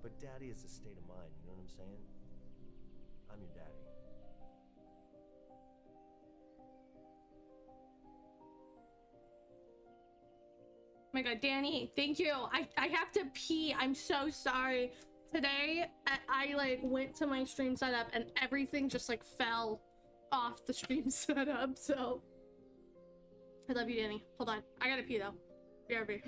But daddy is a state of mind, you know what I'm saying? I'm your daddy. Oh my god, Danny, thank you. I have to pee. I'm so sorry. Today, I like went to my stream setup and everything just like fell off the stream setup, so. I love you, Danny. Hold on. I gotta pee though. BRB.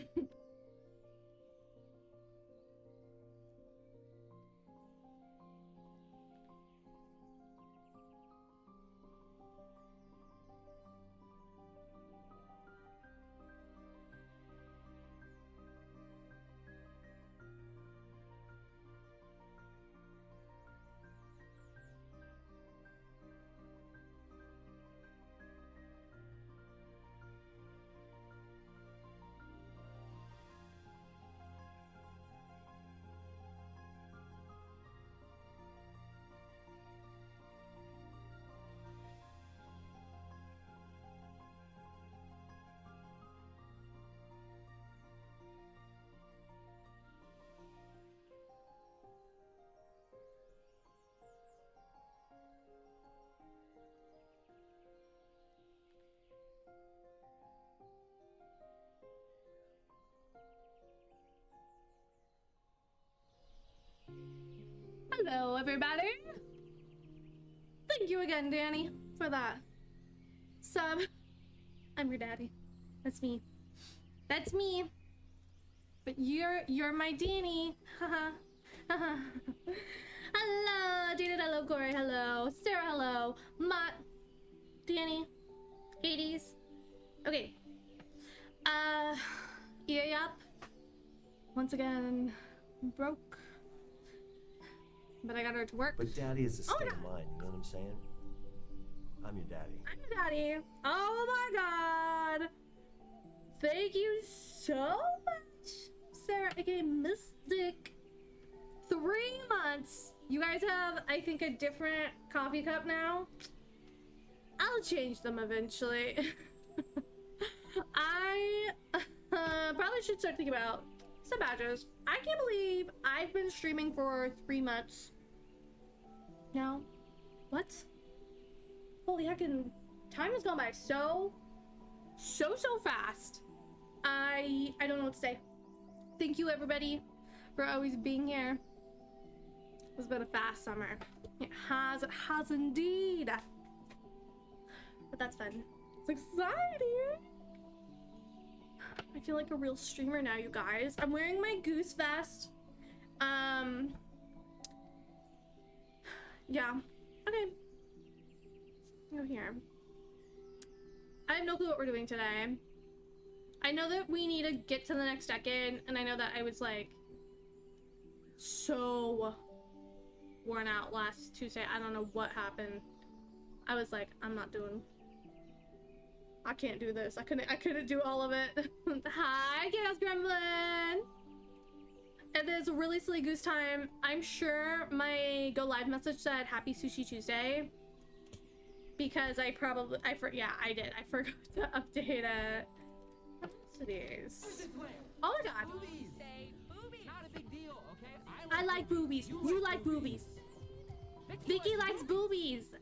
Hello, everybody. Thank you again, Danny, for that sub. I'm your daddy. That's me. That's me. But you're my Danny. Haha. Hello, David. Hello, Corey. Hello, Sarah. Hello, Mutt. Danny. Hades. Okay. Yep. Once again, broke. But I got her to work. But daddy is a state of mind, you know what I'm saying? I'm your daddy. I'm your daddy. Oh my god. Thank you so much, Sarah, aka Mystic. 3 months. You guys have, I think, a different coffee cup now. I'll change them eventually. I probably should start thinking about some badges. I can't believe I've been streaming for 3 months now. What? Holy heckin', time has gone by so fast. I don't know what to say. Thank you, everybody, for always being here. It's been a fast summer. It has indeed. But that's fun. It's exciting. I feel like a real streamer now, you guys. I'm wearing my goose vest. Yeah. Okay. Go here. I have no clue what we're doing today. I know that we need to get to the next decade, and I know that I was like so worn out last Tuesday. I don't know what happened. I was like, I can't do this. I couldn't do all of it. Hi, Chaos Gremlin. It is a really silly goose time. I'm sure my go live message said Happy Sushi Tuesday because I did. I forgot to update it. Oh my god. Boobies. Not a big deal, okay? I like boobies. You like boobies. Vicky likes boobies.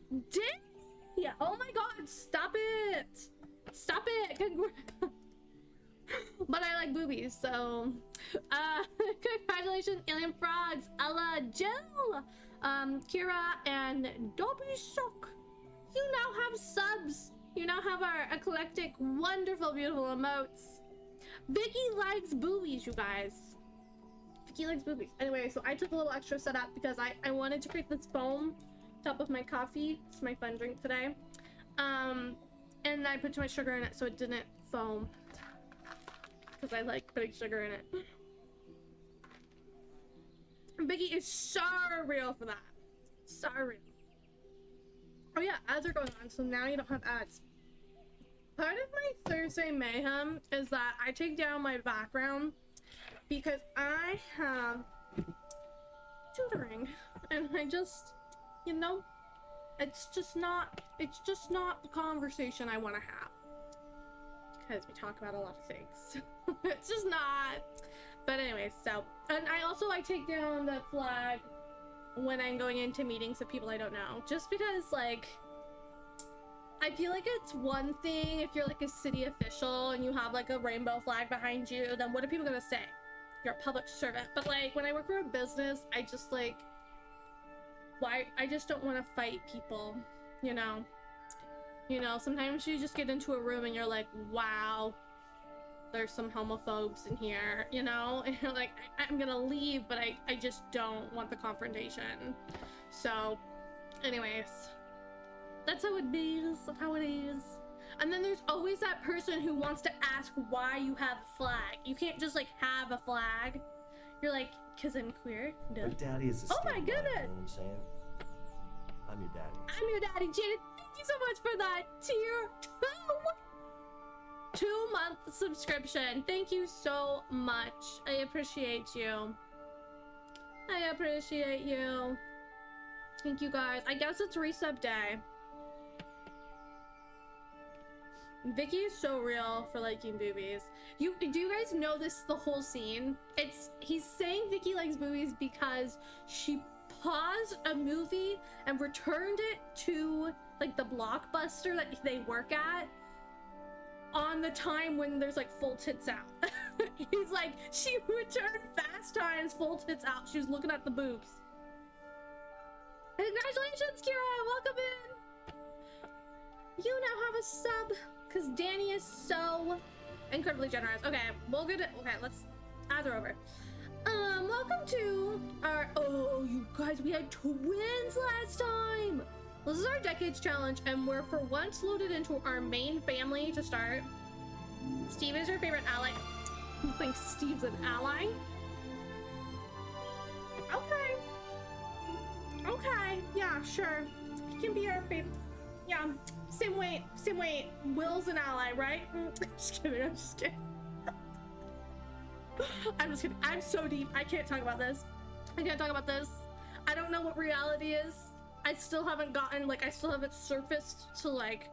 Yeah. Oh my god. Stop it. Stop it. But I like boobies, so congratulations, Alien Frogs, Ella, Jill, Kira, and Dobby Sock. You now have subs. You now have our eclectic, wonderful, beautiful emotes. Vicky likes boobies, you guys. Vicky likes boobies. Anyway, so I took a little extra setup because I wanted to create this foam top of my coffee. It's my fun drink today. And I put too much sugar in it so it didn't foam. Because I like putting sugar in it. Biggie is so real for that. So real. Oh yeah, ads are going on, so now you don't have ads. Part of my Thursday mayhem is that I take down my background because I have tutoring, and I just, you know, it's just not the conversation I want to have because we talk about a lot of things. It's just not. But anyways, so, and I take down the flag when I'm going into meetings of people I don't know, just because, like, I feel like it's one thing if you're like a city official and you have like a rainbow flag behind you, then what are people gonna say? You're a public servant. But like when I work for a business, I just like, I just don't want to fight people, you know? You know, sometimes you just get into a room and you're like, wow, there's some homophobes in here, you know? And you're like, I'm gonna leave, but I just don't want the confrontation. So, anyways, that's how it is, how it is. And then there's always that person who wants to ask why you have a flag. You can't just like have a flag. You're like, cause I'm queer. Duh. Your daddy is a Oh my state goodness. mind, you know what I'm saying? I'm your daddy. I'm your daddy, Janet. Thank you so much for that tier 2-month subscription. Thank you so much. I appreciate you. I appreciate you. Thank you guys. I guess it's resub day. Vicky is so real for liking boobies. Do you guys know this, the whole scene? He's saying Vicky likes boobies because she paused a movie and returned it to like the Blockbuster that they work at on the time when there's like full tits out. He's like, she returned Fast Times full tits out. She was looking at the boobs. Congratulations, Kira, welcome in. You now have a sub because Danny is so incredibly generous. Okay, we'll get it. Okay, let's add her over. Welcome to our, oh, you guys, we had twins last time. This is our decades challenge, and we're for once loaded into our main family to start. Steve is your favorite ally. Who thinks Steve's an ally? Okay. Okay, yeah, sure. He can be our favorite. Yeah, same way. Will's an ally, right? Just kidding, I'm just kidding. I'm just kidding. I'm so deep. I can't talk about this. I can't talk about this. I don't know what reality is. I still haven't gotten, like, I still haven't surfaced to, like,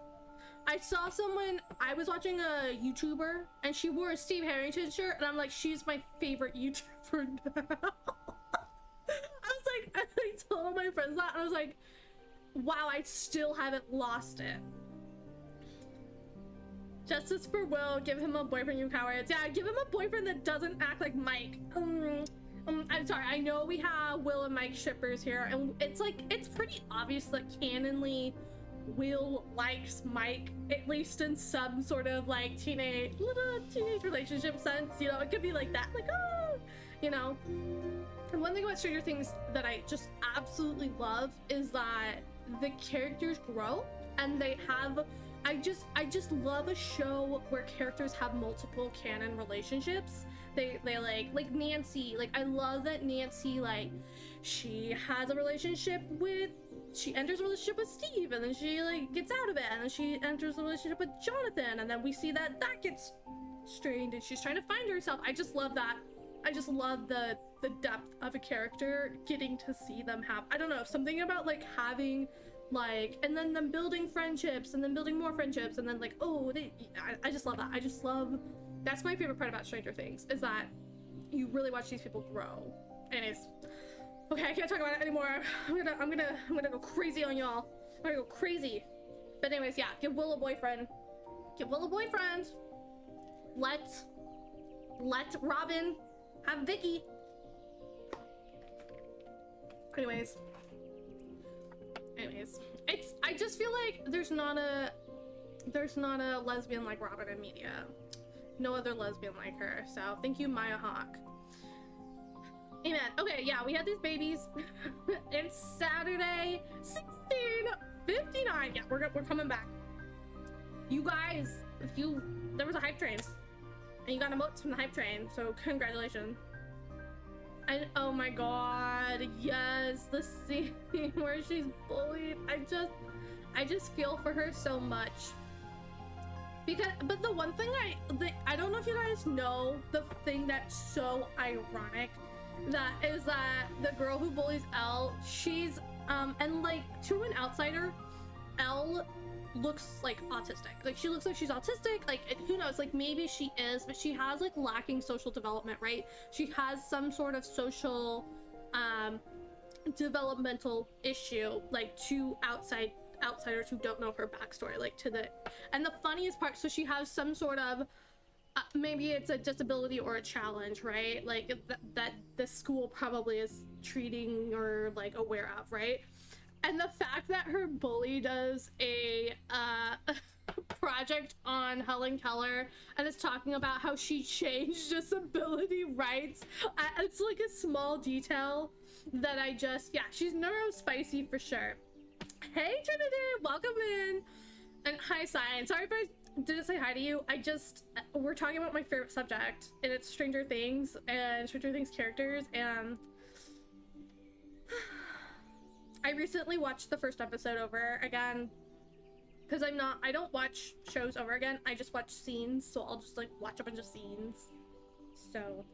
I saw someone, I was watching a YouTuber, and she wore a Steve Harrington shirt, and I'm like, she's my favorite YouTuber now. I told all my friends that, and I was like, wow, I still haven't lost it. Justice for Will, give him a boyfriend, you cowards. Yeah, give him a boyfriend that doesn't act like Mike. I'm sorry, I know we have Will and Mike shippers here, and it's like, it's pretty obvious that canonly Will likes Mike, at least in some sort of like little teenage relationship sense, you know, it could be like that, like, oh, you know. And one thing about Stranger Things that I just absolutely love is that the characters grow and they have, I just love a show where characters have multiple canon relationships. They like Nancy, like I love that Nancy, like she has a relationship with, she enters a relationship with Steve and then she like gets out of it and then she enters a relationship with Jonathan and then we see that gets strained and she's trying to find herself. I just love that. I just love the depth of a character, getting to see them have, I don't know, something about like having like, and then them building friendships and then building more friendships and then like, oh, I just love that. I just love, that's my favorite part about Stranger Things, is that you really watch these people grow. Anyways, okay, I can't talk about it anymore. I'm gonna go crazy on y'all. I'm gonna go crazy. But anyways, yeah, give Will a boyfriend. Give Will a boyfriend. Let Robin have Vicky. Anyways, I just feel like there's not a lesbian like Robin in media. No other lesbian like her. So thank you, Maya Hawk. Amen. Okay, yeah, we had these babies. It's Saturday, 16:59. Yeah, we're coming back. You guys, there was a hype train, and you got emotes from the hype train. So congratulations. And oh my god, yes, the scene where she's bullied. I just feel for her so much. But the one thing I don't know if you guys know, the thing that's so ironic, that is that the girl who bullies Elle, she's and like to an outsider, Elle looks like autistic. Like she looks like she's autistic. Like who knows? Like maybe she is, but she has like lacking social development, right? She has some sort of social developmental issue, like to outsiders who don't know her backstory, like to the. And the funniest part, so she has some sort of maybe it's a disability or a challenge, right? Like that the school probably is treating or like aware of, right? And the fact that her bully does a project on Helen Keller and is talking about how she changed disability rights, it's like a small detail that I just, yeah, she's neurospicy for sure. Hey Trinity, welcome in. And hi Cyan, sorry if I didn't say hi to you. We're talking about my favorite subject, and it's Stranger Things and Stranger Things characters, and I recently watched the first episode over again, because I don't watch shows over again, I just watch scenes, so I'll just like watch a bunch of scenes. So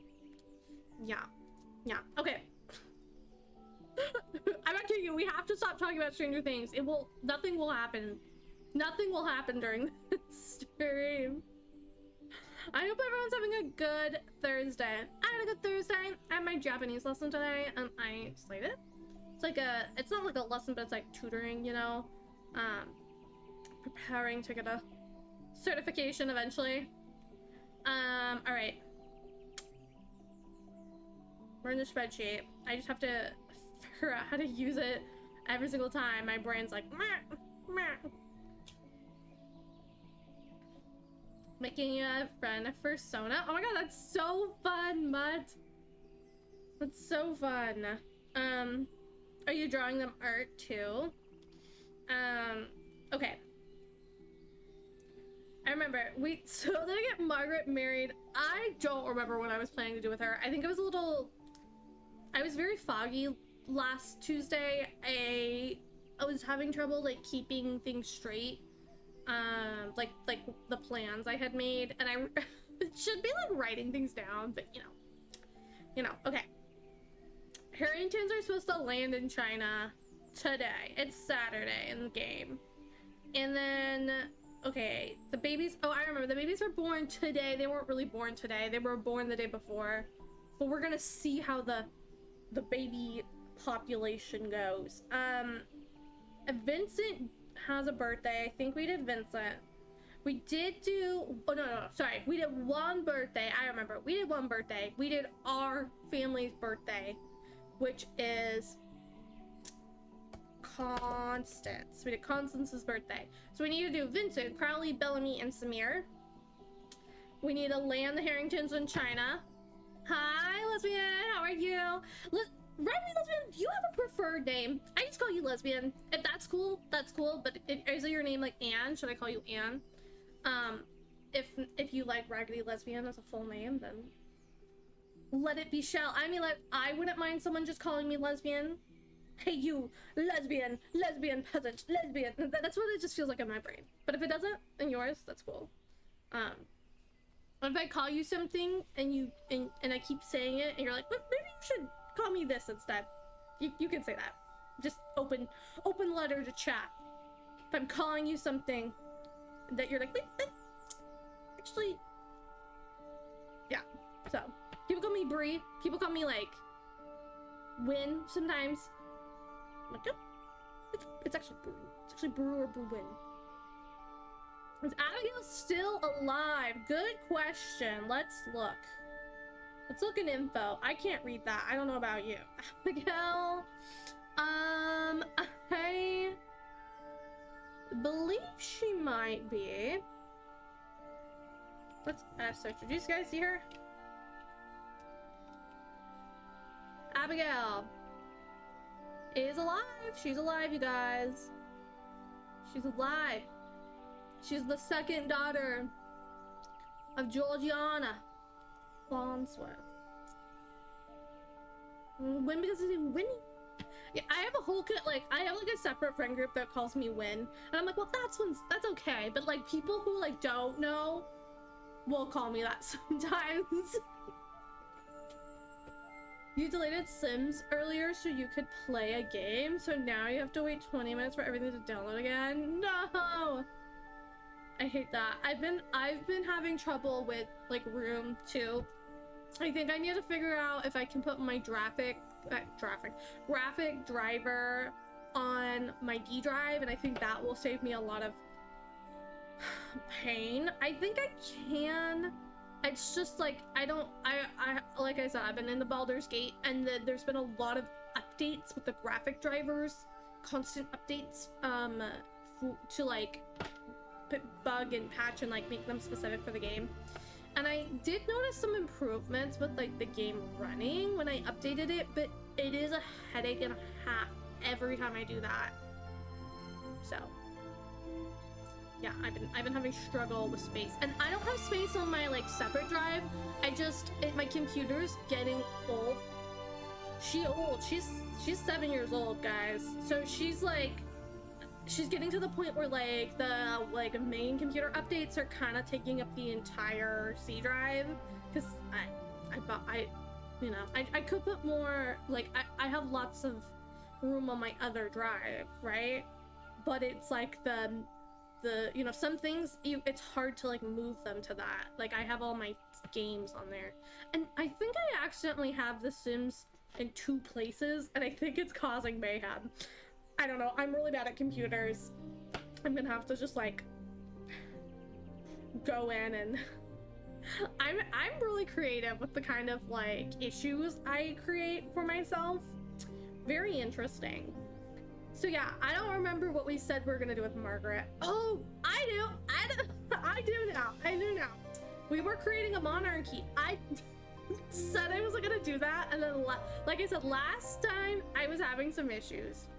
yeah, okay. I'm not kidding you, we have to stop talking about Stranger Things. Nothing will happen during this stream. I hope everyone's having a good Thursday. I had a good Thursday. I had my Japanese lesson today and I slayed it. It's not like a lesson, but it's like tutoring, you know? Preparing to get a certification eventually. Alright. We're in the spreadsheet. I just have to figure out how to use it every single time. My brain's like, meh, meh. Making you a friend for Sona. Oh my god, that's so fun, Mutt. That's so fun. Are you drawing them art too? Okay. I remember, so did I get Margaret married? I don't remember what I was planning to do with her. I think it was I was very foggy last Tuesday. I was having trouble like keeping things straight. Like the plans I had made, and I should be like writing things down, but you know, okay. Harringtons are supposed to land in China today. It's Saturday in the game. And then, okay, the babies, oh, I remember, the babies were born today. They weren't really born today. They were born the day before. But we're gonna see how the baby population goes. Vincent has a birthday. I think we did Vincent. We did do, oh no, sorry. We did one birthday. I remember. We did one birthday. We did our family's birthday, which is Constance. We did Constance's birthday. So we need to do Vincent, Crowley, Bellamy, and Samir. We need to land the Harringtons in China. Hi, Lesbian. How are you? Write me Lesbian. Do you have a preferred name? I just call you Lesbian. If that's cool, that's cool. But is it your name like Anne? Should I call you Anne? If you like Raggedy Lesbian as a full name, then let it be Shell. I mean, like, I wouldn't mind someone just calling me Lesbian. Hey, you, lesbian peasant, lesbian. That's what it just feels like in my brain. But if it doesn't, in yours, that's cool. If I call you something and and I keep saying it and you're like, well, maybe you should call me this instead. You can say that. Just open letter to chat. If I'm calling you something that you're like, wait, actually, yeah. So people call me Bree. People call me like Win sometimes. I'm like, oh, it's actually Brew. It's actually Brew or Brewwin. Is Abigail still alive? Good question. Let's look. Let's look in info. I can't read that. I don't know about you. Abigail. I believe she might be. Let's search. Did you guys see her? Abigail is alive. She's alive, you guys. She's alive. She's the second daughter of Georgiana Farnsworth. Win because it's Winnie. Yeah, I have a whole I have like a separate friend group that calls me Win, and I'm like, well, that's okay. But like people who like don't know will call me that sometimes. You deleted Sims earlier so you could play a game, so now you have to wait 20 minutes for everything to download again? No! I hate that. I've been having trouble with like Room too. I think I need to figure out if I can put my graphic driver on my D drive, and I think that will save me a lot of pain. I think I can. It's just like I like I said, I've been in the Baldur's Gate, and there's been a lot of updates with the graphic drivers, constant updates to like bug and patch and like make them specific for the game. And I did notice some improvements with like the game running when I updated it, but it is a headache and a half every time I do that. So yeah, I've been having struggle with space, and I don't have space on my like separate drive. My computer's getting old. She's 7 years old, guys. So she's getting to the point where like the main computer updates are kind of taking up the entire C drive, because I could put more, like I have lots of room on my other drive, right? But it's like the some things it's hard to like move them to that. Like I have all my games on there, and I think I accidentally have The Sims in 2 places, and I think it's causing mayhem. I don't know. I'm really bad at computers. I'm gonna have to just like go in and I'm really creative with the kind of like issues I create for myself. Very interesting. So yeah, I don't remember what we said we were gonna do with Margaret. Oh, I do now. We were creating a monarchy. I said I wasn't gonna do that, and then like I said last time, I was having some issues.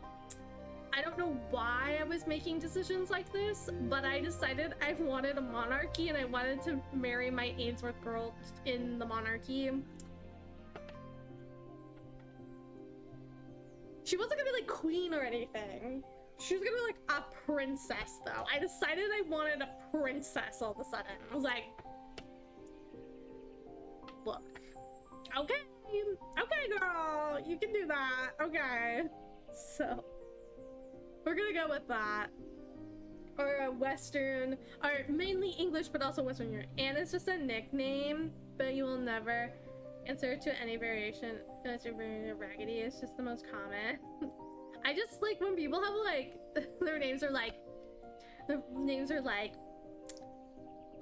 I don't know why I was making decisions like this, but I decided I wanted a monarchy and I wanted to marry my Ainsworth girl in the monarchy. She wasn't gonna be like queen or anything. She was gonna be like a princess though. I decided I wanted a princess all of a sudden. I was like, look, okay girl, you can do that, okay. So we're gonna go with that, or a Western, or mainly English, but also Western Europe. And it's just a nickname, but you will never answer to any variation. Raggedy is just the most common. I just like when people have like their names are like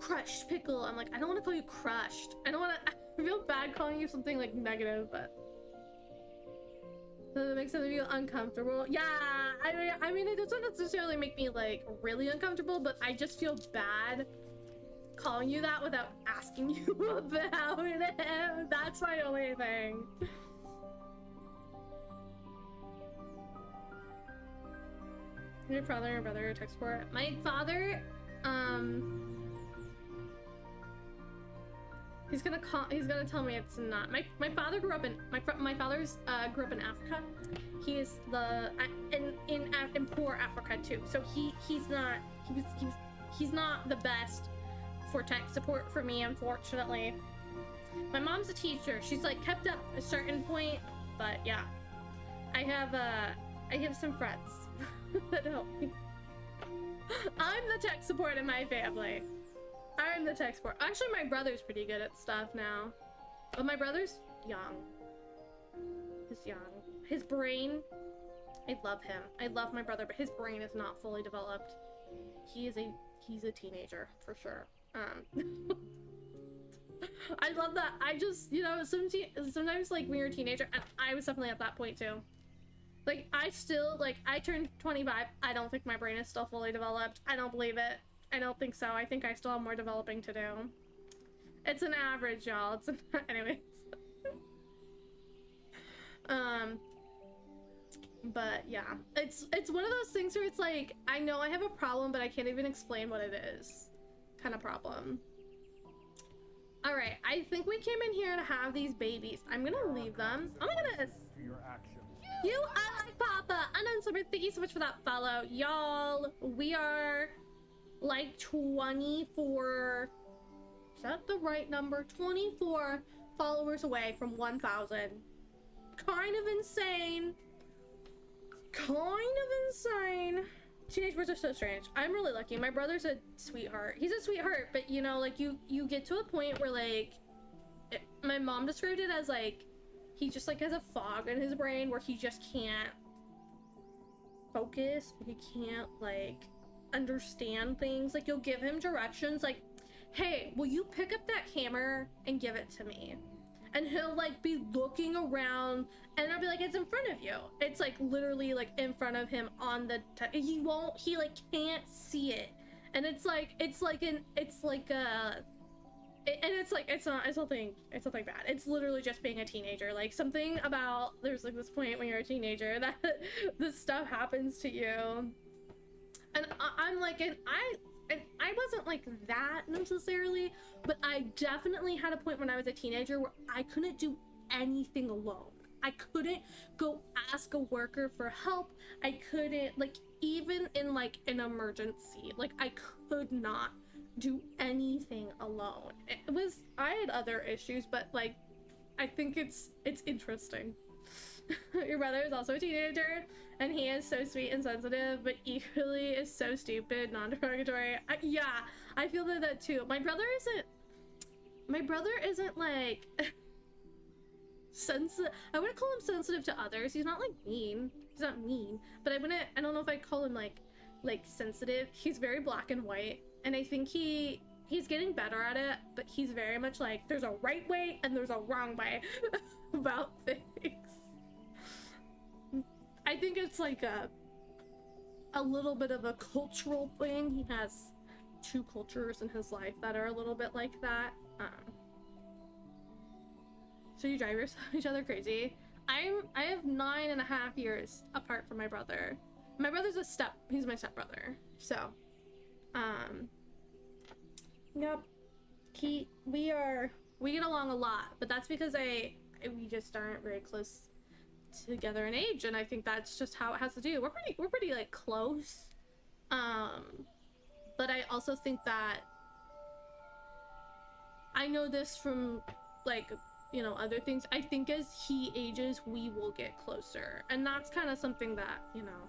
Crushed Pickle. I'm like, I don't want to call you Crushed. I don't want to. I feel bad calling you something like negative, but. Does it make some of you uncomfortable? Yeah, I mean, it doesn't necessarily make me like really uncomfortable, but I just feel bad calling you that without asking you about it. That's my only thing. Your father or brother tech support? My father, he's gonna tell me it's not. My father grew up in my father's grew up in Africa. He is in poor Africa too. So he's not the best for tech support for me, unfortunately. My mom's a teacher. She's like kept up a certain point, but yeah, I have some friends that help me. I'm the tech support in my family. I'm the tech support. Actually, my brother's pretty good at stuff now. But my brother's young. He's young. His brain, I love him. I love my brother, but his brain is not fully developed. He's a teenager, for sure. I love that. I just, sometimes like when you're a teenager, and I was definitely at that point too. Like, I turned 25. I don't think my brain is still fully developed. I don't believe it. I don't think so. I think I still have more developing to do. It's an average, y'all. Anyways. But yeah, it's one of those things where it's like, I know I have a problem, but I can't even explain what it is. Kind of problem. All right, I think we came in here to have these babies. I'm gonna leave them. Oh my goodness. You are like Papa. Unknown Summer, thank you so much for that follow. Y'all, we are like 24, is that the right number? 24 followers away from 1,000. kind of insane. Teenage boys are so strange. I'm really lucky. My brother's a sweetheart. He's a sweetheart, but you know, like you get to a point where like my mom described it as like he just like has a fog in his brain where he just can't focus. He can't like understand things. Like you'll give him directions like, hey, will you pick up that hammer and give it to me? And he'll like be looking around and I'll be like, it's in front of you. It's like literally like in front of him on the he like can't see it. And it's nothing bad. It's literally just being a teenager. Like something about there's like this point when you're a teenager that this stuff happens to you. And I'm like, and I wasn't like that necessarily, but I definitely had a point when I was a teenager where I couldn't do anything alone. I couldn't go ask a worker for help. I couldn't, like, even in like an emergency, like I could not do anything alone. I had other issues, but like, I think it's interesting. Your brother is also a teenager, and he is so sweet and sensitive, but equally is so stupid, non-derogatory. Yeah, I feel that too. My brother isn't like sensitive. I wouldn't call him sensitive to others. He's not like mean. He's not mean, but I don't know if I'd call him like sensitive. He's very black and white, and I think he's getting better at it, but he's very much like there's a right way and there's a wrong way about things. I think it's like a little bit of a cultural thing. He has two cultures in his life that are a little bit like that. So you drive each other crazy. I have 9.5 years apart from my brother. My brother's he's my stepbrother. So, yep. We get along a lot, but that's because we just aren't very close together in age, and I think that's just how it has to do. We're pretty like close, but I also think that I know this from like, you know, other things. I think as he ages we will get closer, and that's kind of something that, you know,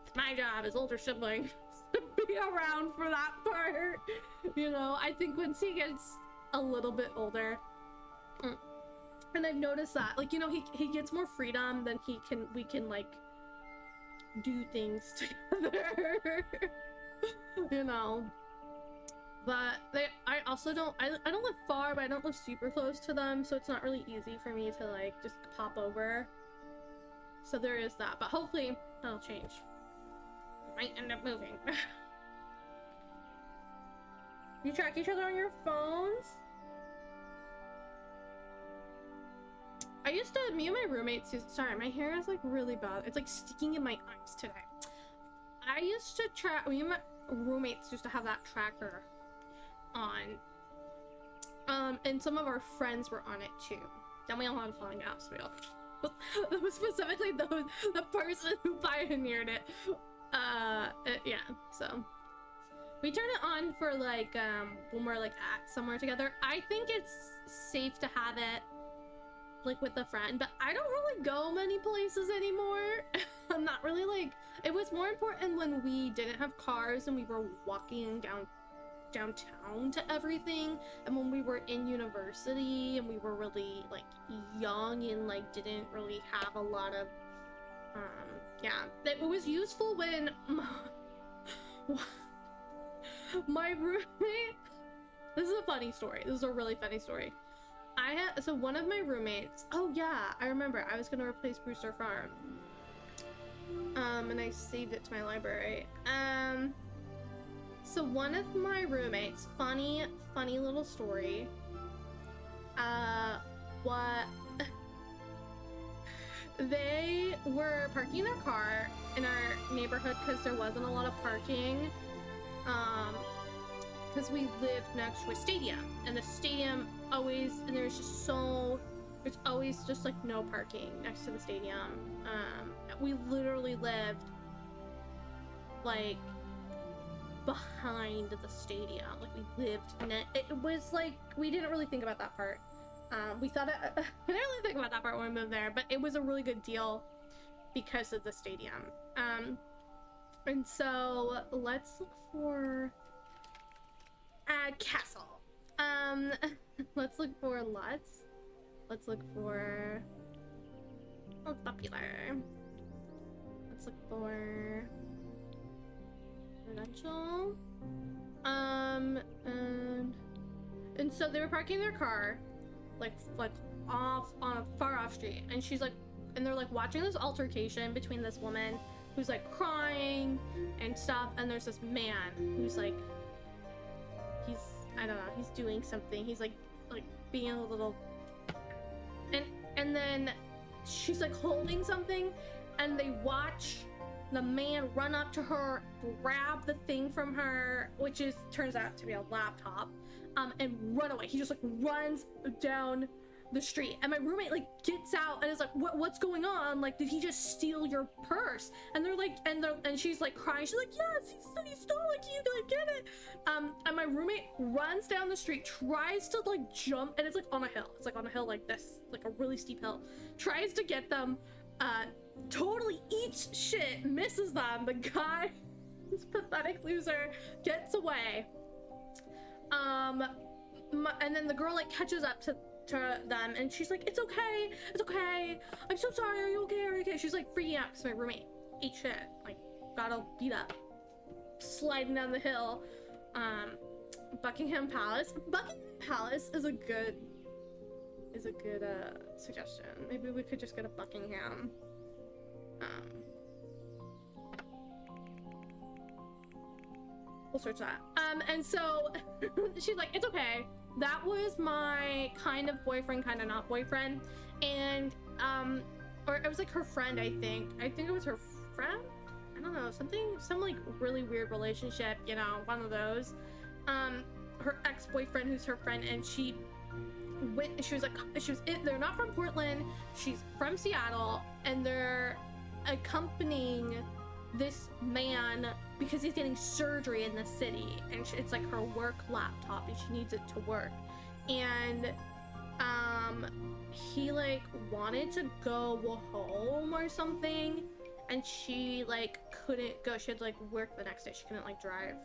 it's my job as older sibling to be around for that part. You know, I think once he gets a little bit older, and I've noticed that, like, you know, he gets more freedom, then we can like do things together. You know, but I also don't live far, but I don't live super close to them, so it's not really easy for me to like just pop over. So there is that, but hopefully that'll change. We might end up moving. You track each other on your phones? Me and my roommates sorry, my hair is like really bad. It's like sticking in my eyes today. I used to track, me and my roommates used to have that tracker on. And some of our friends were on it too. Then we all had falling out, so we all that was specifically the person who pioneered it. Yeah, so we turn it on for like when we're like at somewhere together. I think it's safe to have it like with a friend, but I don't really go many places anymore. I'm not really like, it was more important when we didn't have cars and we were walking downtown to everything, and when we were in university and we were really like young and like didn't really have a lot of yeah, it was useful when my roommate, this is a funny story, this is a really funny story. So one of my roommates, oh yeah, I remember, I was gonna replace Brewster Farm, and I saved it to my library. So one of my roommates, funny little story, they were parking their car in our neighborhood because there wasn't a lot of parking, because we lived next to a stadium, and the stadium always, and there's always just like no parking next to the stadium. We literally lived like behind the stadium, like we lived it was like, we didn't really think about that part, We thought it, I didn't really think about that part when we moved there, but it was a really good deal because of the stadium. And so let's look for a castle. Let's look for lots. Let's look for popular. Let's look for residential. And so they were parking their car like off on a far off street, and she's like, and they're like watching this altercation between this woman who's like crying and stuff, and there's this man who's like, he's, I don't know, he's doing something, he's like being a little, and then she's like holding something, and they watch the man run up to her, grab the thing from her, which is turns out to be a laptop, and run away. He just like runs down the street, and my roommate like gets out and is like, what's going on? Like, did he just steal your purse? And they're like, and she's like crying. She's like, yes, he stole it. Can you like get it? And my roommate runs down the street, tries to like jump, and it's like on a hill. It's like on a hill like this, like a really steep hill. Tries to get them, totally eats shit, misses them. The guy, this pathetic loser, gets away. And then the girl like catches up to them, and she's like, it's okay, I'm so sorry, are you okay? She's like freaking out because my roommate ate shit, like got all beat up, sliding down the hill. Buckingham Palace is a good suggestion. Maybe we could just get a Buckingham. We'll search that. And so she's like, it's okay. That was my kind of boyfriend, kind of not boyfriend. And, or it was like her friend, I think. I think it was her friend? I don't know, some like really weird relationship, you know, one of those. Her ex-boyfriend who's her friend, and she was they're not from Portland, she's from Seattle, and they're accompanying this man because he's getting surgery in the city, and it's like her work laptop and she needs it to work. And he like wanted to go home or something, and she like couldn't go. She had to like work the next day. She couldn't like drive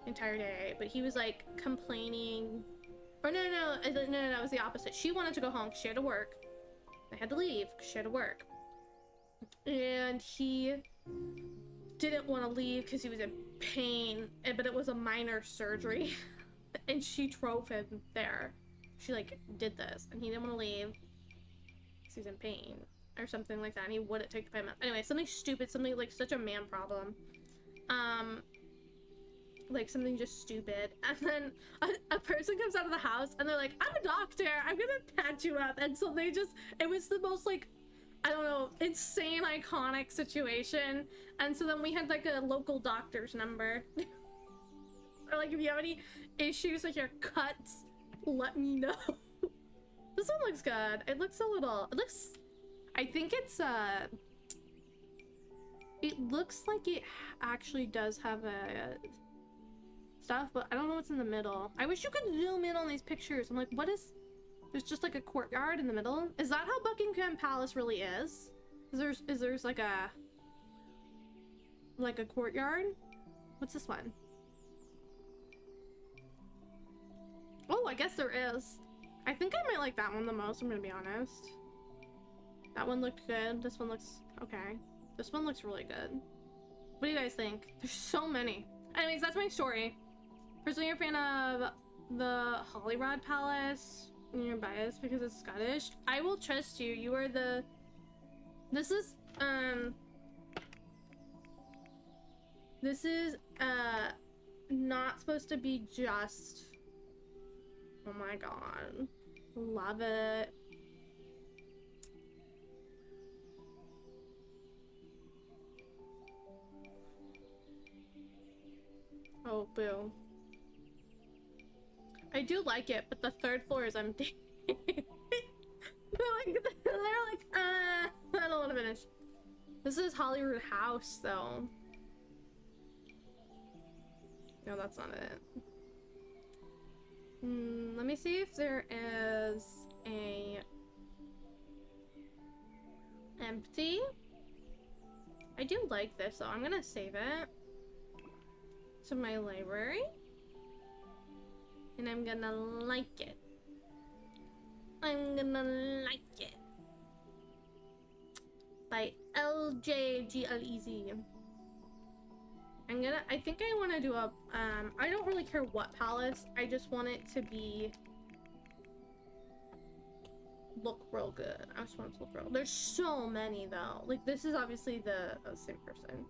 the entire day, but he was like complaining, or no, it was the opposite. She wanted to go home because she had to work. They had to leave because she had to work, and he didn't want to leave because he was in pain, but it was a minor surgery. And she drove him there. She like did this, and he didn't want to leave because he's in pain or something like that, and he wouldn't take the payment. Anyway, something stupid, something like such a man problem, like something just stupid. And then a person comes out of the house and they're like, I'm a doctor, I'm gonna patch you up. And so they just, it was the most like, I don't know, insane, iconic situation. And so then we had like a local doctor's number. Or like, if you have any issues with your cuts, let me know. This one looks good. It looks I think it's it looks like it actually does have a stuff, but I don't know what's in the middle. I wish you could zoom in on these pictures. I'm like, there's just like a courtyard in the middle. Is that how Buckingham Palace really is? Is there's like a courtyard? What's this one? Oh, I guess there is. I think I might like that one the most, I'm gonna be honest. That one looked good. This one looks okay. This one looks really good. What do you guys think? There's so many. Anyways, that's my story. Personally, you're a fan of the Holyrood Palace, and you're biased because it's Scottish. I will trust you. You are the... This is not supposed to be just... Oh my god. Love it. Oh, boo. I do like it, but the third floor is empty. they're like, I don't want to finish. This is Holyrood House, though. No, that's not it. Let me see if there is a empty. I do like this though. I'm gonna save it to my library. And I'm gonna like it. I'm gonna like it. By LJGLEZ. I think I want to do a, I don't really care what palace. I just want it to be, look real good. I just want it to look real. There's so many though. Like this is obviously the same person.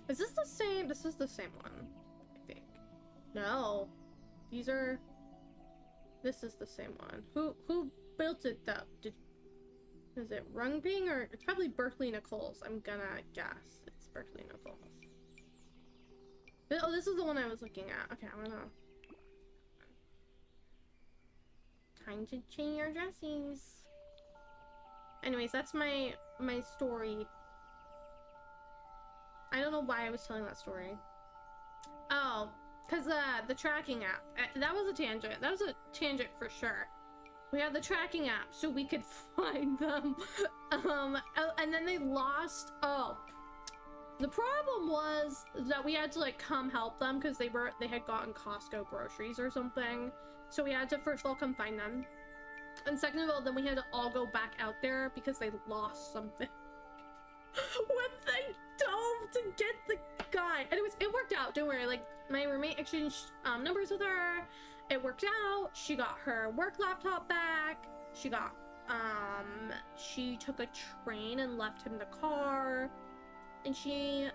Is this the same? This is the same one, I think. No, these are, this is the same one. Who built it though? Is it Rungbing or it's probably Berkeley Nichols? I'm gonna guess it's Berkeley Nichols. Oh, this is the one I was looking at. Okay, I'm gonna. Time to change your dressings. Anyways, that's my story. I don't know why I was telling that story. Oh, because the tracking app. That was a tangent. That was a tangent for sure. We had the tracking app so we could find them. And then they lost. Oh, the problem was that we had to like come help them because they had gotten Costco groceries or something. So we had to first of all come find them. And second of all, then we had to all go back out there because they lost something. When they dove to get the guy. Anyways, it worked out, don't worry. Like, my roommate exchanged numbers with her. It worked out. She got her work laptop back. She got, she took a train and left him the car. And she,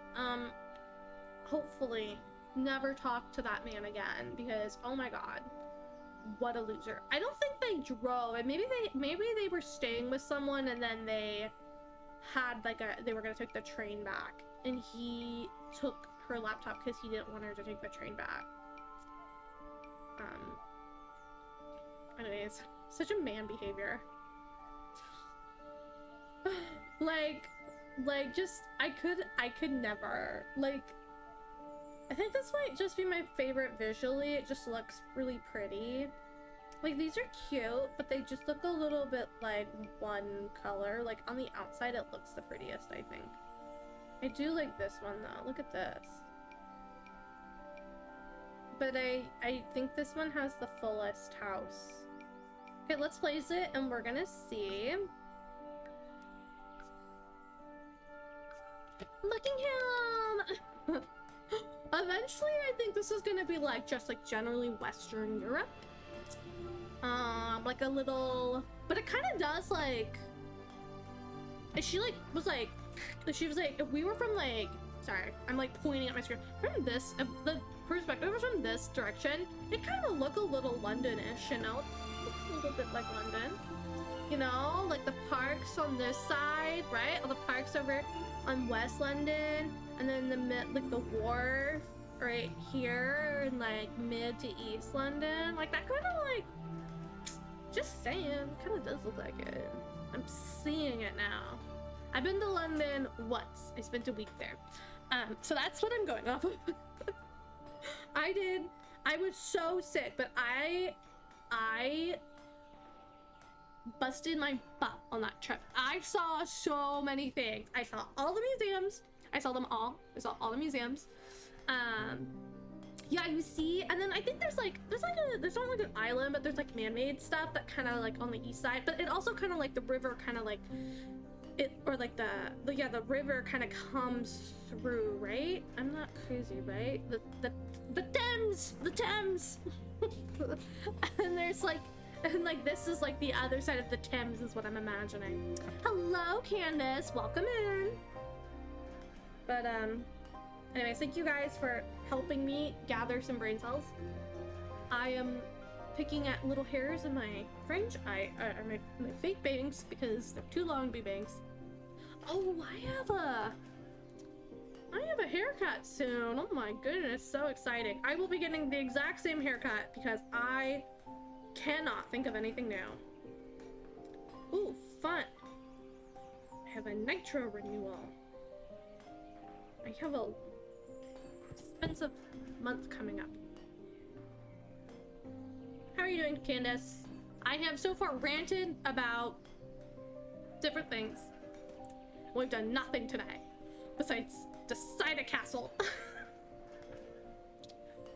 hopefully never talked to that man again because, oh my god, what a loser. I don't think they drove. And maybe they were staying with someone and then they had like they were gonna take the train back and he took her laptop because he didn't want her to take the train back. Anyways, such a man behavior. like just I could never, like, I think this might just be my favorite visually. It just looks really pretty. Like, these are cute, but they just look a little bit like one color. Like, on the outside, it looks the prettiest, I think. I do like this one, though. Look at this. But I think this one has the fullest house. Okay, let's place it, and we're gonna see. Buckingham! Eventually, I think this is gonna be, like, just, like, generally Western Europe. Like a little, but it kind of does, like, she like was like, she was like, if we were from like, sorry, I'm like pointing at my screen, from this, if the perspective was from this direction, it kind of looked a little London-ish, you know, a little bit like London, you know, like the parks on this side, right, all the parks over on West London, and then like the wharf right here in like mid to East London, like that kind of like, just saying, kind of does look like it. I'm seeing it now. I've been to London once. I spent a week there. So that's what I'm going off of. I was so sick, but I busted my butt on that trip. I saw so many things. I saw all the museums. I saw them all. I saw all the museums. Yeah, you see, and then I think there's not like an island, but there's like man-made stuff that kind of like on the east side, but it also kind of like the river kind of like it, or like the river kind of comes through, right? I'm not crazy, right? The Thames. And there's like, and like this is like the other side of the Thames is what I'm imagining. Hello, Candace, welcome in. But anyways, thank you guys for helping me gather some brain cells. I am picking at little hairs in my fringe. My fake bangs because they're too long to be bangs. Oh, I have a haircut soon. Oh my goodness, so exciting. I will be getting the exact same haircut because I cannot think of anything new. Ooh, fun. I have a nitro renewal. I have a expensive month coming up. How are you doing, Candace? I have so far ranted about different things. We've done nothing today besides decide a castle.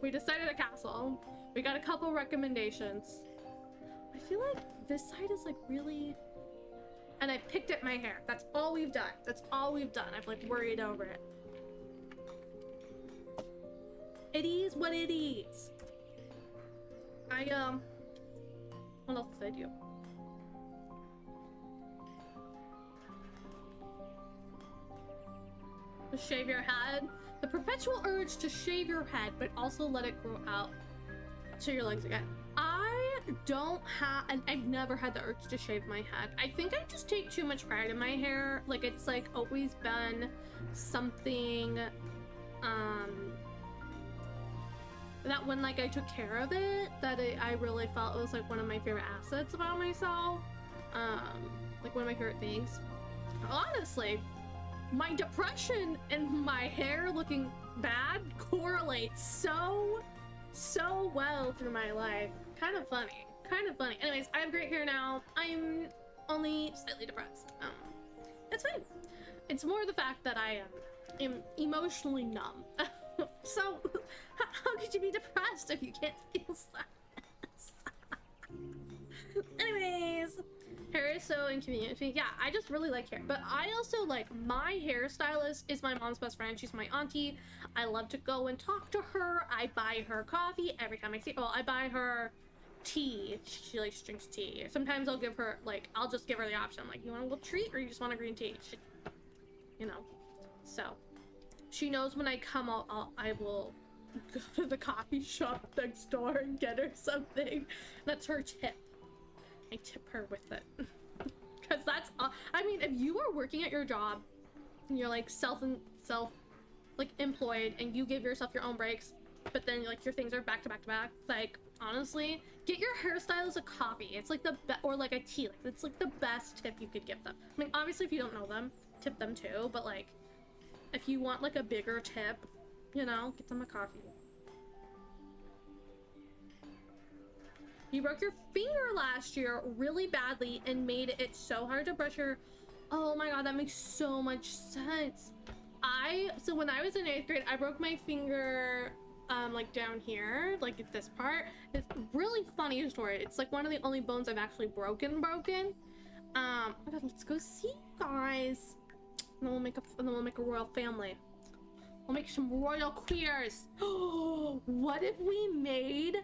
We decided a castle. We got a couple recommendations. I feel like this side is like really... And I picked at my hair. That's all we've done. That's all we've done. I've like worried over it. It is what it is. What else did I do? To shave your head. The perpetual urge to shave your head, but also let it grow out to your legs again. I don't have, and I've never had the urge to shave my head. I think I just take too much pride in my hair. Like, it's like always been something, that when like I took care of it, that I really felt it was like one of my favorite assets about myself. Like one of my favorite things. Honestly, my depression and my hair looking bad correlates so well through my life. Kind of funny. Kind of funny. Anyways, I have great hair now. I'm only slightly depressed. It's fine. It's more the fact that I am emotionally numb. So, how could you be depressed if you can't feel sadness? Anyways, hair is so inconvenient to me. Yeah, I just really like hair. But I also like, my hairstylist is my mom's best friend. She's my auntie. I love to go and talk to her. I buy her coffee every time I see her. Well, I buy her tea. She likes drinks tea. Sometimes I'll give her, like, I'll just give her the option. I'm like, you want a little treat or you just want a green tea? She, you know, so she knows when I come out, I will go to the coffee shop next door and get her something. That's her tip. I tip her with it. Because that's, I mean, if you are working at your job and you're like like employed and you give yourself your own breaks, but then like your things are back to back to back, like honestly, get your hairstylist a coffee. It's like the best, or like a tea. Like it's like the best tip you could give them. I mean, obviously if you don't know them, tip them too, but like if you want like a bigger tip, you know, get them a coffee. You broke your finger last year really badly and made it so hard to brush your... Oh my god, that makes so much sense. So when I was in 8th grade, I broke my finger like down here, like at this part. It's a really funny story. It's like one of the only bones I've actually broken. Oh my god, let's go see you guys. And then we'll make a royal family. We'll make some royal queers. What if we made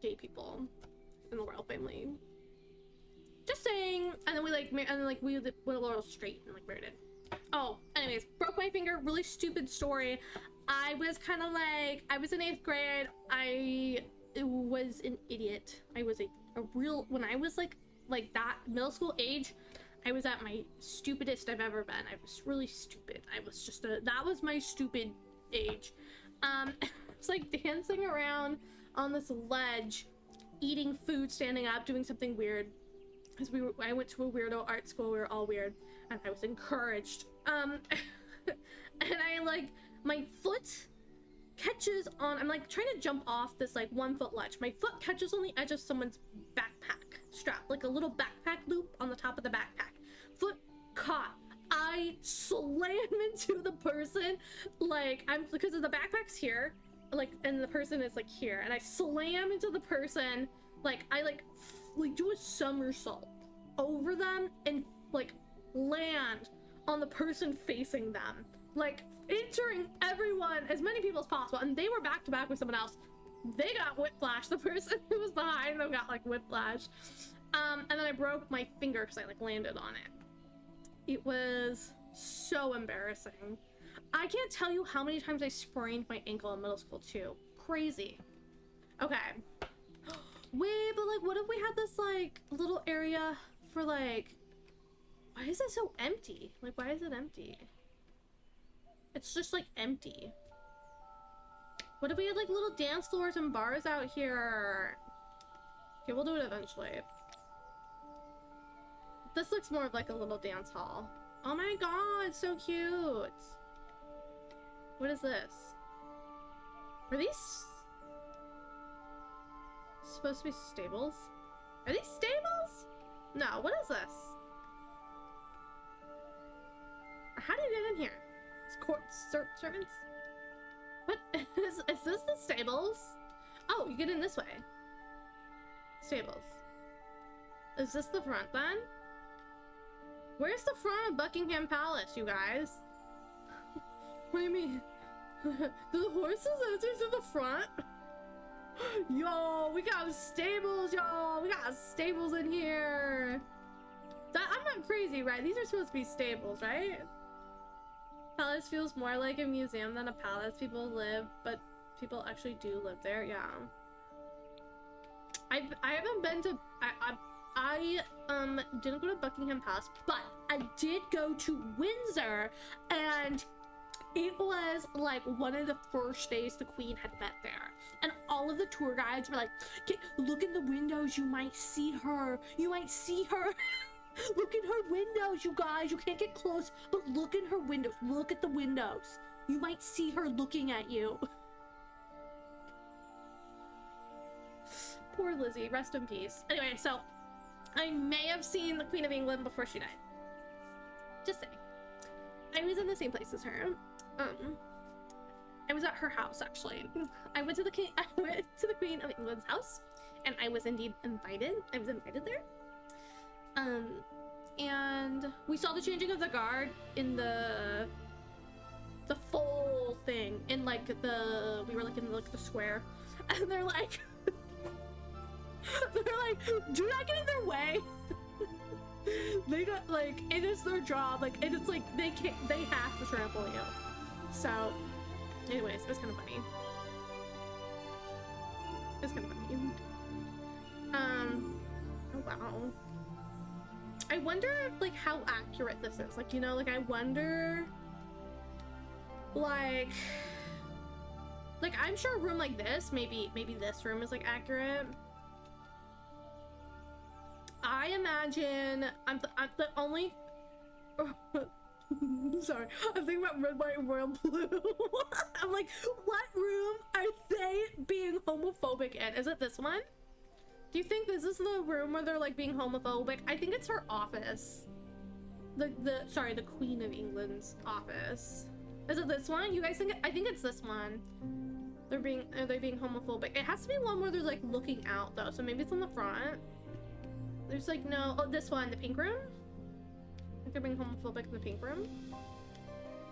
gay people in the royal family? Just saying. And then we went a little straight and like married it. Oh, anyways, broke my finger. Really stupid story. I was kind of like, I was in 8th grade. I was an idiot. I was a real, when I was like that middle school age, I was at my stupidest I've ever been. I was really stupid. I was just that was my stupid age. It's like dancing around on this ledge, eating food, standing up, doing something weird. Because I went to a weirdo art school. We were all weird, and I was encouraged. And I like, my foot catches on, I'm like trying to jump off this like 1 foot ledge. My foot catches on the edge of someone's backpack strap, like a little backpack loop on the top of the backpack. Foot caught. I slam into the person, like because of the backpack's here, like, and the person is like here, and I slam into the person, like I like do a somersault over them and like land on the person facing them, like entering everyone, as many people as possible, and they were back to back with someone else. They got whiplash. The person who was behind them got like whiplash. And then I broke my finger because I like landed on it. It was so embarrassing. I can't tell you how many times I sprained my ankle in middle school too. Crazy. Okay. Wait, but like what if we had this like little area for like, why is it so empty? Like why is it empty? It's just like empty. What if we had like little dance floors and bars out here? Okay, we'll do it eventually. This looks more of like a little dance hall. Oh my god, so cute. What is this? Are these supposed to be stables? Are these stables? No, what is this? How do you get in here? It's court servants? What is this the stables? Oh, you get in this way. Stables. Is this the front then? Where's the front of Buckingham Palace, you guys? What do you mean? Do the horses enter to the front? Yo, we got stables, y'all. We got stables in here. I'm not crazy, right? These are supposed to be stables, right? Palace feels more like a museum than a palace. People live, but people actually do live there. Yeah. I haven't been to. I didn't go to Buckingham Palace, but I did go to Windsor, and it was like one of the first days the Queen had met there. And all of the tour guides were like, look in the windows, you might see her. You might see her. Look in her windows, you guys. You can't get close, but look in her windows. Look at the windows. You might see her looking at you. Poor Lizzie, rest in peace. Anyway, so I may have seen the Queen of England before she died. Just saying. I was in the same place as her. I was at her house, actually. I went to the Queen of England's house, and I was indeed invited. I was invited there. And we saw the changing of the guard in the full thing in like we were like in like the square, and they're like do not get in their way. They don't, like, it is their job, like, and it's like they have to trample you. So anyways, it was kind of funny. It's kind of funny. Oh wow. I wonder, like, how accurate this is. Like, you know, like, I wonder, like, I'm sure a room like this, maybe this room is, like, accurate. I imagine, I'm the only, sorry, I'm thinking about red, white, and royal blue. I'm like, what room are they being homophobic in? Is it this one? Do you think this is the room where they're like being homophobic? I think it's her office. Sorry, the Queen of England's office. Is it this one? You guys think? I think it's this one. Are they being homophobic? It has to be one where they're like looking out though, so maybe it's on the front. There's like no. Oh, this one, the pink room. I think they're being homophobic in the pink room.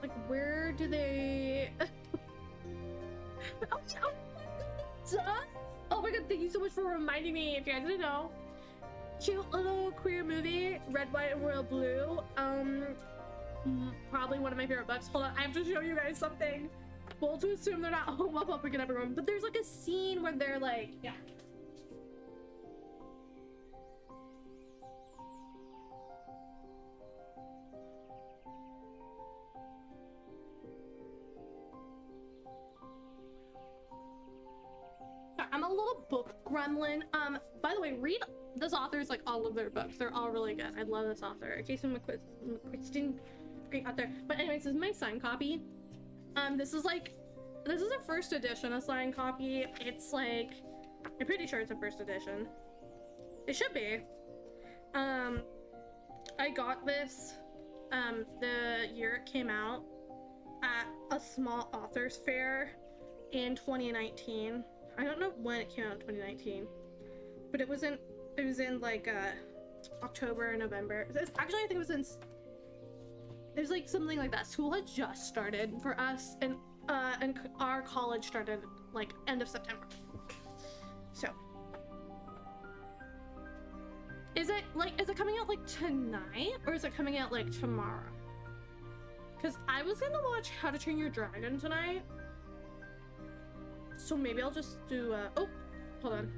Like, where do they? Oh my god, thank you so much for reminding me. If you guys didn't know, cute little queer movie, Red, White, and Royal Blue. Probably one of my favorite books. Hold on, I have to show you guys something. Well, to assume they're not homophobic in everyone, but there's like a scene where they're like, yeah. I'm a little book gremlin. By the way, read this author's like all of their books. They're all really good. I love this author. Jason McQuiston, great author. But anyways, this is my signed copy. This is a first edition, a signed copy. It's like, I'm pretty sure it's a first edition. It should be. I got this the year it came out at a small authors fair in 2019. I don't know when it came out in 2019, but it was in like October or November. Actually, I think it was like something like that. School had just started for us, and our college started like end of September. So is it coming out like tonight, or is it coming out like tomorrow? Because I was gonna watch How to Train Your Dragon tonight. So maybe I'll just do, oh, hold on.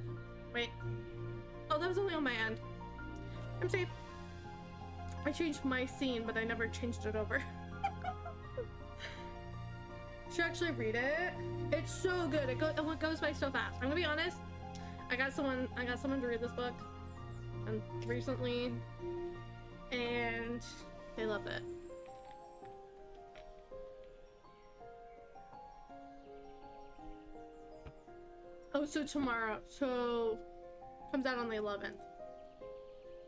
Wait. Oh, that was only on my end. I'm safe. I changed my scene, but I never changed it over. Should I actually read it? It's so good. It goes by so fast. I'm gonna be honest. I got someone to read this book recently, and they loved it. Oh, so tomorrow. So comes out on the 11th.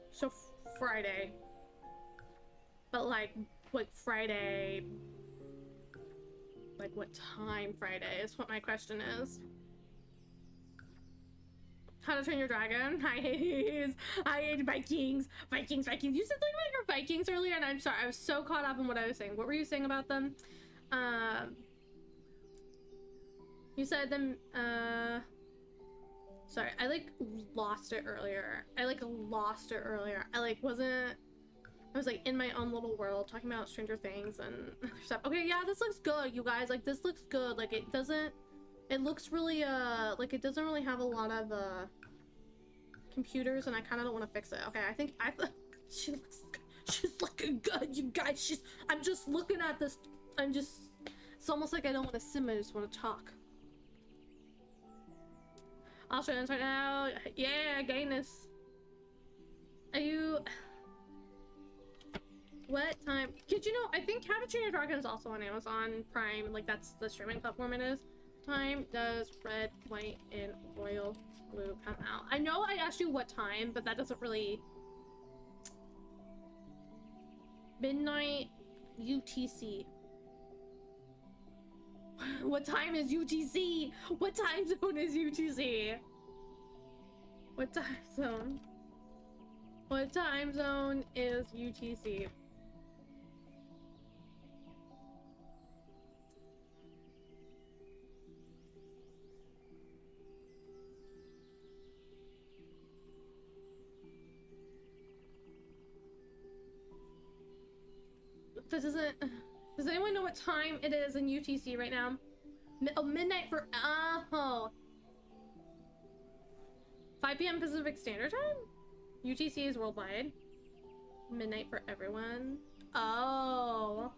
So Friday. But like Friday? Like what time Friday is what my question is. How to Train Your Dragon. Hi, Hades. I hate Vikings. Vikings. You said something about your Vikings earlier, and I'm sorry. I was so caught up in what I was saying. What were you saying about them? You said them, sorry, I like lost it earlier. I was like in my own little world talking about Stranger Things and stuff. Okay, yeah, this looks good, you guys. Like, this looks good. Like, it looks really, like, it doesn't really have a lot of, computers, and I kind of don't want to fix it. Okay, she's looking good, you guys. I'm just looking at this. It's almost like I don't want to sim, I just want to talk. I'll show you right now. Yeah, gayness. Are you... What time? Did you know, I think How to Train Your Dragon is also on Amazon Prime. Like, that's the streaming platform it is. Time does red, white, and royal blue come out? I know I asked you what time, but that doesn't really... Midnight UTC. What time is UTC? What time zone is UTC? What time zone? What time zone is UTC? This isn't... Does anyone know what time it is in UTC right now? Oh, midnight for... Oh. 5 p.m. Pacific Standard Time? UTC is worldwide. Midnight for everyone. Oh.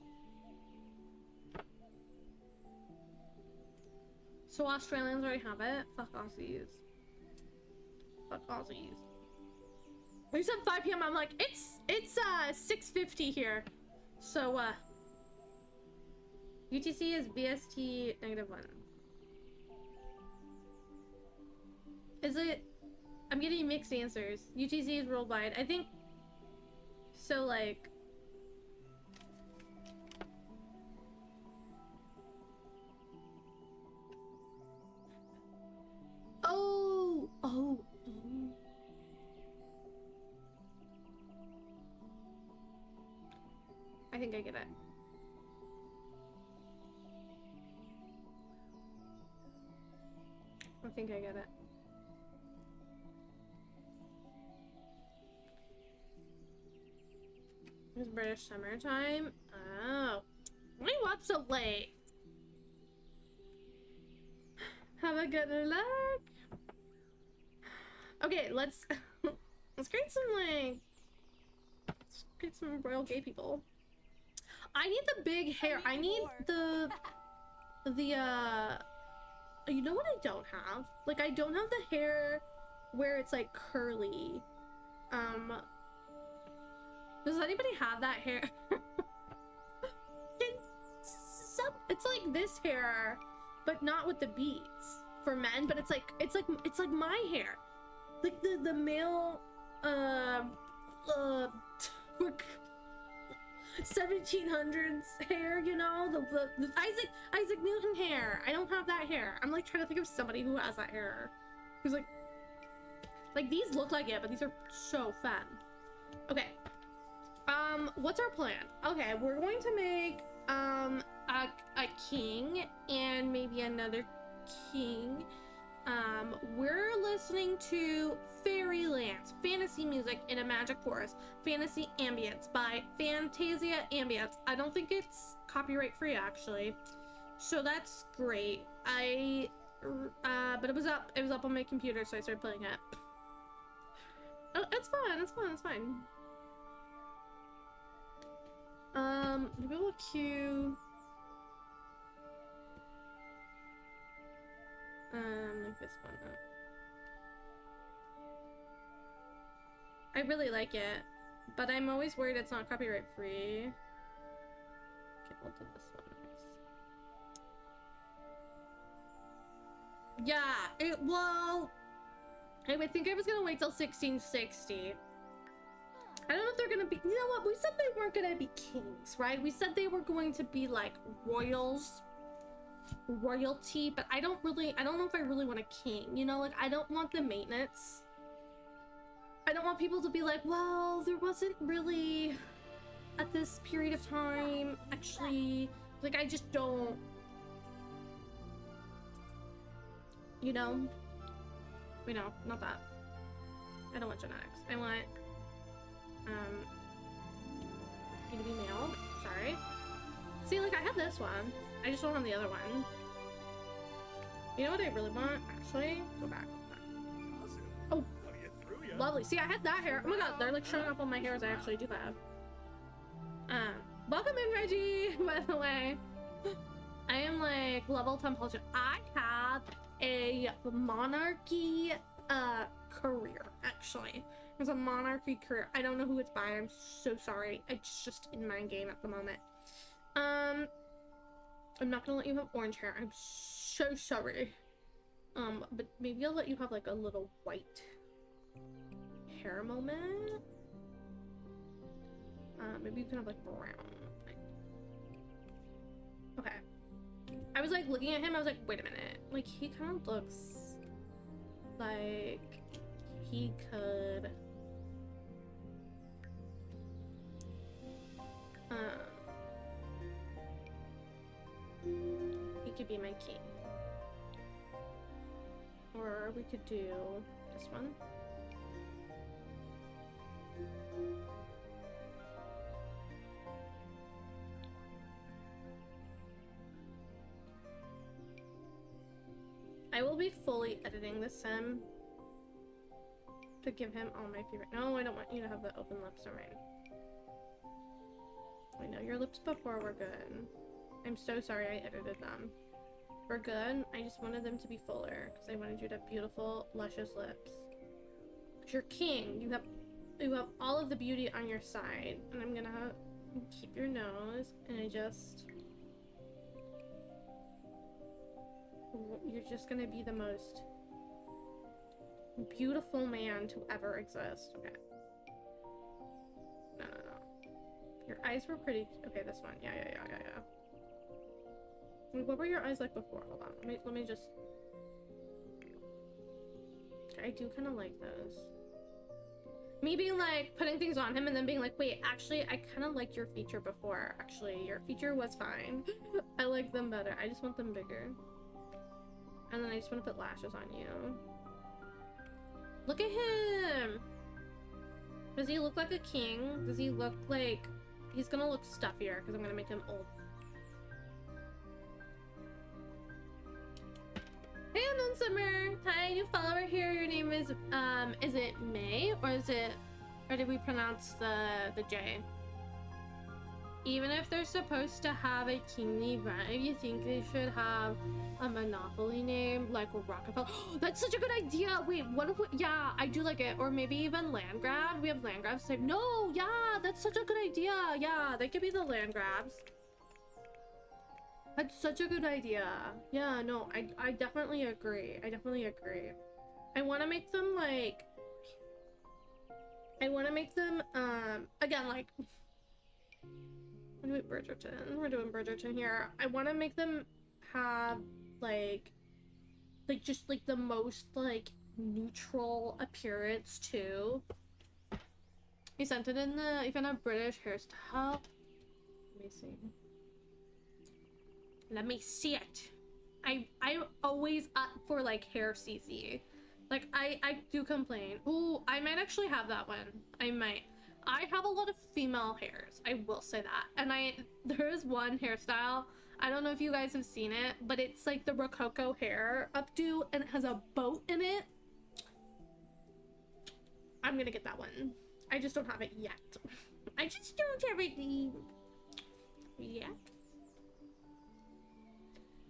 So Australians already have it? Fuck Aussies. Fuck Aussies. When you said 5 p.m., I'm like, it's 6:50 here. So, UTC is BST -1. Is it? I'm getting mixed answers. UTC is worldwide. I think so, like... Oh! I think I get it. I think I get it. It's British summertime. Oh. Why you up so late? Have a good luck. Okay, let's create some, like... Let's create some royal gay people. I need the big hair. I need the you know what I don't have? Like, I don't have the hair where it's like curly. Does anybody have that hair? It's like this hair, but not with the beads for men, but it's like my hair. Like the male 1700s hair, you know, the Isaac Newton hair. I don't have that hair. I'm like trying to think of somebody who has that hair, who's like these look like it, but these are so fun. Okay, what's our plan? Okay, we're going to make a king and maybe another king. We're listening to Fairyland, fantasy music in a magic forest, fantasy ambience by Fantasia Ambience. I don't think it's copyright free, actually, so that's great. But it was up on my computer, so I started playing it. Oh, it's fine. Maybe we'll queue. Like this one up. I really like it, but I'm always worried it's not copyright free. Okay, we'll do this one Yeah, well, I would think I was gonna wait till 1660. I don't know if they're gonna be, you know what, we said they weren't gonna be kings, right? We said they were going to be like royalty, but I don't know if I really want a king, you know, like I don't want the maintenance. I don't want people to be like, well, there wasn't really at this period of time, actually, like I just don't, you know? Wait, no, not that. I don't want genetics. I want, you to be male. Sorry. See, like, I have this one. I just don't have the other one. You know what I really want? Actually, go back. Oh, lovely. See, I had that hair. Oh my god, they're like showing up on my hairs. I actually do have. Welcome in, Reggie, by the way. I am like level 10 politician. I have a monarchy career, actually. It's a monarchy career. I don't know who it's by. I'm so sorry. It's just in my game at the moment. I'm not gonna let you have orange hair. I'm so sorry. But maybe I'll let you have like a little white hair moment. Maybe you can have like brown. Okay. I was like looking at him, I was like, wait a minute. Like he kind of looks like he could he could be my king. Or we could do this one. I will be fully editing the sim to give him all my favorite. No, I don't want you to have the open lips, alright. I know your lips before were good. I'm so sorry I edited them. We're good. I just wanted them to be fuller because I wanted you to have beautiful, luscious lips. Because you're king. You have all of the beauty on your side, and I'm gonna keep your nose, and you're just gonna be the most beautiful man to ever exist. Okay. No. Your eyes were pretty. Okay, this one. Yeah. Wait, what were your eyes like before? Hold on. Let me just. I do kind of like those. Me being like putting things on him and then being like, wait, actually, I kind of liked your feature before. Actually, your feature was fine. I like them better. I just want them bigger. And then I just want to put lashes on you. Look at him! Does he look like a king? Does he look like... He's gonna look stuffier because I'm gonna make him old. Hey, Unknown Summer! Hi, new follower here. Your name is it May? Or did we pronounce the J? Even if they're supposed to have a kingly vibe, you think they should have a Monopoly name like Rockefeller? That's such a good idea! Wait, what if we, yeah, I do like it. Or maybe even land grab. We have land grabs type. No, yeah, that's such a good idea. Yeah, they could be the land grabs. That's such a good idea. Yeah, no, I definitely agree. I definitely agree. I want to make them like... again, like... We're doing Bridgerton here. I want to make them have like just like the most like neutral appearance too. He sent it in the even a British hairstyle. Let me see it. I'm always up for like hair CC. Like I do complain. Ooh, I might actually have that one. I might. I have a lot of female hairs, I will say that. And there is one hairstyle, I don't know if you guys have seen it, but it's like the Rococo hair updo and it has a boat in it. I'm gonna get that one. I just don't have it yet. I just don't have it yet.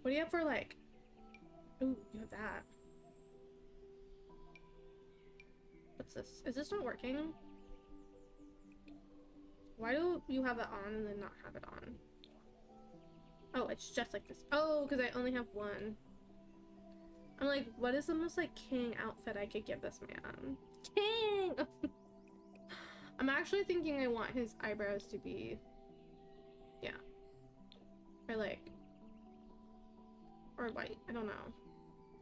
What do you have for like, ooh, you have that. What's this? Is this not working? Why do you have it on and then not have it on? Oh, it's just like this. Oh, because I only have one. I'm like, what is the most like king outfit I could give this man? King! I'm actually thinking I want his eyebrows to be, yeah, or like, or white. I don't know.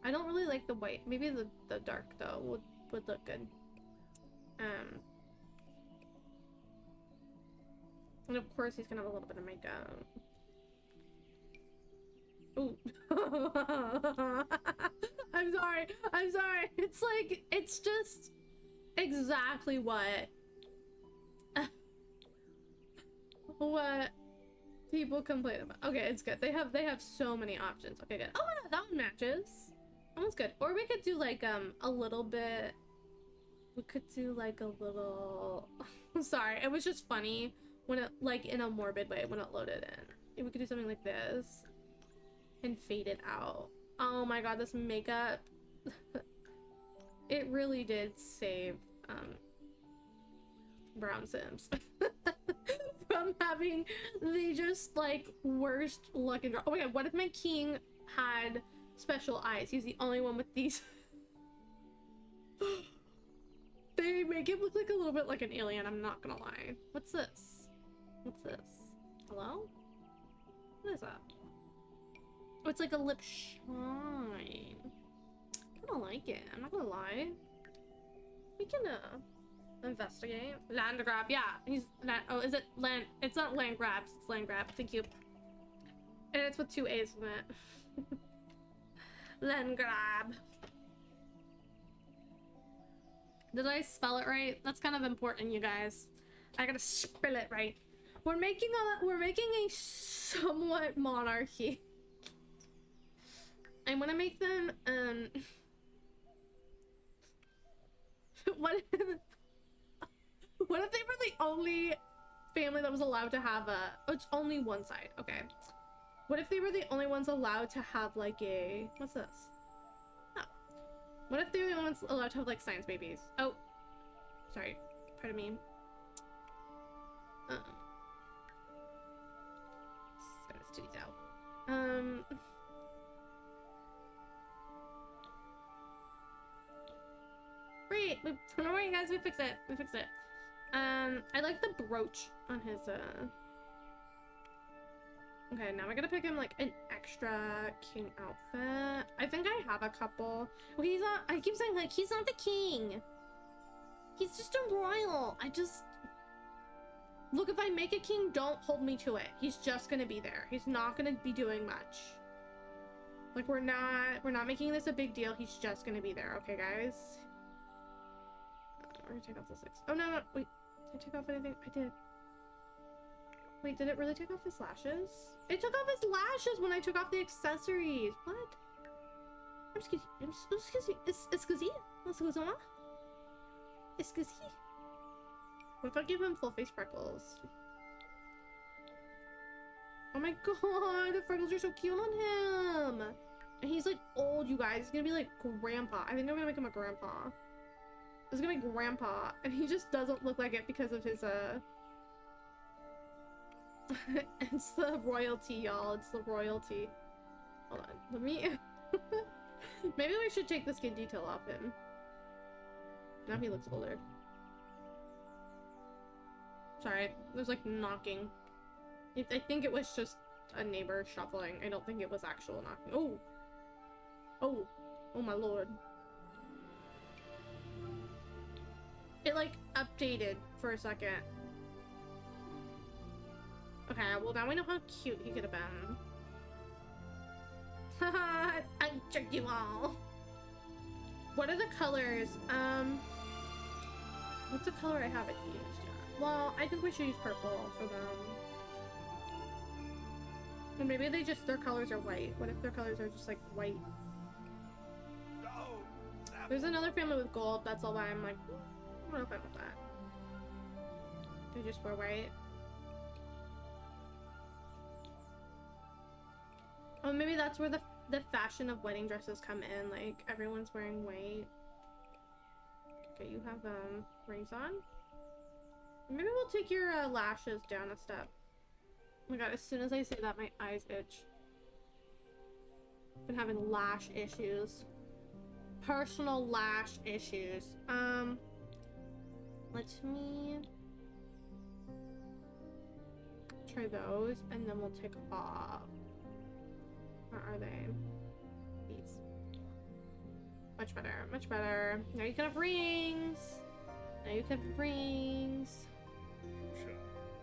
I don't really like the white. Maybe the dark though would look good. And of course he's gonna have a little bit of makeup. Ooh. I'm sorry. I'm sorry. It's like, it's just exactly what people complain about. Okay, it's good. They have so many options. Okay, good. Oh no, that one matches. That one's good. Or we could do like a little bit. We could do like a little. Sorry, it was just funny when it, like, in a morbid way when it loaded in. We could do something like this and fade it out. Oh my god, this makeup. It really did save Brown Sims from having the just like worst luck and draw. Oh my god, what if my king had special eyes? He's the only one with these. They make him look like a little bit like an alien, I'm not gonna lie. What's this? What's this? Hello? What is that? Oh, it's like a lip shine. I don't like it, I'm not gonna lie. We can investigate. Land grab, yeah. He's not, oh, is it land? It's not land grabs, it's land grab. Thank you. And it's with 2 A's in it. Land grab. Did I spell it right? That's kind of important, you guys. I gotta spell it right. We're making a somewhat monarchy. I want to make them what if they were the only family that was allowed to have a, oh, it's only one side. Okay. What if they were the only ones allowed to have like a, what's this? Oh. What if they were the only ones allowed to have like science babies? Oh, sorry, pardon me. Let's get this out. Great, don't worry guys, we fixed it. We fixed it. I like the brooch on his okay, now we're gonna pick him like an extra king outfit. I think I have a couple. Well, he's not, I keep saying like, he's not the king. He's just a royal. Look, if I make a king, don't hold me to it. He's just gonna be there. He's not gonna be doing much. Like, we're not making this a big deal. He's just gonna be there. Okay, guys? We're gonna take off the 6. Oh, no, wait. Did I take off anything? I did. Wait, did it really take off his lashes? It took off his lashes when I took off the accessories. What? Excuse me. Excuse me. What if I give him full face freckles? Oh my god, the freckles are so cute on him. And he's like old, you guys. He's gonna be like grandpa. I think I'm gonna make him a grandpa. It's gonna be grandpa, and he just doesn't look like it because of his it's the royalty, y'all. It's the royalty. Hold on, let me maybe we should take the skin detail off him. Now he looks older. Sorry, there's like knocking. I think it was just a neighbor shuffling. I don't think it was actual knocking. Oh! Oh! Oh my lord. It like updated for a second. Okay, well now we know how cute he could have been. Haha, I tricked you all. What are the colors? What's the color I haven't used yet? Well, I think we should use purple for them. And maybe they just, their colors are white. What if their colors are just like white? There's another family with gold. That's all why I'm like, I'm not fine with that. They just wear white. Oh, maybe that's where the fashion of wedding dresses come in. Like, everyone's wearing white. Okay, you have rings on. Maybe we'll take your lashes down a step. Oh my god, as soon as I say that, my eyes itch. Been having lash issues. personal lash issues. Let me try those, and then we'll take off. Where are they? These. Much better, much better. Now you can have rings. Now you can have rings.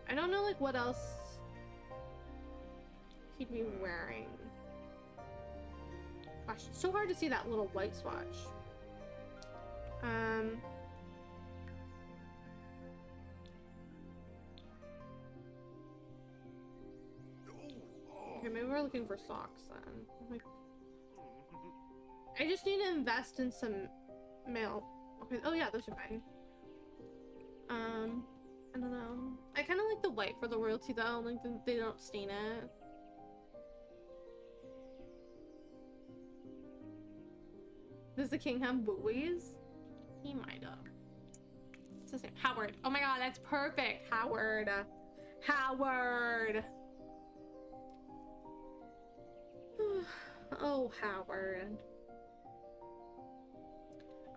I don't know, like, what else he'd be wearing. Gosh, it's so hard to see that little white swatch. Okay, maybe we're looking for socks then. Like, I just need to invest in some male. Okay, oh yeah, those are fine. I don't know. I kind of like the white for the royalty though, like they don't stain it. Does the king have buoys? He might have. What's his name? Howard. Oh my god, that's perfect. Howard. Howard. Oh, Howard.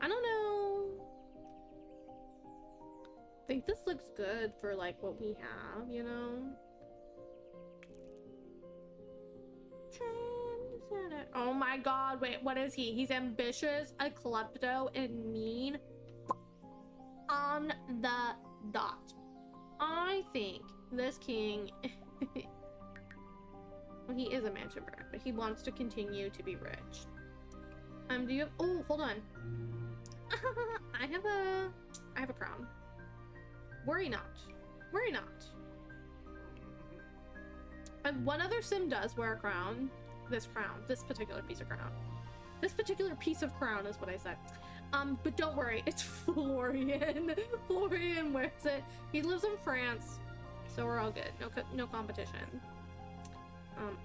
I don't know. I think this looks good for like what we have, you know? Oh my god, wait, what is he? He's ambitious, a klepto, and mean on the dot. I think this king well, he is a mansion bird, but he wants to continue to be rich. Do you have, oh, hold on. I have a crown. Worry not. Worry not. And one other sim does wear a crown. This particular piece of crown. This particular piece of crown is what I said. But don't worry, it's Florian. Florian wears it. He lives in France, so we're all good. No competition.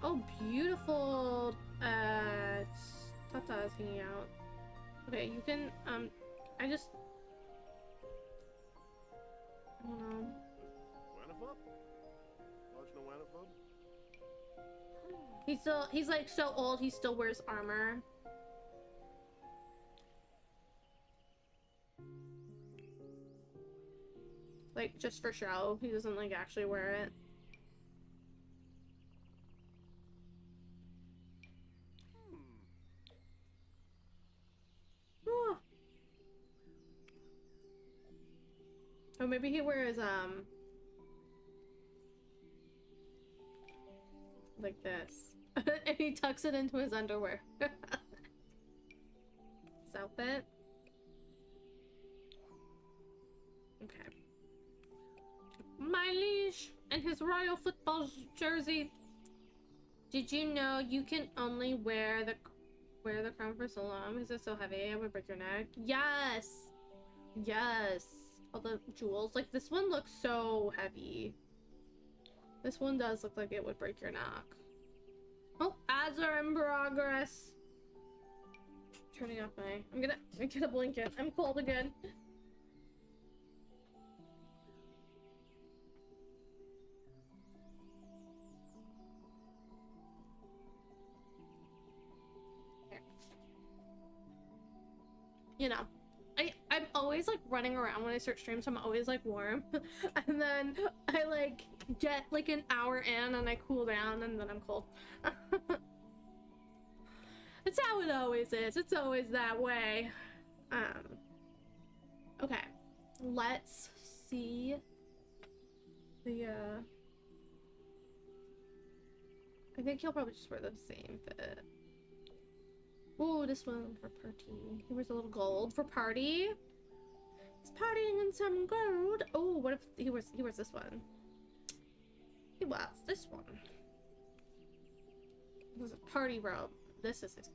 Oh, beautiful. Tata is hanging out. Okay, you can, I don't know. He's like so old, he still wears armor. Like, just for show. He doesn't, like, actually wear it. Oh. Or maybe he wears, like this. And he tucks it into his underwear. His outfit. Okay. My liege and his royal football jersey. Did you know you can only wear the crown for so long? Is it so heavy? It would break your neck. Yes. Yes. All the jewels. Like, this one looks so heavy. This one does look like it would break your neck. Oh, ads are in progress. Turning off my... I'm gonna get a blanket. I'm cold again. Here. You know, I'm always like running around when I start streams, so I'm always like warm. And then I like get like an hour in and I cool down and then I'm cold. It's how it always is. It's always that way. Okay. Let's see the I think he'll probably just wear the same fit. Ooh, this one for party. He wears a little gold for party. He's partying in some gold. Oh, what if he wears this one? He wears this one. This is a party robe. This is his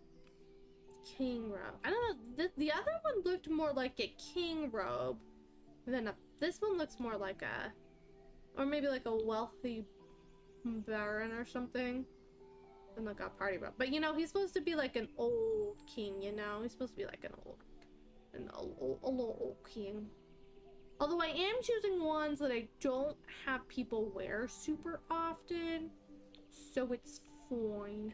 king robe. I don't know. The other one looked more like a king robe. And then this one looks more like a, or maybe like a wealthy baron or something. And like a party robe. But you know, he's supposed to be like an old king, you know? He's supposed to be like an old king. Although I am choosing ones that I don't have people wear super often. So it's fine.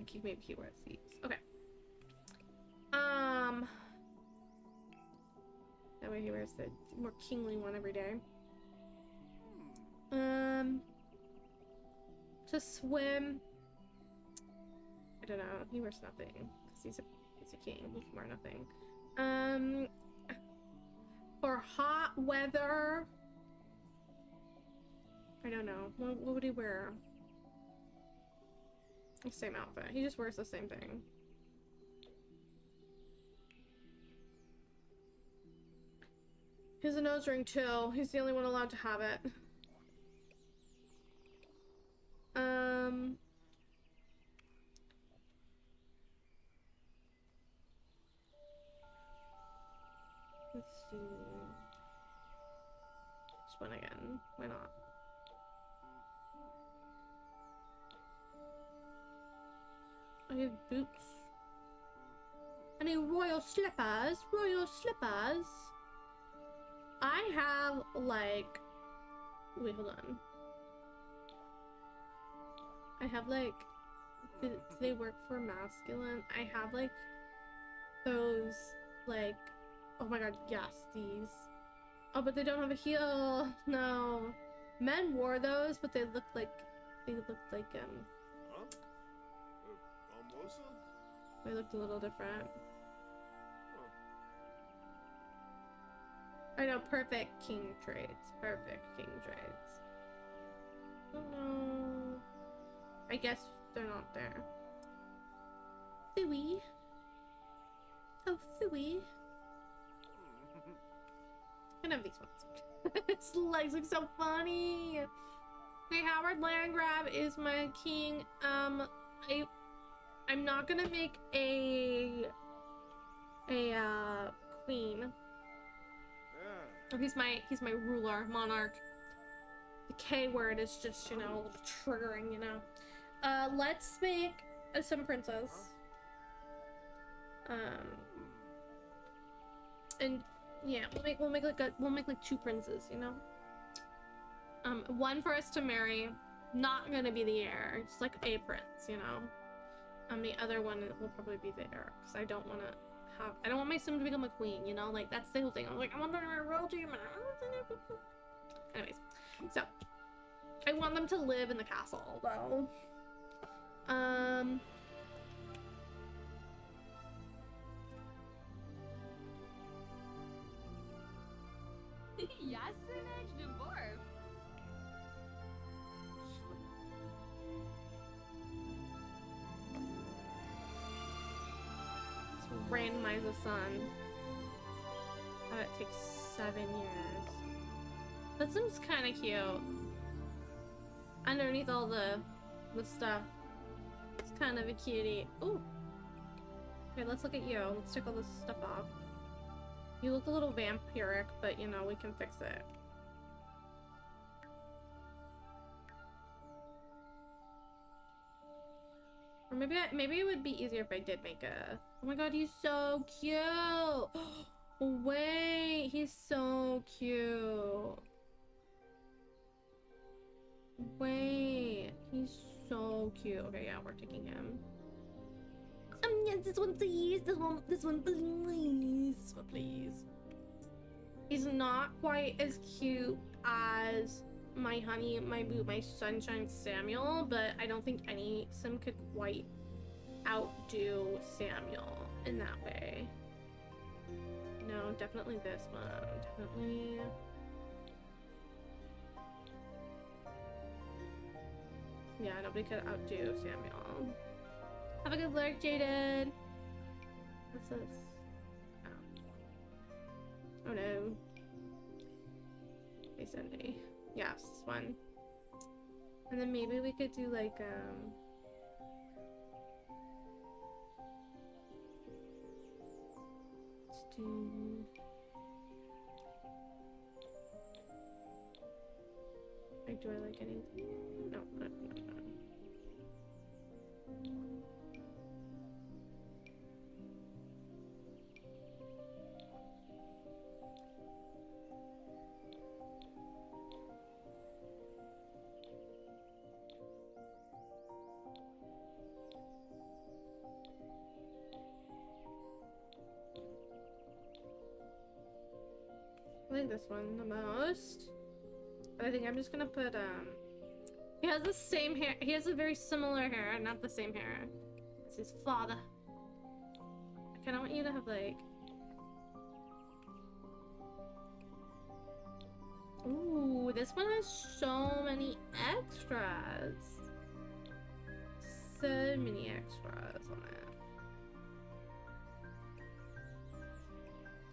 think maybe he wears these. Okay. That way he wears the more kingly one every day. To swim. I don't know. He wears nothing because he's a king. He can wear nothing. For hot weather. I don't know. What would he wear? The same outfit. He just wears the same thing. He has a nose ring too. He's the only one allowed to have it. Let's see. Just one again. Why not? I have boots. I need royal slippers. Royal slippers. I have like. Wait, hold on. I have like. Do they work for masculine? I have like those like. Oh my god, yes, these. Oh, but they don't have a heel. No. Men wore those, but they looked like. Huh? They looked a little different. I know, perfect king traits. Perfect king traits. Oh no. I guess they're not there. Phooey. Oh, phooey. I can have these ones. His legs look so funny. Okay, Howard Landgrab is my king. I'm not gonna make a queen. Oh, he's my ruler, monarch. The K word is just, you know, a little triggering, you know. Let's make some princess. And yeah, we'll make like two princes, you know. One for us to marry, not gonna be the heir, just like a prince, you know. The other one will probably be the heir, because I don't want my sim to become a queen, you know? Like, that's the whole thing. I'm like, I want them to marry royalty, man. Anyways, so I want them to live in the castle, though. Randomize a son. It takes 7 years. That seems kind of cute. Underneath all the stuff, it's kind of a cutie. Ooh. Okay, let's look at you. Let's take all this stuff off. You look a little vampiric, but you know we can fix it. Or maybe it would be easier if I did make a. Oh my god, he's so cute! Wait, he's so cute. Wait, he's so cute. Okay, yeah, we're taking him. Yes, this one please. This one please. This one please. He's not quite as cute as my honey, my boo, my sunshine Samuel, but I don't think any sim could quite outdo Samuel in that way. No, definitely this one. Definitely. Yeah, nobody could outdo Samuel. Have a good lurk, Jaden. What's this? Oh no. Hey, Cindy. Yes, this one. And then maybe we could do like let's do like, do I like anything? No. I like this one the most. But I think I'm just gonna put, he has the same hair. He has a very similar hair, not the same hair as his father. I kinda want you to have, like... Ooh, this one has so many extras. So many extras on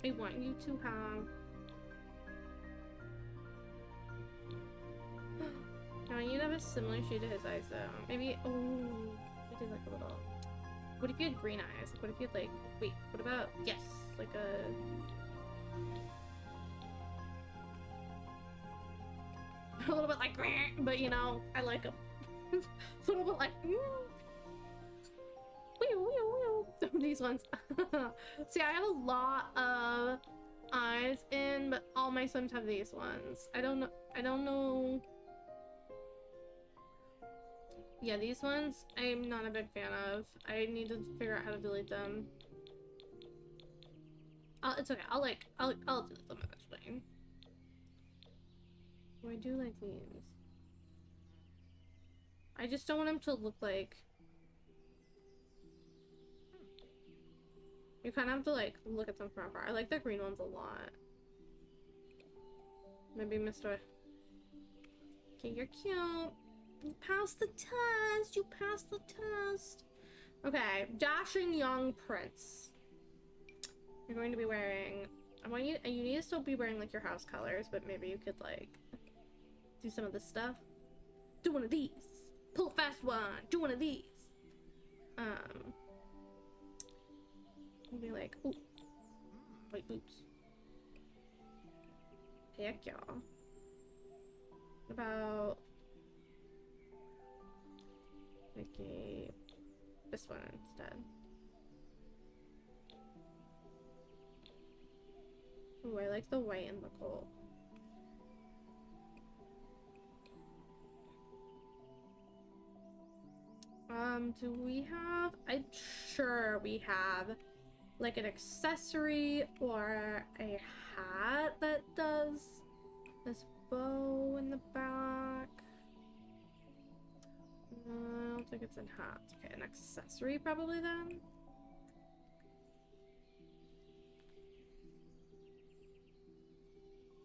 it. I want you to have... I want you to have a similar shade to his eyes though. Maybe, oh, we did like a little... What if you had green eyes? Like, what if you had like, wait, what about, yes, like a... A little bit like, but you know, I like them. A little bit like, these ones. See, I have a lot of eyes in, but all my Sims have these ones. I don't know. Yeah, these ones I'm not a big fan of. I need to figure out how to delete them. It's okay. I'll delete them eventually. I do like these. I just don't want them to look like... You kind of have to like look at them from afar. I like the green ones a lot. Maybe Mr. Okay, you're cute. You passed the test. You passed the test. Okay, dashing young prince. You're going to be wearing... I want you... You need to still be wearing like your house colors, but maybe you could like do some of this stuff. Do one of these. Pull a fast one. Do one of these. Be like, ooh, white boots. Heck yeah. What about making this one instead? Ooh, I like the white and the gold. Do we have? I'm sure we have like an accessory or a hat that does this bow in the back. No, I don't think it's in hats. Okay, an accessory probably then.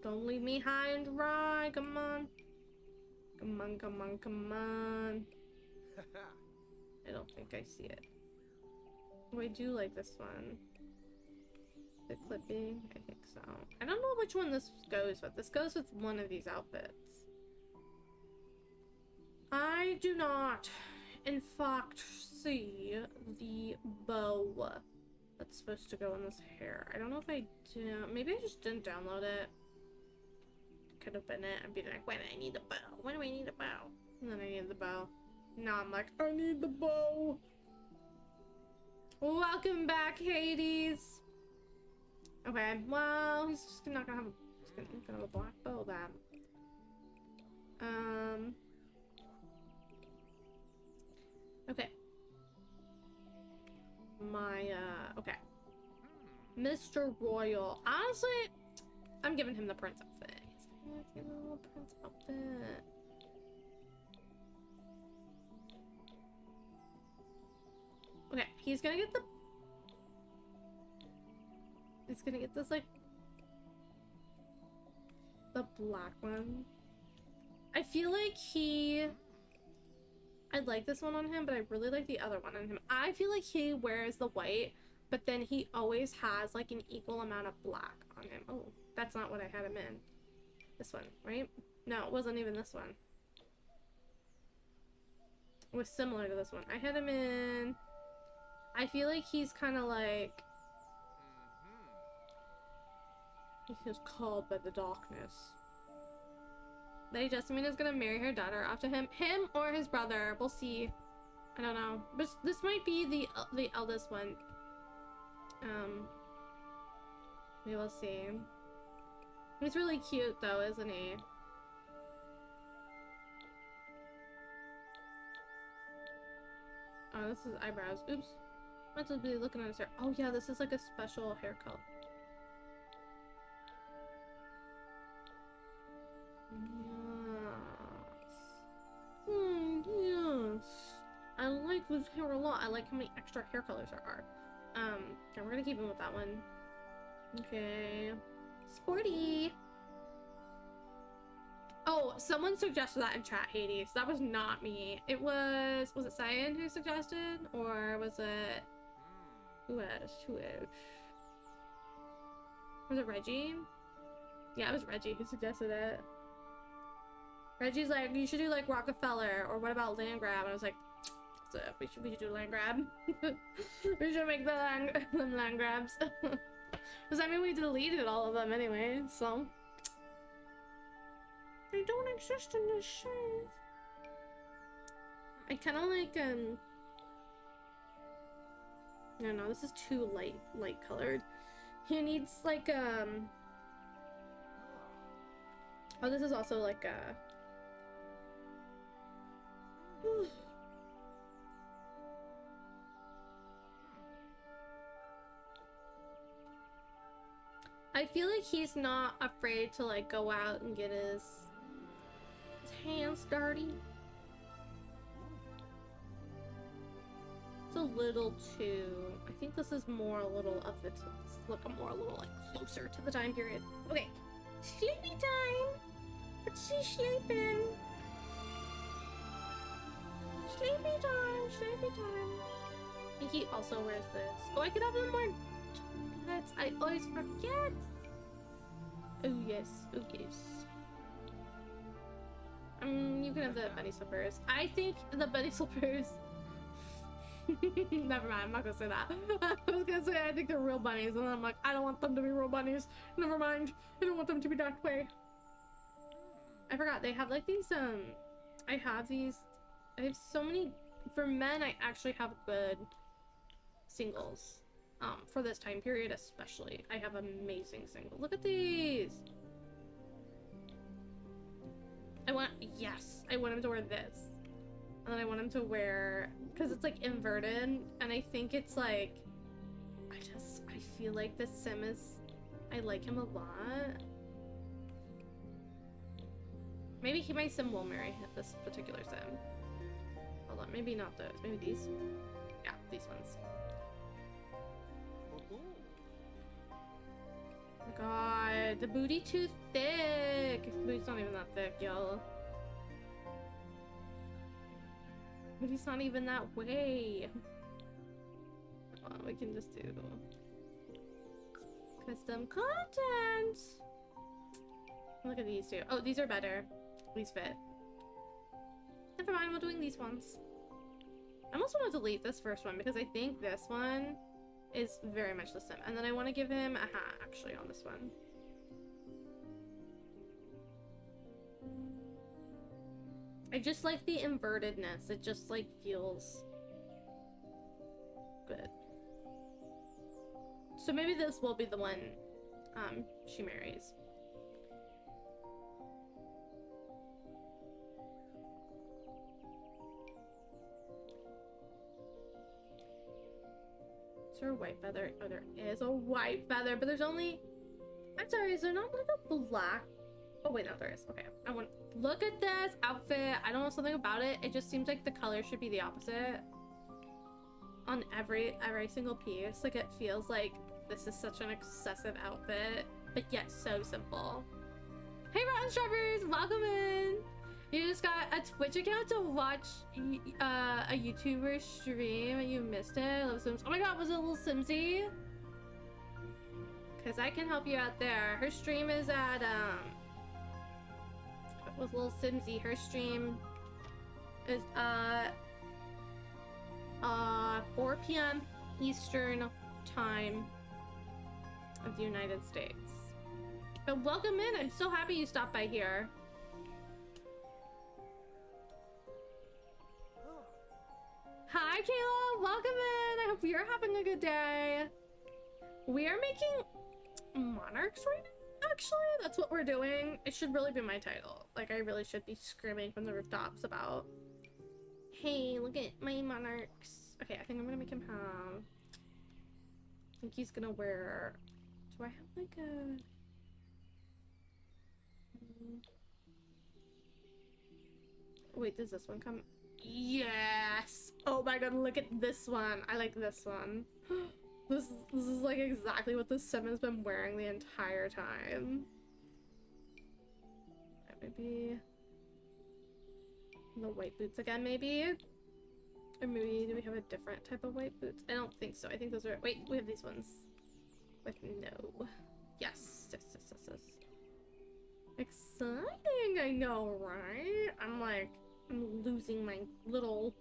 Don't leave me high and dry. Come on. Come on, come on, come on. I don't think I see it. Oh, I do like this one. The clipping? I think so. I don't know which one this goes with. This goes with one of these outfits. I do not, in fact, see the bow that's supposed to go in this hair. I don't know if I do. Maybe I just didn't download it. Could have been it. I'd be like, when do I need the bow? When do I need the bow? And then I need the bow. Now I'm like, I need the bow. Welcome back, Hades. Okay, well, he's just not gonna have a, he's gonna have a black bow then. Okay. Okay. Mr. Royal. Honestly, I'm giving him the prince outfit. He's giving him a little prince outfit. Okay, he's gonna get this, like, the black one. I feel like I'd like this one on him, but I really like the other one on him. I feel like he wears the white, but then he always has, like, an equal amount of black on him. Oh, that's not what I had him in. This one, right? No, it wasn't even this one. It was similar to this one. I had him in... I feel like he's kind of like... He feels called by the darkness. Lady Jessamine is gonna marry her daughter off to him or his brother. We'll see. I don't know. This might be the eldest one. We will see. He's really cute though, isn't he? Oh, this is eyebrows. Oops. I'm supposed to be looking at his hair. Oh yeah, this is like a special hair color. with his hair a lot. I like how many extra hair colors there are. And we're gonna keep him with that one. Okay. Sporty. Oh, someone suggested that in chat, Hades. That was not me. It was it Cyan who suggested? Or was it... Who else? Who else? Was it Reggie? Yeah, it was Reggie who suggested it. Reggie's like, you should do like Rockefeller, or what about land grab? And I was like, so we should do land grab. We should make them land grabs. Because I mean, we deleted all of them anyway, so. They don't exist in this shade. I kind of like, no, this is too light colored. He needs like, oh, this is also like a, I feel like he's not afraid to like go out and get his hands dirty. It's a little too, I think this is more a little of the, look, I'm more a little like closer to the time period. Okay, sleepy time. What's she sleeping? Sleepy time, sleepy time. I think he also wears this. Oh, I could have them more chocolates. I always forget. Oh yes, oh yes. You can have the bunny slippers. I think the bunny slippers. Never mind, I'm not gonna say that. I was gonna say I think they're real bunnies, and then I'm like, I don't want them to be real bunnies. Never mind. I don't want them to be that way. I forgot, they have like these, I have so many, for men, I actually have good singles. For this time period especially. I have amazing singles. Look at these! I want him to wear this. And then I want him to wear, because it's like inverted, and I think it's like, I feel like this sim is, I like him a lot. Maybe my sim will marry this particular sim. Hold on, maybe not those, maybe these? Yeah, these ones. Oh my god, the booty too thick! The booty's not even that thick, y'all. Booty's not even that way. Hold on, we can just do custom content! Look at these two. Oh, these are better. These fit. Never mind, we're doing these ones. I almost want to delete this first one because I think this one is very much the same. And then I want to give him a hat actually on this one. I just like the invertedness. It just like feels good. So maybe this will be the one she marries. Is there a white feather? Oh, there is a white feather, but there's only... I'm sorry, is there not like a black... Oh wait, no, there is. Okay, I want... Look at this outfit. I don't know something about it. It just seems like the color should be the opposite. On every single piece. Like, it feels like this is such an excessive outfit, but yet so simple. Hey, Rotten Strawberries! Welcome in! You just got a Twitch account to watch a YouTuber stream and you missed it. I love Sims. Oh my god, was it a little Simsy? Because I can help you out there. Her stream is at, it was a little Simsy. Her stream is, 4 p.m. Eastern time of the United States. But welcome in. I'm so happy you stopped by here. Hi, Kayla! Welcome in! I hope you're having a good day. We are making monarchs right now, actually. That's what we're doing. It should really be my title. Like, I really should be screaming from the rooftops about, hey, look at my monarchs. Okay, I think I'm gonna make him have... I think he's gonna wear... Do I have, like, a... Wait, does this one come... Yes. Oh my god, look at this one. I like this one. This is like exactly what the sim has been wearing the entire time. Maybe the white boots again, maybe? Or maybe do we have a different type of white boots? I don't think so. I think those are... Wait, we have these ones. With no. Yes. Yes, yes, yes, yes. Exciting, I know, right? I'm losing my little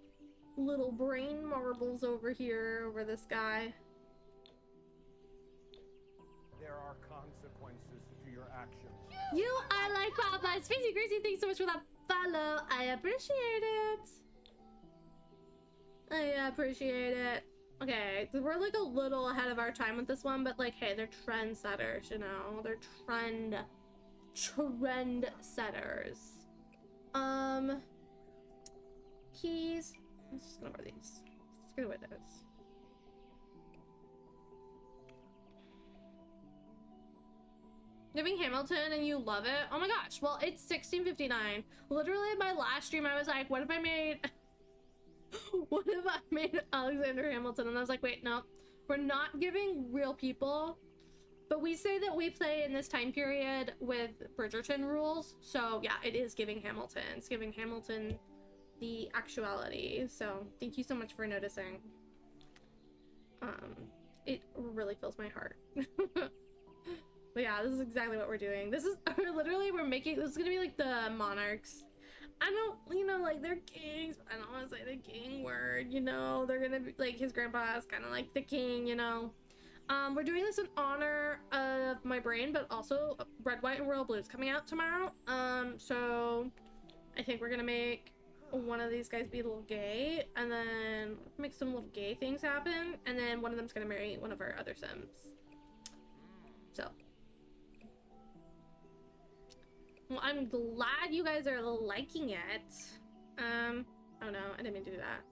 brain marbles over here, over this guy. There are consequences to your actions. You are like Papa. Spacey Gracie, thanks so much for that follow. I appreciate it. I appreciate it. Okay, so we're like a little ahead of our time with this one, but like, hey, they're trendsetters, you know? They're trend setters. Keys. I'm just gonna wear these. Just gonna wear those. Living Hamilton and you love it? Oh my gosh. Well, it's 16:59. Literally my last stream I was like, what if I made what if I made Alexander Hamilton? And I was like, wait, no. We're not giving real people. But we say that we play in this time period with Bridgerton rules. So yeah, it is giving Hamilton. It's giving Hamilton the actuality. So thank you so much for noticing. It really fills my heart. But yeah, this is exactly what we're doing. This is literally, we're making, this is gonna be like the monarchs. I don't, you know, like they're kings, but I don't want to say the king word, you know. They're gonna be like, his grandpa is kind of like the king, you know. We're doing this in honor of my brain, but also Red, White, and Royal Blue's coming out tomorrow. So I think we're gonna make one of these guys be a little gay, and then make some little gay things happen, and then one of them's gonna marry one of our other Sims. So. Well, I'm glad you guys are liking it. Oh no, I didn't mean to do that.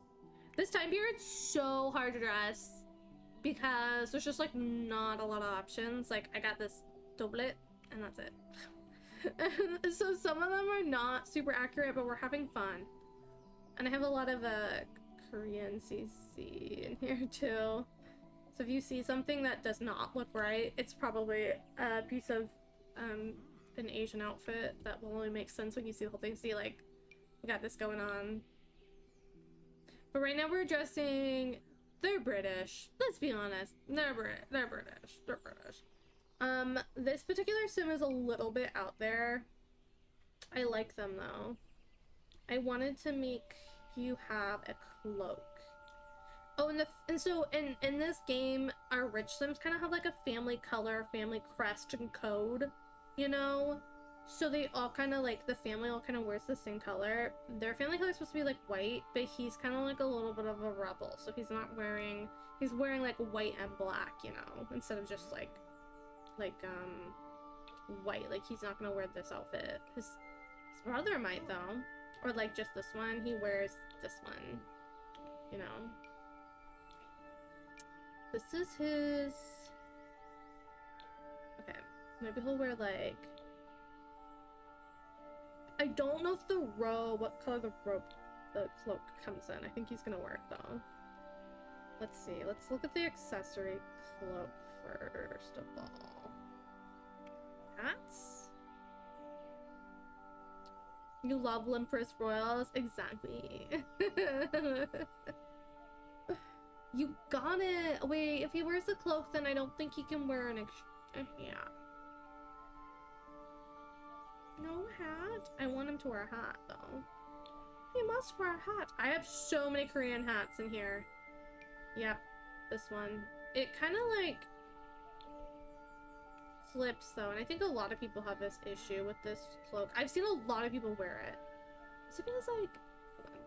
This time period's so hard to dress because there's just like not a lot of options. Like I got this doublet and that's it. And so some of them are not super accurate, but we're having fun. And I have a lot of Korean CC in here too. So if you see something that does not look right, it's probably a piece of an Asian outfit that will only make sense when you see the whole thing. See, like, we got this going on. But right now we're dressing... They're British. Let's be honest. They're British. This particular sim is a little bit out there. I like them, though. I wanted to make you have a cloak. Oh, and so in this game, our rich sims kind of have, like, a family color, family crest, and code. You know, so they all kind of like, the family all kind of wears the same color. Their family color is supposed to be like white, but he's kind of like a little bit of a rebel, so he's wearing like white and black, you know, instead of just like white. Like he's not gonna wear this outfit. His brother might though, or like just this one. He wears this one, you know. This is his. Okay. Maybe he'll wear like, I don't know if what color the cloak comes in. I think he's gonna wear it though. Let's see, let's look at the accessory cloak first of all. Hats? You love Limpress Royals? Exactly. You got it! Wait, if he wears the cloak then I don't think he can wear an hat. No hat? I want him to wear a hat, though. He must wear a hat. I have so many Korean hats in here. Yep, this one. It kind of, like, clips, though, and I think a lot of people have this issue with this cloak. I've seen a lot of people wear it. Is it because, like... Hold on.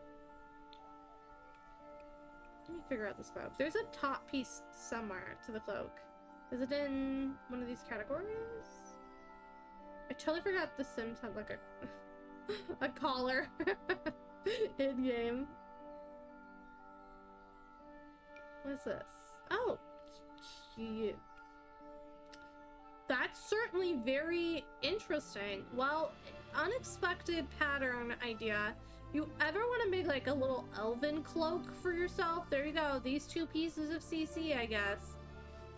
Let me figure out this cloak. There's a top piece somewhere to the cloak. Is it in one of these categories? I totally forgot the Sims had like a collar in game. What is this? Oh, cute. That's certainly very interesting. Well, unexpected pattern idea. you ever want to make like a little elven cloak for yourself, there you go. These 2 pieces of CC, I guess.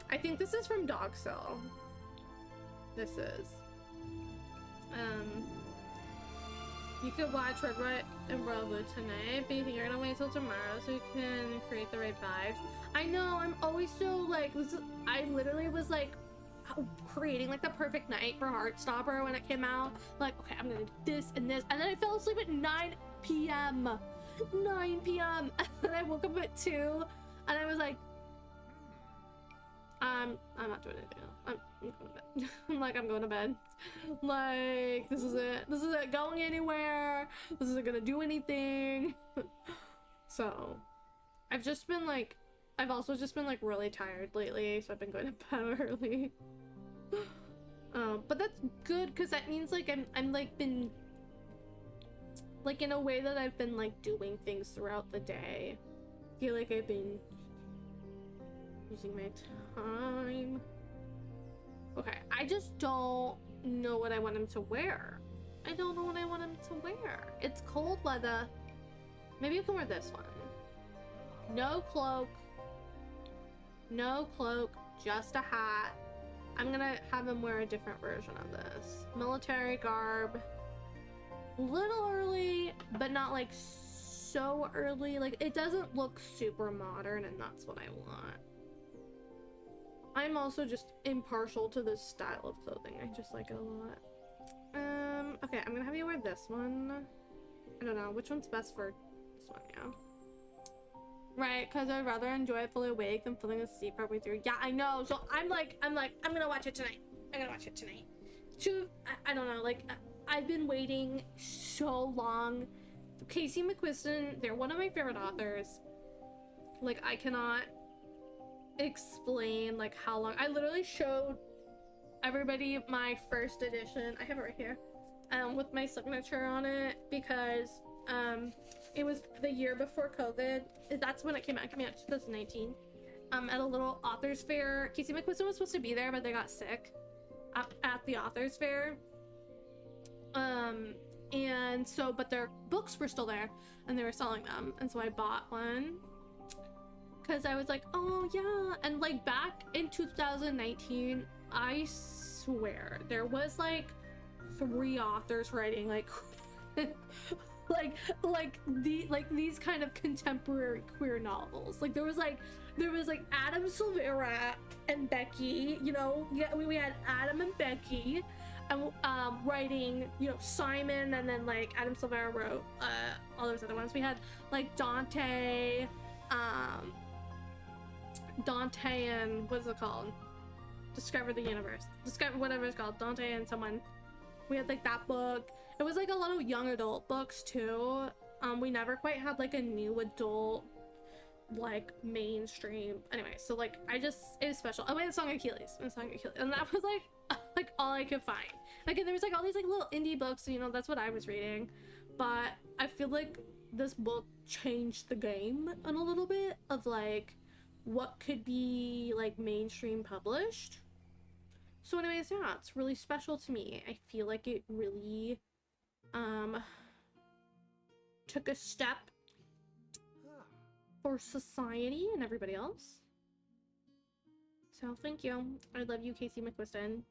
I think this is from Dogsill. This is. You could watch Red, White, and Robo tonight, but you think you're gonna wait till tomorrow so you can create the right vibes. I know, I'm always so like, I literally was like creating like the perfect night for Heartstopper when it came out. Like, okay, I'm gonna do this and this, and then I fell asleep at 9 p.m. 9 p.m. and then I woke up at 2 and I was like, I'm not doing anything else. I'm going to bed. I'm like, I'm going to bed. Like, this is it. This isn't going anywhere. This isn't gonna do anything. So, I've also just been like really tired lately, so I've been going to bed early. But that's good because that means like I'm like been like in a way that I've been like doing things throughout the day. I feel like I've been using my time. Okay, I just don't know what I want him to wear. I don't know what I want him to wear. It's cold weather. Maybe you can wear this one. No cloak. No cloak, just a hat. I'm gonna have him wear a different version of this. Military garb. Little early, but not like so early. Like, it doesn't look super modern, and that's what I want. I'm also just impartial to this style of clothing. I just like it a lot. Okay, I'm gonna have you wear this one. I don't know, which one's best for this one, yeah. Right, because I'd rather enjoy it fully awake than falling asleep partway through. Yeah, I know. So I'm gonna watch it tonight. I'm gonna watch it tonight. I don't know, like, I've been waiting so long. Casey McQuiston, they're one of my favorite authors. Like, I cannot explain like how long. I literally showed everybody my first edition. I have it right here, with my signature on it, because it was the year before COVID. That's when it came out. It came out in 2019. At a little authors fair. Casey McQuiston was supposed to be there, but they got sick at the authors fair. And so, but their books were still there, and they were selling them, and so I bought one. Because I was like, oh yeah. And like back in 2019, I swear there was like 3 authors writing like like these kind of contemporary queer novels. Like there was like Adam Silvera and Becky, you know. Yeah, we had Adam and Becky and writing, you know, Simon, and then like Adam Silvera wrote all those other ones. We had like Dante and what's it called? Discover the Universe. Discover whatever it's called. Dante and someone. We had like that book. It was like a lot of young adult books too. We never quite had like a new adult like mainstream. Anyway, so like it was special. Oh, wait, Song of Achilles. And that was like all I could find. Like, and there was like all these like little indie books, you know, that's what I was reading. But I feel like this book changed the game in a little bit of like what could be like mainstream published. So anyways, yeah, it's really special to me. I feel like it really took a step for society and everybody else. So thank you. I love you, Casey McQuiston.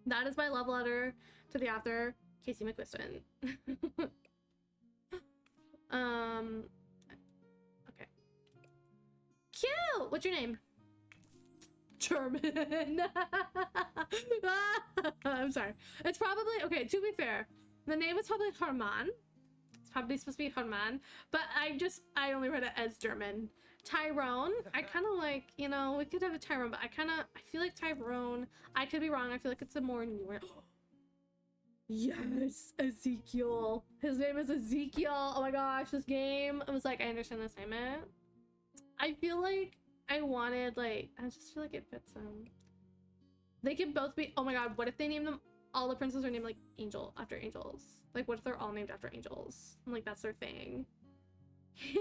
That is my love letter to the author, Casey McQuiston. Okay. Cute! What's your name? German. I'm sorry. It's probably, okay, to be fair, the name is probably Herman. It's probably supposed to be Herman, but I only read it as German. Tyrone, I kind of like, you know, we could have a Tyrone, but I feel like Tyrone, I could be wrong, I feel like it's a more newer. Yes, Ezekiel. His name is Ezekiel. Oh my gosh, this game. I was like, I understand the assignment. I feel like I wanted, like, I just feel like it fits them. They can both be, oh my god, what if they name them, all the princes are named like angel, after angels? Like, what if they're all named after angels? And, like, that's their thing. He's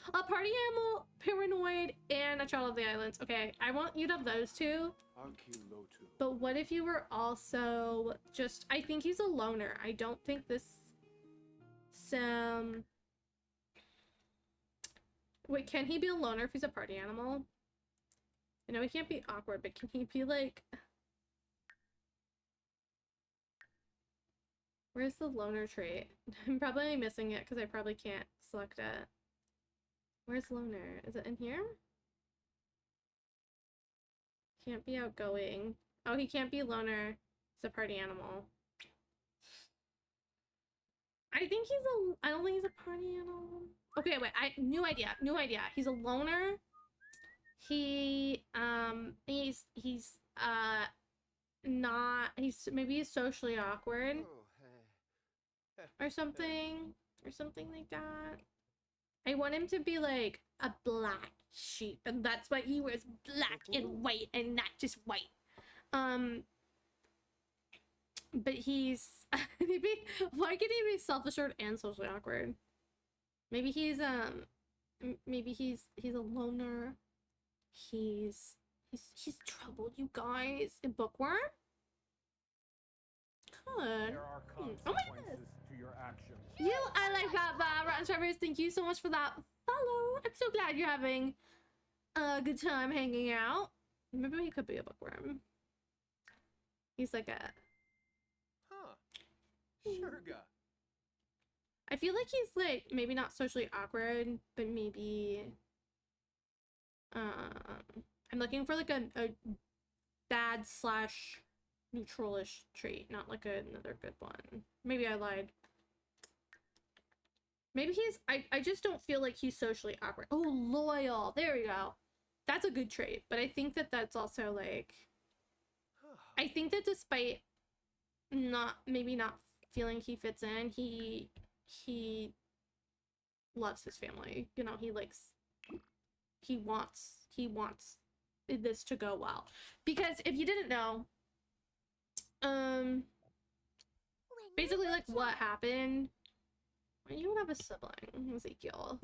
a party animal, paranoid, and a child of the islands. Okay, I want you to have those two. But what if you were also just, I think he's a loner. I don't think this Wait, can he be a loner if he's a party animal? I know he can't be awkward, but can he be like... Where's the loner trait? I'm probably missing it because I probably can't select it. Where's loner? Is it in here? Can't be outgoing. Oh, he can't be loner. He's a party animal. I think he's a... I don't think he's a party animal. Okay, wait. New idea. New idea. He's a loner. He's not... Maybe he's socially awkward. Or something. Or something like that. I want him to be like a black sheep. And that's why he wears black and white and not just white. But he's maybe why could he be self-assured and socially awkward? Maybe he's a loner. He's troubled, you guys. A bookworm? Good. There are Oh my consequences goodness. to your actions. I like that, Rotten Strawberries. Thank you so much for that follow. I'm so glad you're having a good time hanging out. Maybe he could be a bookworm. He's like a... Sugar. I feel like he's like maybe not socially awkward, but maybe I'm looking for like a bad slash neutral-ish trait, not like another good one. Maybe I lied. Maybe he's I just don't feel like he's socially awkward. Oh, loyal. There we go. That's a good trait, but I think that that's also like I think that despite not feeling he fits in, he loves his family. You know, he wants this to go well. Because if you didn't know, basically like what happened when you would have a sibling, Ezekiel.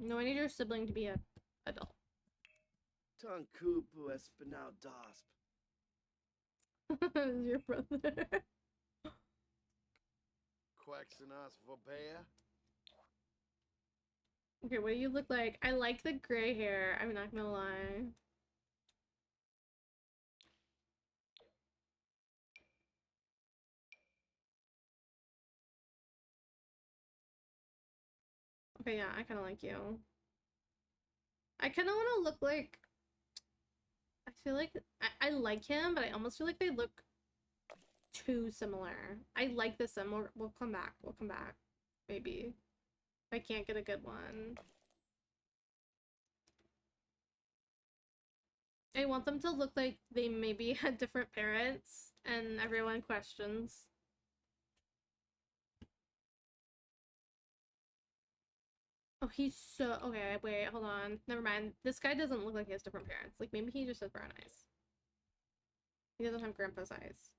No, I need your sibling to be a adult. Tankupu espinal dasp. Your brother. Quaxinas vobea. Okay, what do you look like? I like the gray hair, I'm not gonna lie. Okay, yeah, I kind of like you. I kind of want to look like... I feel like... I like him, but I almost feel like they look too similar. I like this sim. We'll come back. We'll come back. Maybe. If I can't get a good one. I want them to look like they maybe had different parents, and everyone questions. Oh, he's so... Okay, wait, hold on. Never mind. This guy doesn't look like he has different parents. Like, maybe he just has brown eyes. He doesn't have grandpa's eyes.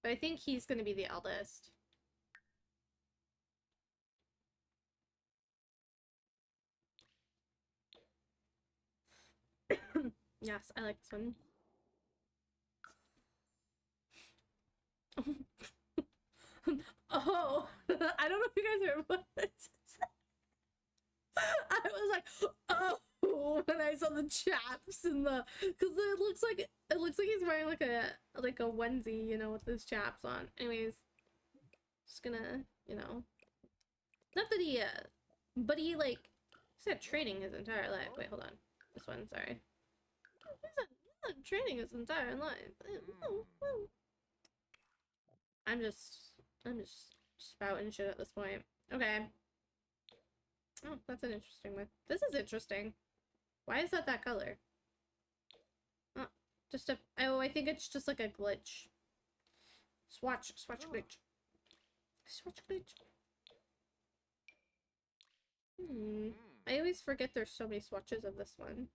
But I think he's gonna be the eldest. Yes, I like this one. Oh, I don't know if you guys heard what this is. I was like, oh, when I saw the chaps and the, because it looks like he's wearing like a onesie, you know, with those chaps on. Anyways, just gonna, you know, not that he, but he like said training his entire life. Wait, hold on, this one, sorry. He's not training his entire life. I'm just spouting shit at this point. Okay. Oh, that's an interesting one. This is interesting. Why is that color? Oh, just a... Oh, I think it's just like a glitch. Swatch glitch. Swatch glitch. I always forget there's so many swatches of this one.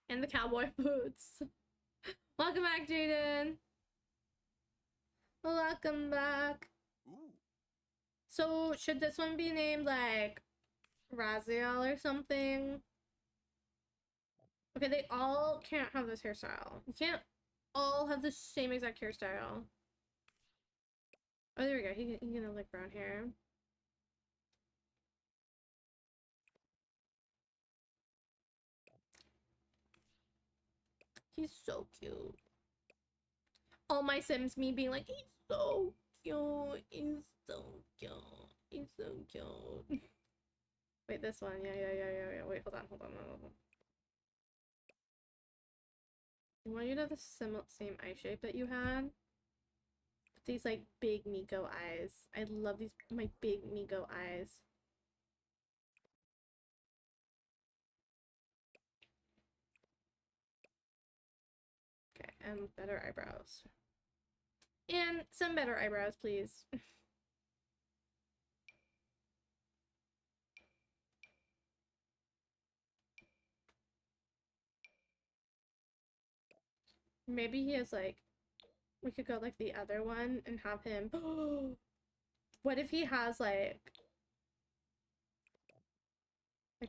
And the cowboy boots. Welcome back, Jaden. Welcome back. Ooh. So, should this one be named, like, Raziel or something. Okay, they all can't have this hairstyle. You can't all have the same exact hairstyle. Oh, there we go. He can have like brown hair. He's so cute. All my Sims me being like, he's so cute. He's so cute. He's so cute. Wait, this one. Yeah. Wait, hold on. I want you to have the same eye shape that you had. These like big Miko eyes. I love these, my big Miko eyes. Okay, and better eyebrows. And some better eyebrows, please. Maybe he has like, we could go like the other one and have him. What if he has like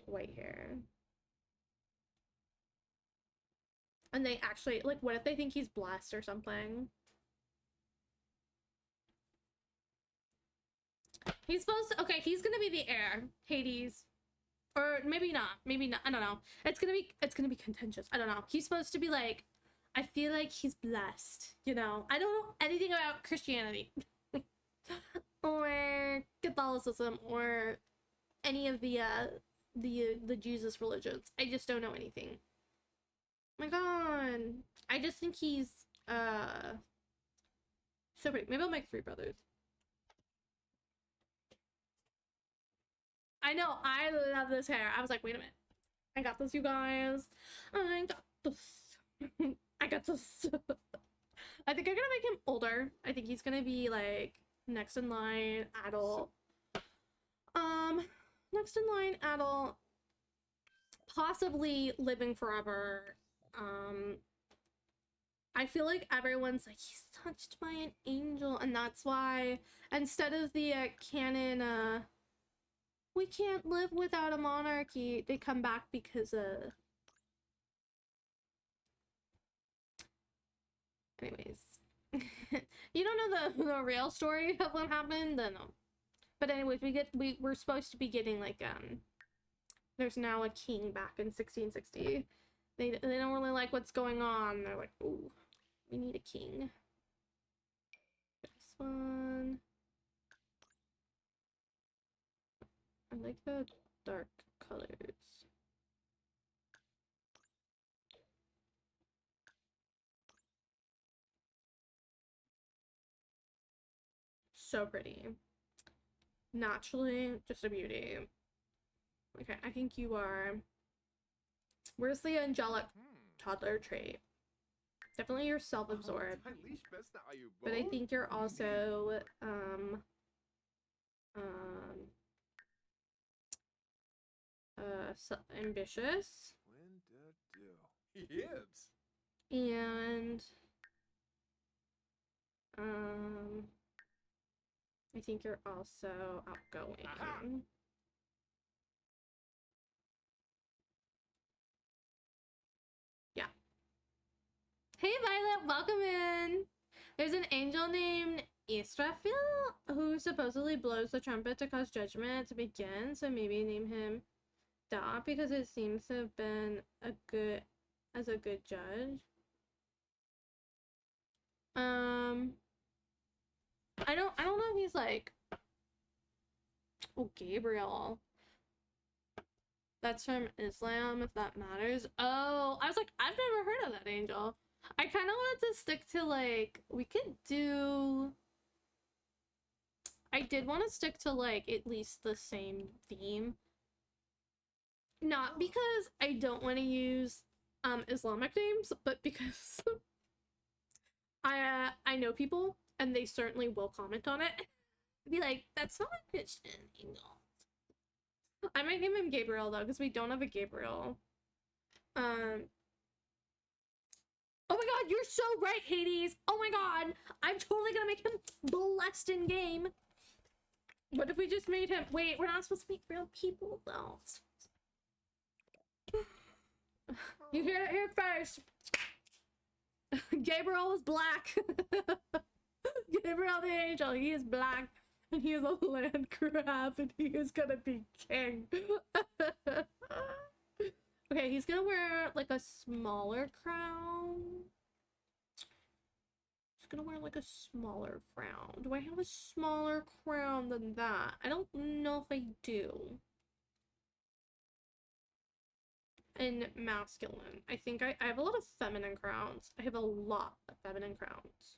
white hair? And they actually, like, what if they think he's blessed or something? He's supposed to, okay, he's gonna be the heir, Hades. Or maybe not, I don't know. It's gonna be contentious, I don't know. He's supposed to be like, I feel like he's blessed, you know? I don't know anything about Christianity. Or Catholicism, or any of the Jesus religions. I just don't know anything. Oh my god. I just think he's so pretty. Maybe I'll make 3 brothers. I know, I love this hair. I was like, wait a minute. I got this, you guys. I got this. I got this. I think I'm gonna make him older. I think he's gonna be like next in line adult. Next in line adult. Possibly living forever. I feel like everyone's like, he's touched by an angel, and that's why instead of the canon we can't live without a monarchy, they come back because anyways. You don't know the real story of what happened? Then no. But anyways, we're supposed to be getting like there's now a king back in 1660. They don't really like what's going on. They're like, ooh, we need a king. This one. I like the dark colors. So pretty. Naturally, just a beauty. Okay, I think you are. Where's the angelic toddler trait? Definitely you're self-absorbed. But I think you're also ambitious. And I think you're also outgoing. Yeah. Hey Violet, welcome in! There's an angel named Israfil who supposedly blows the trumpet to cause judgment to begin, so maybe name him Da because it seems to have been a good judge. I don't know if he's like, oh, Gabriel. That's from Islam, if that matters. Oh, I was like, I've never heard of that angel. I kind of wanted to stick to like, we could do, I did want to stick to like at least the same theme. Not because I don't want to use Islamic names, but because I know people and they certainly will comment on it. Be like, that's not a Christian angel. I might name him Gabriel though, because we don't have a Gabriel. Oh my god, you're so right, Hades! Oh my god! I'm totally gonna make him blessed in game! What if we just made him? Wait, we're not supposed to make real people though. You heard it here first. Gabriel is black. Gabriel the angel, he is black, and he is a land crab, and he is gonna be king. Okay, he's gonna wear like a smaller crown. He's gonna wear like a smaller crown. Do I have a smaller crown than that? I don't know if I do. And masculine. I think I have a lot of feminine crowns. I have a lot of feminine crowns.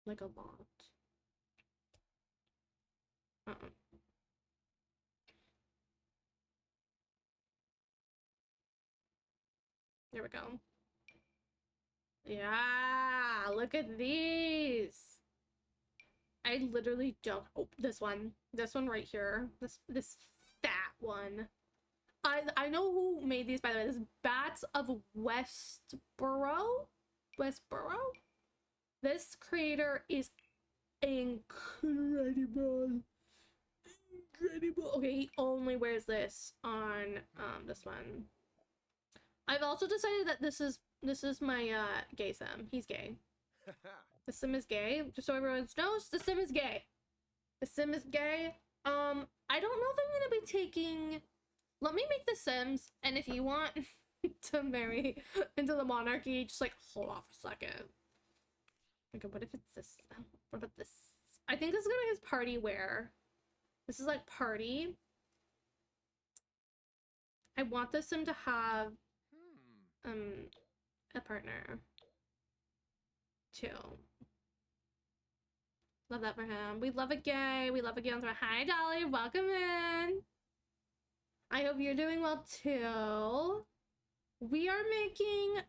Like a lot. There we go. Yeah, look at these. I literally don't. Oh, this one right here. This fat one. I know who made these, by the way. This is Bats of Westboro. This creator is incredible. Okay, he only wears this on this one. I've also decided that this is my gay sim. He's gay. The sim is gay. Just so everyone knows, the sim is gay. The sim is gay. I don't know if I'm gonna be taking. Let me make the Sims, and if you want to marry into the monarchy, just like hold off a second. Okay, what if it's this? What about this? I think this is gonna be his party wear. This is like party. I want the Sim to have a partner too. Love that for him. We love a gay. We love a gay on Twitter. Hi Dolly, welcome in. I hope you're doing well too. We are making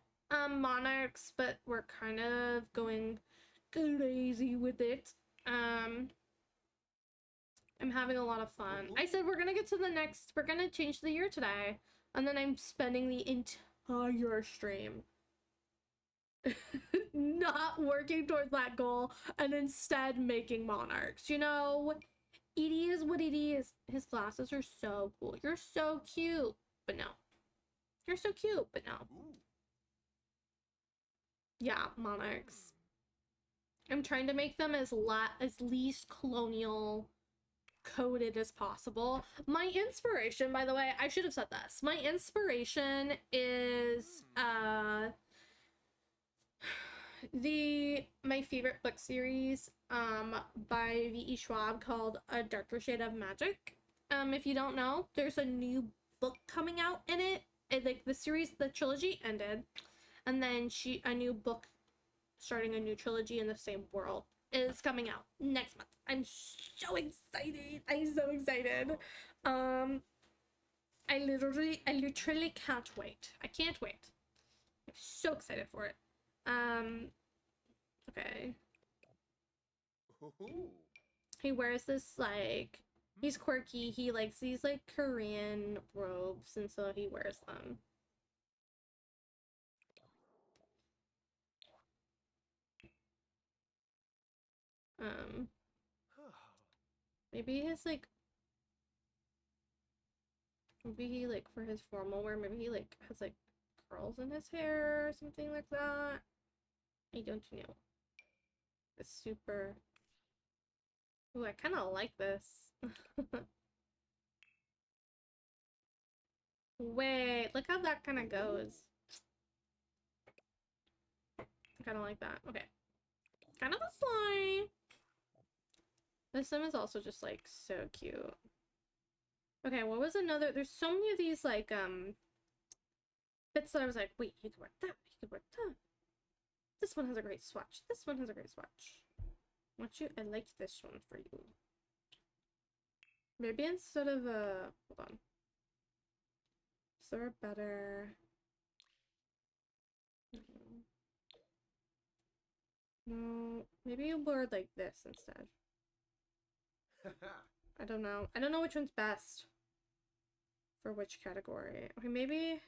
monarchs, but we're kind of going crazy with it. I'm having a lot of fun. I said we're gonna change the year today, and then I'm spending the entire stream not working towards that goal and instead making monarchs. You know, it is what it is. His glasses are so cool. You're so cute, but no. You're so cute, but no. Yeah, monarchs. I'm trying to make them as least colonial coded as possible. My inspiration, by the way, I should have said this. My inspiration is my favorite book series by V.E. Schwab called A Darker Shade of Magic. If you don't know, there's a new book coming out in it. Like the trilogy ended, and then a new book starting a new trilogy in the same world is coming out next month. I'm so excited. I literally can't wait. I can't wait. I'm so excited for it. Okay. He wears this, like, he's quirky. He likes these, like, Korean robes, and so he wears them. Maybe his, like, maybe he, like, for his formal wear, maybe he, like, has, like, curls in his hair or something like that. I don't know. It's super... Ooh, I kind of like this. Wait, look how that kind of goes. I kind of like that. Okay. Kind of a slime. This sim is also just, like, so cute. Okay, what was another? There's so many of these, like, bits that I was like, wait, he could wear that. He could wear that. This one has a great swatch. This one has a great swatch. I like this one for you. Maybe instead of hold on. Is there a better? No, maybe you wear like this instead. I don't know. I don't know which one's best for which category. Okay, maybe.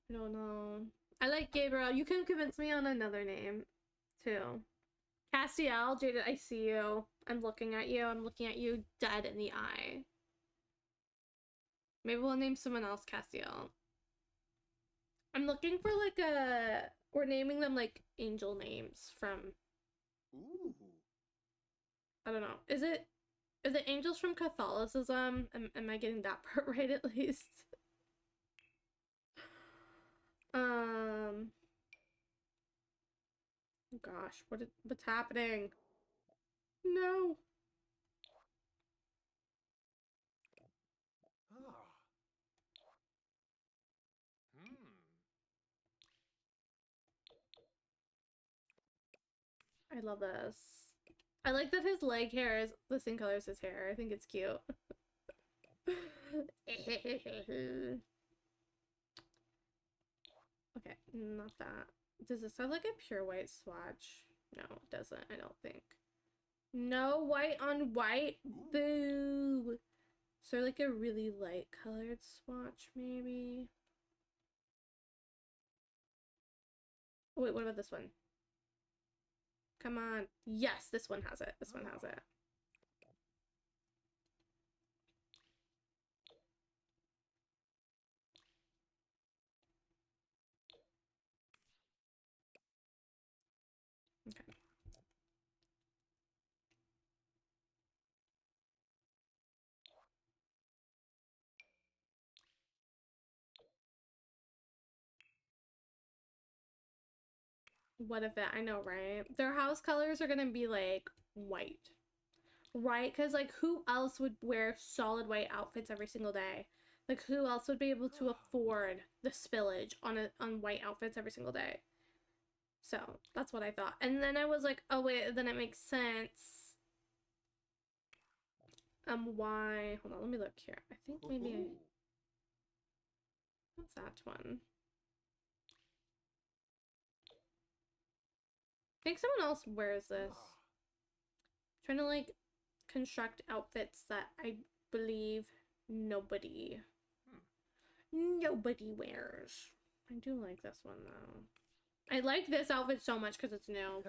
I don't know. I like Gabriel. You can convince me on another name, too. Castiel, Jaded, I see you. I'm looking at you. I'm looking at you dead in the eye. Maybe we'll name someone else Castiel. I'm looking for like a... We're naming them like angel names from... Ooh. I don't know. Is it angels from Catholicism? Am I getting that part right at least? Gosh, what's happening? No. Ah. I love this. I like that his leg hair is the same color as his hair. I think it's cute. Okay, not that. Does this have like a pure white swatch? No, it doesn't, I don't think. No white on white? Boo! So like a really light colored swatch, maybe? Oh, wait, what about this one? Come on. Yes, this one has it. This one has it. Okay. What if it? I know, right? Their house colors are gonna be like white. Right? Because like who else would wear solid white outfits every single day? Like who else would be able to afford the spillage on white outfits every single day? So that's what I thought. And then I was like, oh wait, then it makes sense. Why? Hold on, let me look here. I think maybe what's that one? I think someone else wears this. Trying to like construct outfits that I believe nobody wears. I do like this one though. I like this outfit so much because it's new.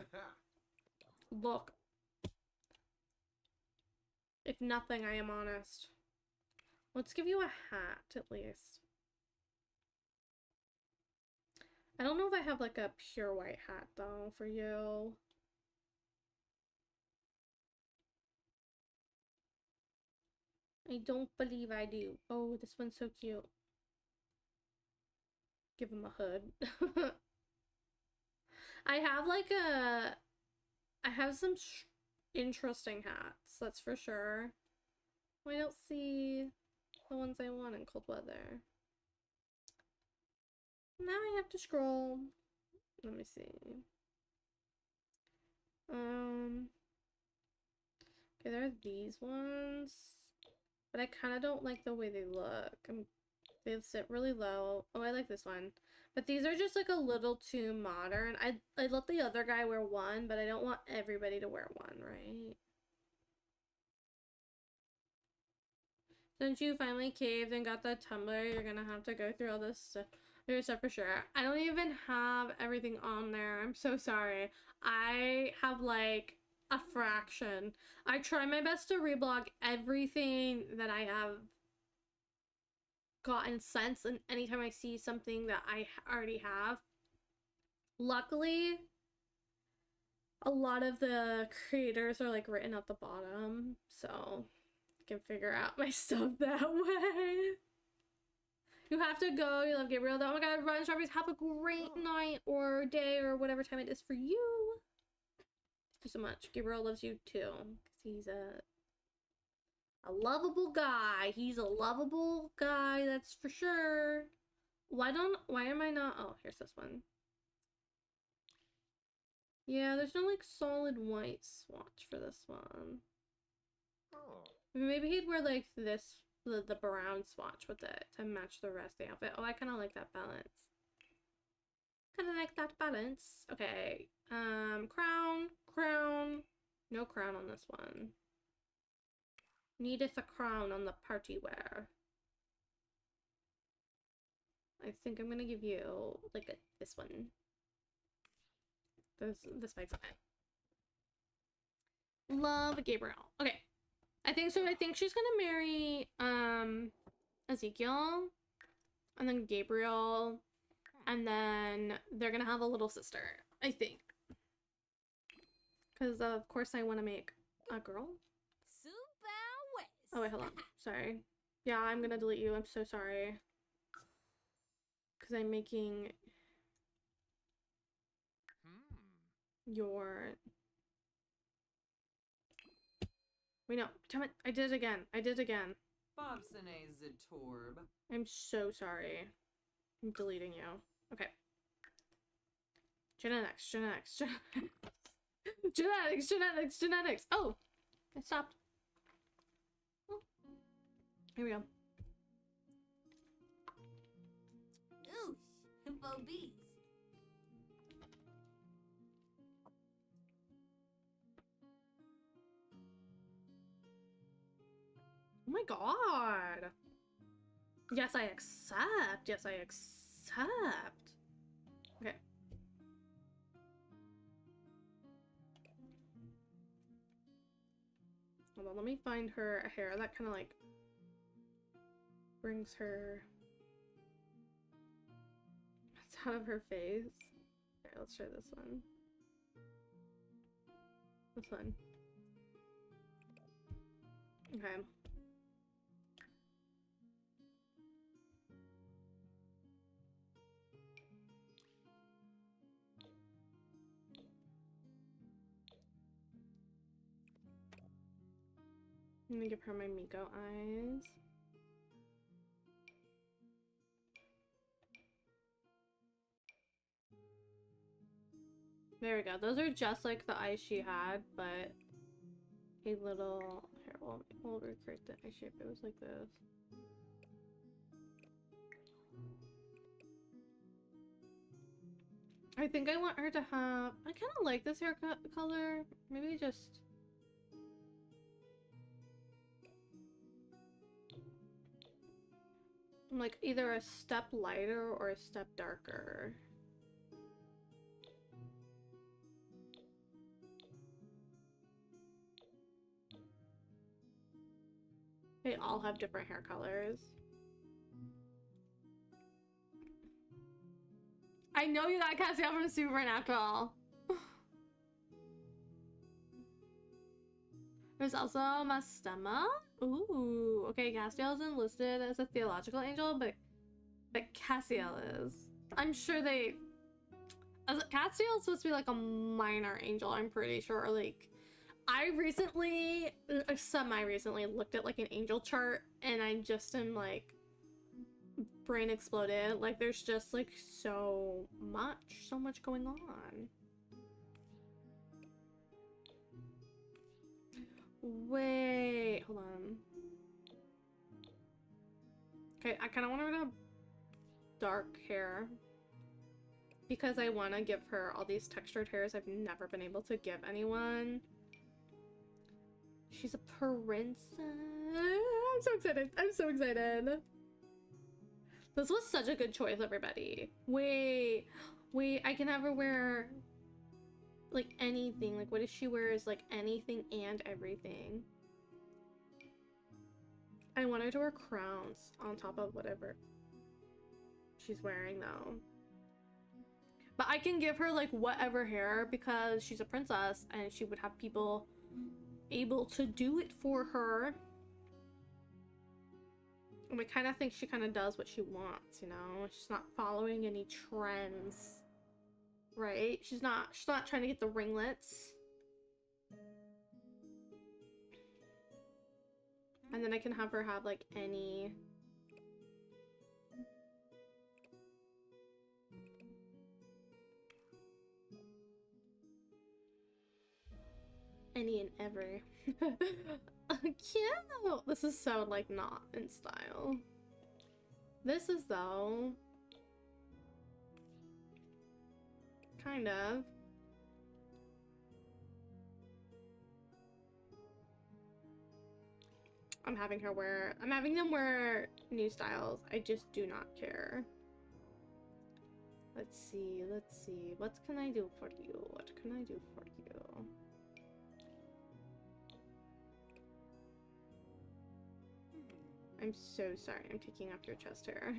Look. If nothing, I am honest. Let's give you a hat at least. I don't know if I have like a pure white hat though for you. I don't believe I do. Oh, this one's so cute. Give him a hood. I have like I have some interesting hats, that's for sure. I don't see the ones I want in cold weather. Now I have to scroll. Let me see. Okay, there are these ones. But I kind of don't like the way they look. They sit really low. Oh, I like this one. But these are just like a little too modern. I let the other guy wear one, but I don't want everybody to wear one, right? Since you finally caved and got the Tumblr, you're gonna have to go through all this stuff for sure. I don't even have everything on there. I'm so sorry. I have like a fraction. I try my best to reblog everything that I have gotten sent, and anytime I see something that I already have. Luckily, a lot of the creators are like written at the bottom, so I can figure out my stuff that way. You have to go. You love Gabriel. Oh my god, run, strawberries. Have a great night or day or whatever time it is for you. Thank you so much. Gabriel loves you too, because he's a lovable guy. He's a lovable guy, that's for sure. Why am I not? Oh, here's this one. Yeah, there's no like solid white swatch for this one. Oh. Maybe he'd wear like this, the brown swatch with it to match the rest of the outfit. Oh, I kind of like that balance. Kind of like that balance. Okay. Crown. No crown on this one. Needeth a crown on the party wear. I think I'm gonna give you like this one. This makes sense. Love Gabriel. Okay. I think so. I think she's gonna marry Ezekiel, and then Gabriel, and then they're gonna have a little sister, I think. Because of course I want to make a girl. Oh wait, hold on. Sorry. Yeah, I'm gonna delete you. I'm so sorry. Because I'm making your... Wait, no. Damn it. I did it again. I did it again. I'm so sorry. I'm deleting you. Okay. Genetics. Genetics. Oh! It stopped. Oh. Here we go. Bees. Oh my god. Yes, I accept. Yes, I accept. Okay. Hold on, let me find her a hair that kind of like brings her out of her face. Okay, let's try this one. This one. Okay. I'm gonna give her my Miko eyes. There we go. Those are just like the eyes she had, but a little... Here, we'll recreate the eye shape. It was like this. I think I want her to have... I kind of like this haircut color. Maybe just... like either a step lighter or a step darker. They all have different hair colors. I know you got Cassiel from Supernatural. There's also Mastema. Ooh, okay, Castiel isn't listed as a theological angel, but Cassiel is. I'm sure they... Castiel is supposed to be like a minor angel, I'm pretty sure. Like, I recently, semi-recently, looked at like an angel chart, and I just am like, brain exploded. Like, there's just like so much going on. Wait, hold on. Okay, I kind of want her to have dark hair because I want to give her all these textured hairs I've never been able to give anyone. She's a princess. I'm so excited. I'm so excited. This was such a good choice, everybody. Wait, I can have her wear like anything. Like, what if she wears like anything and everything? I want her to wear crowns on top of whatever she's wearing though. But I can give her like whatever hair because she's a princess and she would have people able to do it for her. And I kind of think she kind of does what she wants, you know? She's not following any trends. Right? She's not trying to get the ringlets. And then I can have her have like any and every. Cute! This is so like not in style. This is though. Kind of. I'm having them wear new styles. I just do not care. Let's see, let's see. What can I do for you? What can I do for you? I'm so sorry. I'm taking up your chest hair.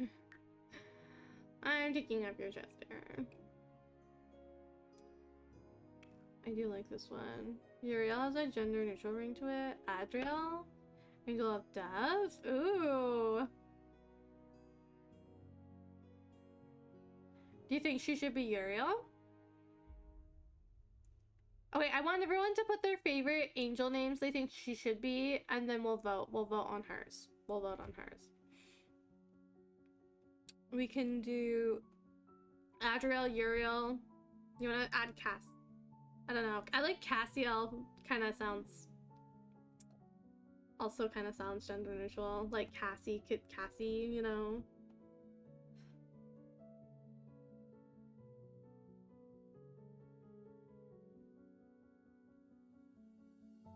I'm taking up your chest hair. I do like this one. Uriel has a gender neutral ring to it. Adriel? Angel of Death? Ooh. Do you think she should be Uriel? Okay, I want everyone to put their favorite angel names they think she should be, and then we'll vote. We'll vote on hers. We'll vote on hers. We can do Adriel, Uriel. You want to add Cass? I don't know. I like Cassiel. Kind of sounds... Also kind of sounds gender neutral. Like Cassie, Cassie, you know?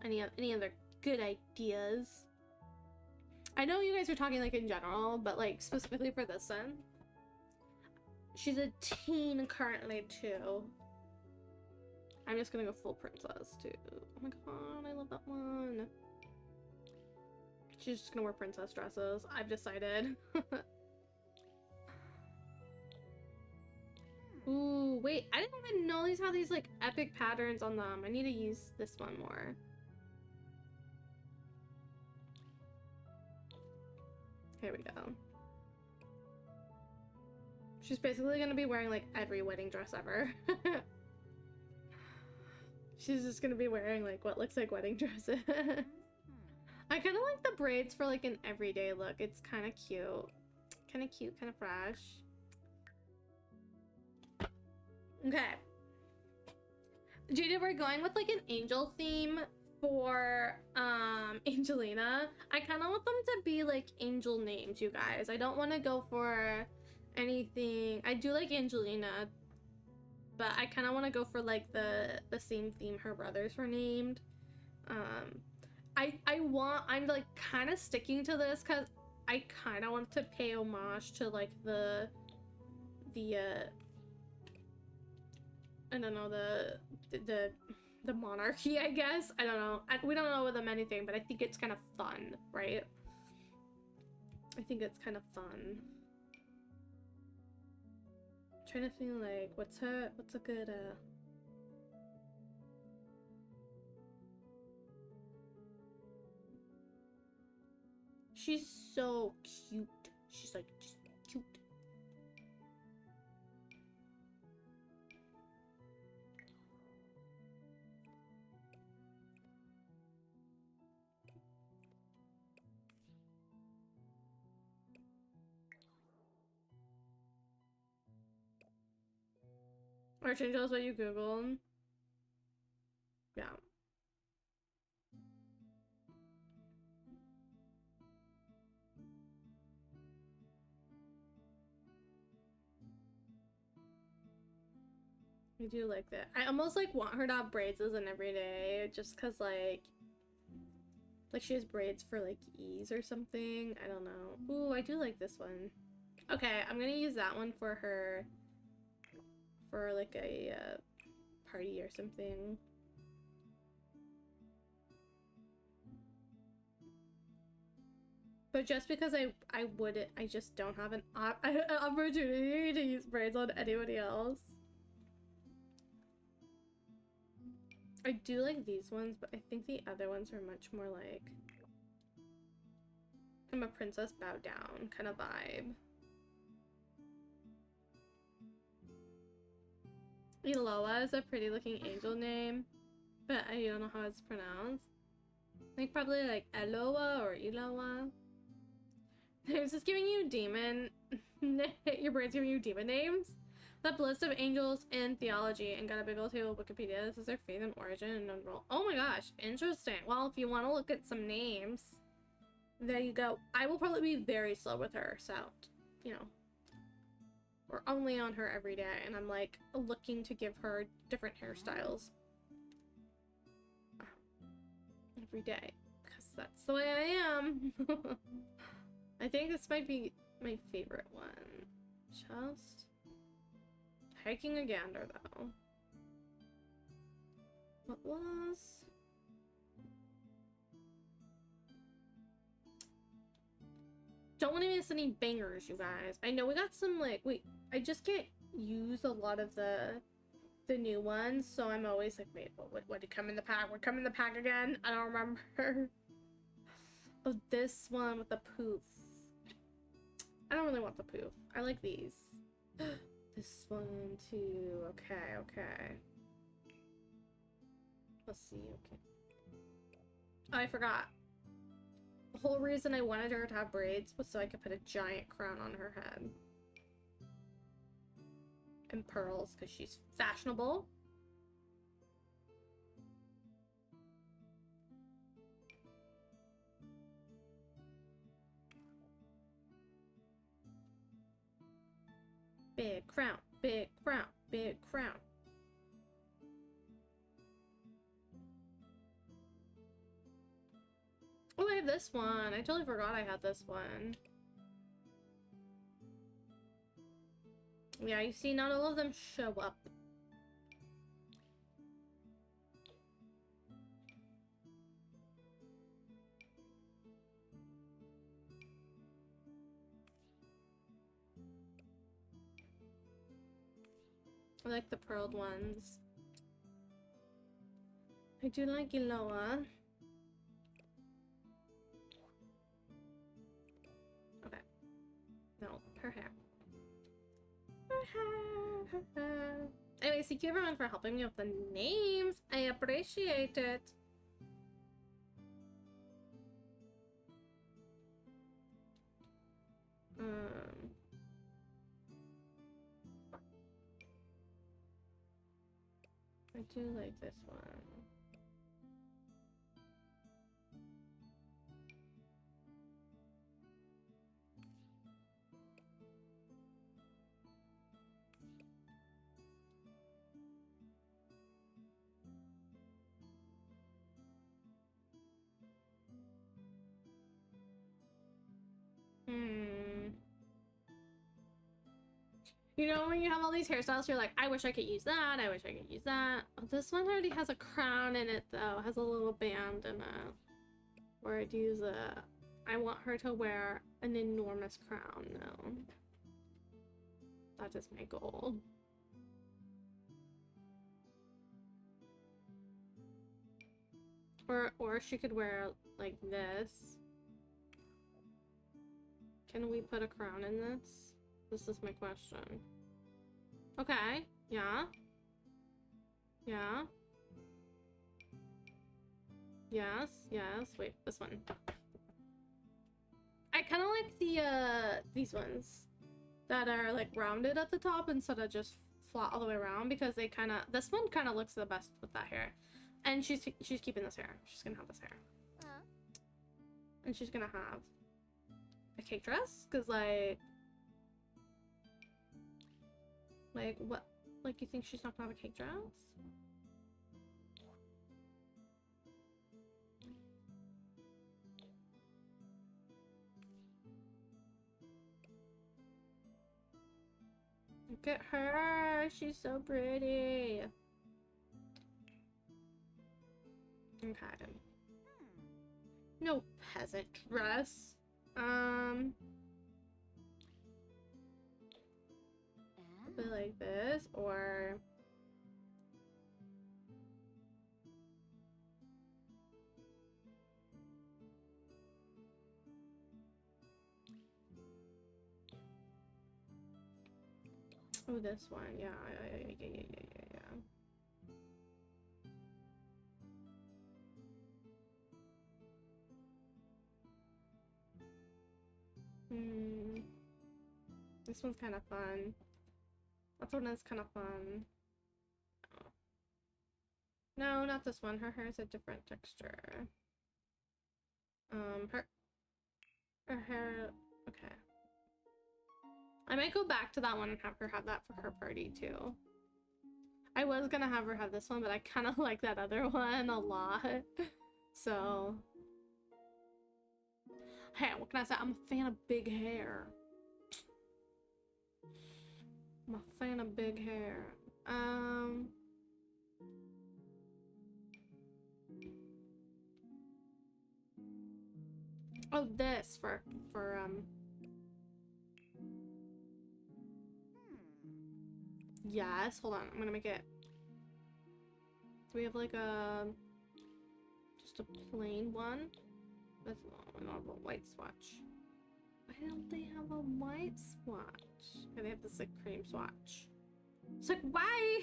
Any other good ideas? I know you guys are talking like in general, but like specifically for this one. She's a teen currently too. I'm just gonna go full princess too. Oh my god, I love that one. She's just gonna wear princess dresses. I've decided. Ooh, wait, I didn't even know these have these like epic patterns on them. I need to use this one more. Here we go. She's basically gonna be wearing like every wedding dress ever. She's just gonna be wearing like what looks like wedding dresses. I kind of like the braids for like an everyday look. It's kind of cute. Kind of cute, kind of fresh. Okay. Jada, we're going with like an angel theme for Angelina. I kind of want them to be like angel names, you guys. I don't want to go for anything. I do like Angelina, but I kind of want to go for like the same theme her brothers were named. I'm like kind of sticking to this because I kind of want to pay homage to like the I don't know, the monarchy, I guess. I don't know. We don't know with them anything, but I think it's kind of fun, right? I think it's kind of fun. I'm trying to think like what's a good She's so cute. She's like just cute. Archangel is what you Googled. Yeah. I do like that. I almost like want her to have braids as an everyday, just cause like she has braids for like ease or something. I don't know. Ooh, I do like this one. Okay, I'm gonna use that one for her for like a party or something. But just because I just don't have an opportunity to use braids on anybody else. I do like these ones, but I think the other ones are much more like I'm a princess bow down kind of vibe. Eloa is a pretty looking angel name, but I don't know how it's pronounced. I think probably like Eloa or Eloa. It's just giving you demon. Your brain's giving you demon names. The list of angels in theology and got a big old table of Wikipedia. This is their faith and origin and known role. Oh my gosh, interesting. Well, if you want to look at some names, there you go. I will probably be very slow with her, so you know, we're only on her every day, and I'm like looking to give her different hairstyles every day because that's the way I am. I think this might be my favorite one. Just taking a gander though. What was? Don't want to miss any bangers, you guys. I know we got some like wait. I just can't use a lot of the new ones, so I'm always like, wait, what did come in the pack? What come in the pack again? I don't remember. Oh, this one with the poof. I don't really want the poof. I like these. This one too. Okay, okay. Let's see. Okay. Oh, I forgot. The whole reason I wanted her to have braids was so I could put a giant crown on her head. And pearls, because she's fashionable. Big crown, big crown, big crown. Oh, I have this one. I totally forgot I had this one. Yeah, you see, not all of them show up. I like the pearled ones. I do like Iloa. Okay. No, her hair. Her hair. Anyways, thank you everyone for helping me with the names. I appreciate it. I do like this one. You know, when you have all these hairstyles, you're like, I wish I could use that, I wish I could use that. Oh, this one already has a crown in it, though. It has a little band in it. Where I'd use a... I want her to wear an enormous crown, though. That is my goal. Or she could wear, like, this. Can we put a crown in this? This is my question. Okay, yeah. Yeah. Yes, yes. Wait, this one. I kind of like the, these ones that are, like, rounded at the top instead of just flat all the way around, because they kind of, this one kind of looks the best with that hair. And she's keeping this hair. She's gonna have this hair. And she's gonna have a cake dress, because, like, what? Like, you think she's not gonna have a cake dress? Look at her! She's so pretty! Okay. No peasant dress. Something like this, or... Oh, this one. Yeah. This one's kind of fun. That one is kind of fun. Oh. No, not this one. Her hair is a different texture. Her hair. Okay. I might go back to that one and have her have that for her party too. I was gonna have her have this one, but I kind of like that other one a lot. So. Hey, what can I say? I'm a fan of big hair. I'm a fan of big hair. Oh, this for yes, hold on, I'm gonna make it. Do we have like a just a plain one? With a normal white swatch. Why don't they have a white swatch? Or they have this like cream swatch. It's like why?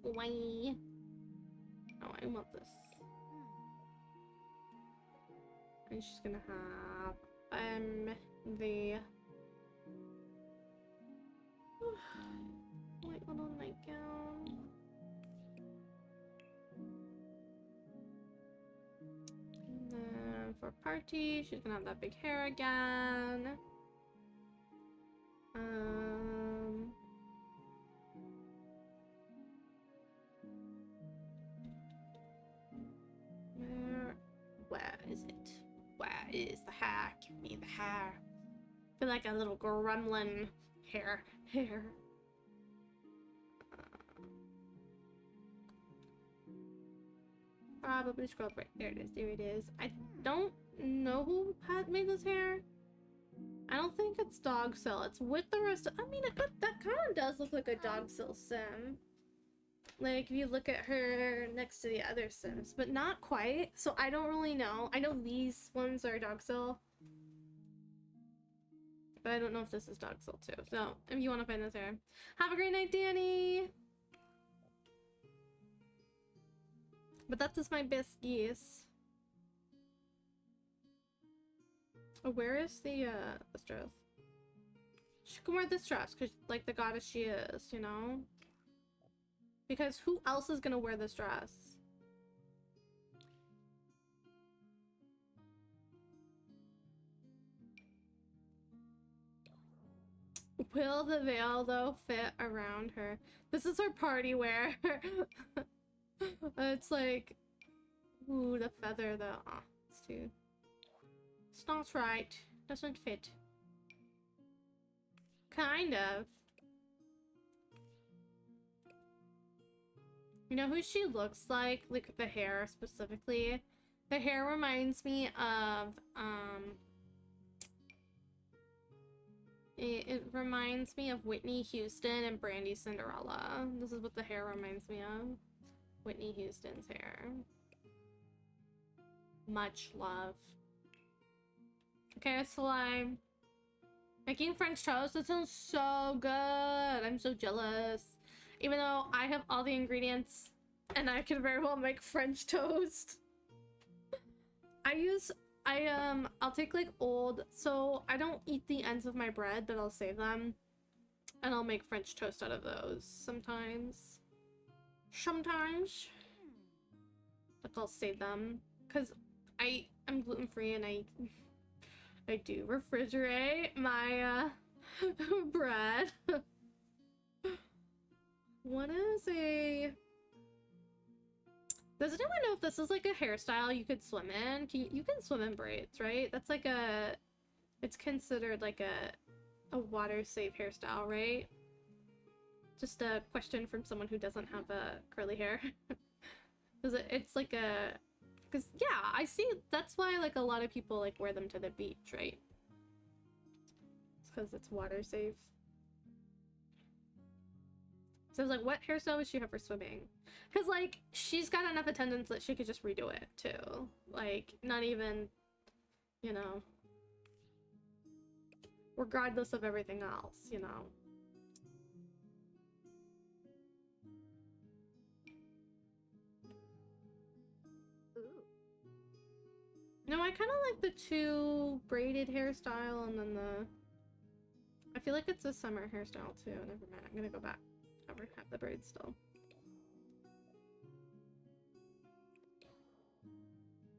Why? Oh, I want this. And she's gonna have the white little nightgown. And then for party, she's gonna have that big hair again. Where is it? Where is the hair? Give me the hair. I feel like a little gremlin. Hair. Probably scroll right there. It is. There it is. I don't know who had made this hair. I don't think it's dog cell. It's with the rest of. I mean, that kind of does look like a dog cell sim. Like if you look at her next to the other sims, but not quite. So I don't really know. I know these ones are dog cell, but I don't know if this is dog cell too. So if you want to find this hair, have a great night, Danny. But that's just my best guess. Oh, where is the dress? She can wear this dress because, like, the goddess she is, you know? Because who else is gonna wear this dress? Will the veil, though, fit around her? This is her party wear. It's like, ooh, the feather though. Oh, it's too. It's not right. Doesn't fit. Kind of. You know who she looks like? Like the hair specifically. The hair reminds me of It reminds me of Whitney Houston and Brandy Cinderella. This is what the hair reminds me of. Whitney Houston's hair. Much love. Okay, slime. Making French toast. That sounds so good. I'm so jealous. Even though I have all the ingredients and I can very well make French toast. I'll take like old, so I don't eat the ends of my bread, but I'll save them. And I'll make French toast out of those sometimes. Sometimes. Like I'll save them. Because I'm gluten-free and I do refrigerate my bread. What is a... Does anyone know if this is like a hairstyle you could swim in? You can swim in braids, right? That's like a... It's considered like a water-safe hairstyle, right? Just a question from someone who doesn't have curly hair. It's like a... Because, yeah, I see... That's why, like, a lot of people, like, wear them to the beach, right? It's because it's water-safe. So I was like, what hairstyle would she have for swimming? Because, like, she's got enough attendance that she could just redo it, too. Like, not even, you know... Regardless of everything else, you know? No, I kind of like the two braided hairstyle and then the... I feel like it's a summer hairstyle too. Never mind, I'm gonna go back. I have the braids still.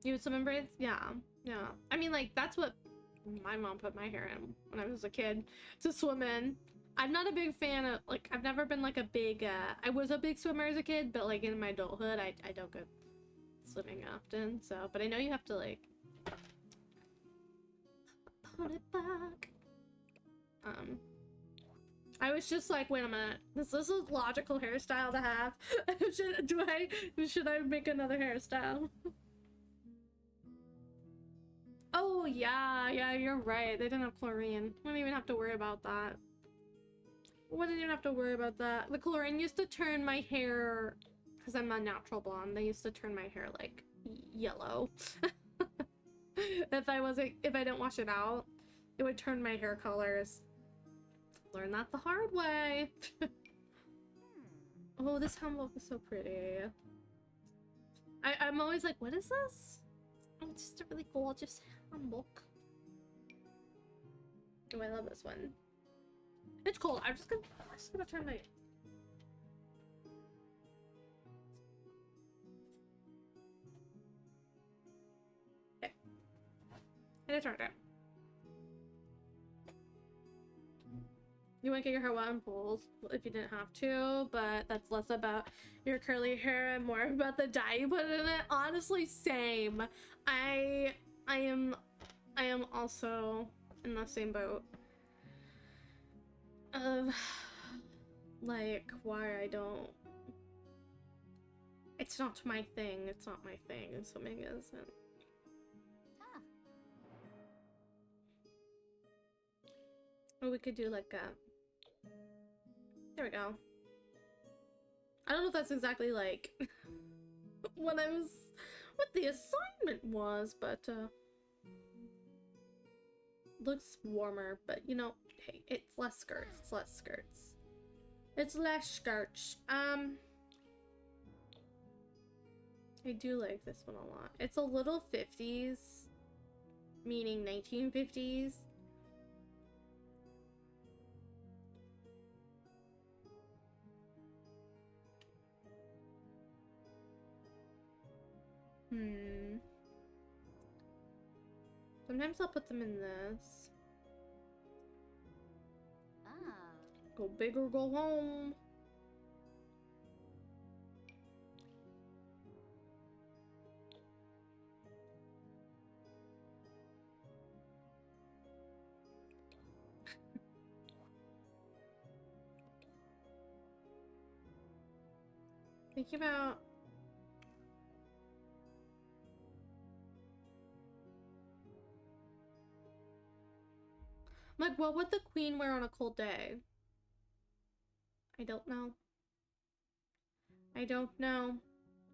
You would swim in braids? Yeah, yeah. I mean, like, that's what my mom put my hair in when I was a kid, to swim in. I'm not a big fan of, like, I've never been like a big, I was a big swimmer as a kid, but like in my adulthood, I don't go swimming often, so, but I know you have to like, put it back. I was just like, wait a minute, is this a logical hairstyle to have? Should I make another hairstyle? Oh yeah, you're right. They didn't have chlorine. Wouldn't even have to worry about that. Wouldn't even have to worry about that. The chlorine used to turn my hair, because I'm a natural blonde, they used to turn my hair like yellow. If I didn't wash it out, it would turn my hair colors. Learned that the hard way. Oh, this handbook is so pretty. I'm always like, what is this? Oh, it's just a really gorgeous handbook. Oh, I love this one. It's cold. I'm just gonna turn my... Okay. And I turned it. You wouldn't get your hair wet in pools if you didn't have to, but that's less about your curly hair and more about the dye you put in it. Honestly, same. I am also in the same boat of like why I don't. It's not my thing. It's not my thing. Swimming isn't. Or we could do like a... There we go. I don't know if that's exactly like what the assignment was, but looks warmer, but you know, hey, it's less skirts, it's less skirts. It's less skirts. I do like this one a lot. It's a little 50s, meaning 1950s. Sometimes I'll put them in this. Go big or go home. Thinking about... Like, what would the queen wear on a cold day? I don't know. I don't know.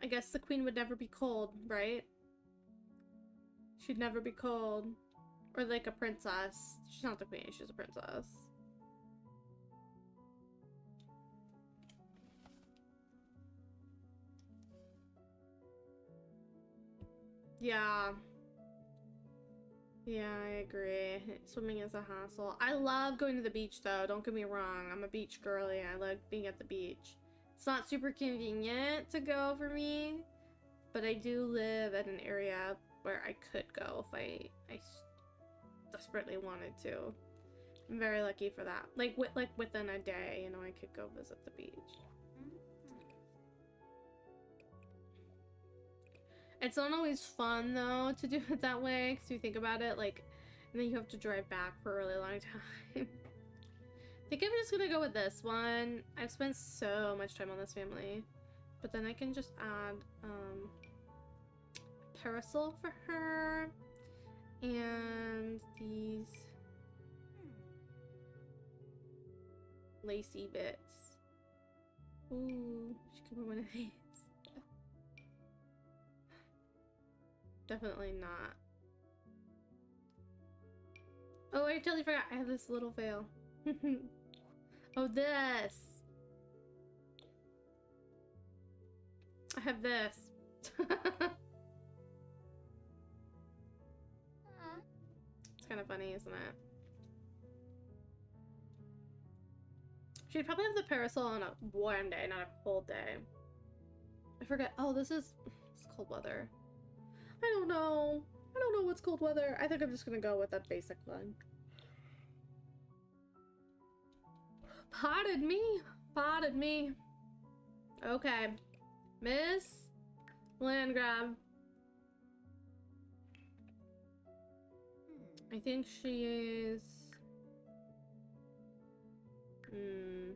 I guess the queen would never be cold, right? She'd never be cold. Or like a princess. She's not the queen, she's a princess. Yeah. Yeah, I agree. Swimming is a hassle. I love going to the beach though, don't get me wrong. I'm a beach girly. I like being at the beach. It's not super convenient to go for me, but I do live at an area where I could go if I desperately wanted to. I'm very lucky for that. Like within a day, you know, I could go visit the beach. It's not always fun though to do it that way, because you think about it, like, and then you have to drive back for a really long time. I think I'm just gonna go with this one. I've spent so much time on this family, but then I can just add parasol for her and these lacy bits. Ooh, she could wear one of these. Definitely not. Oh, I totally forgot. I have this little veil. Oh, this. I have this. It's kind of funny, isn't it? She'd probably have the parasol on a warm day, not a cold day. I forget. Oh, it's cold weather. I don't know. I don't know what's cold weather. I think I'm just gonna go with that basic one. Pardon me. Pardon me. Okay. Miss Landgrab. I think she is Hmm.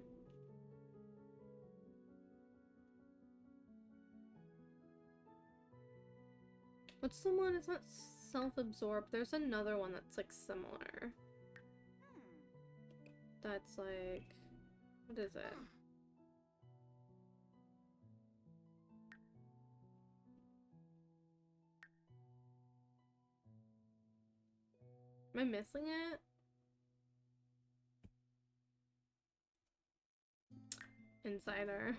What's the one? It's not self-absorbed. There's another one that's like similar. That's like, what is it? Am I missing it? Insider.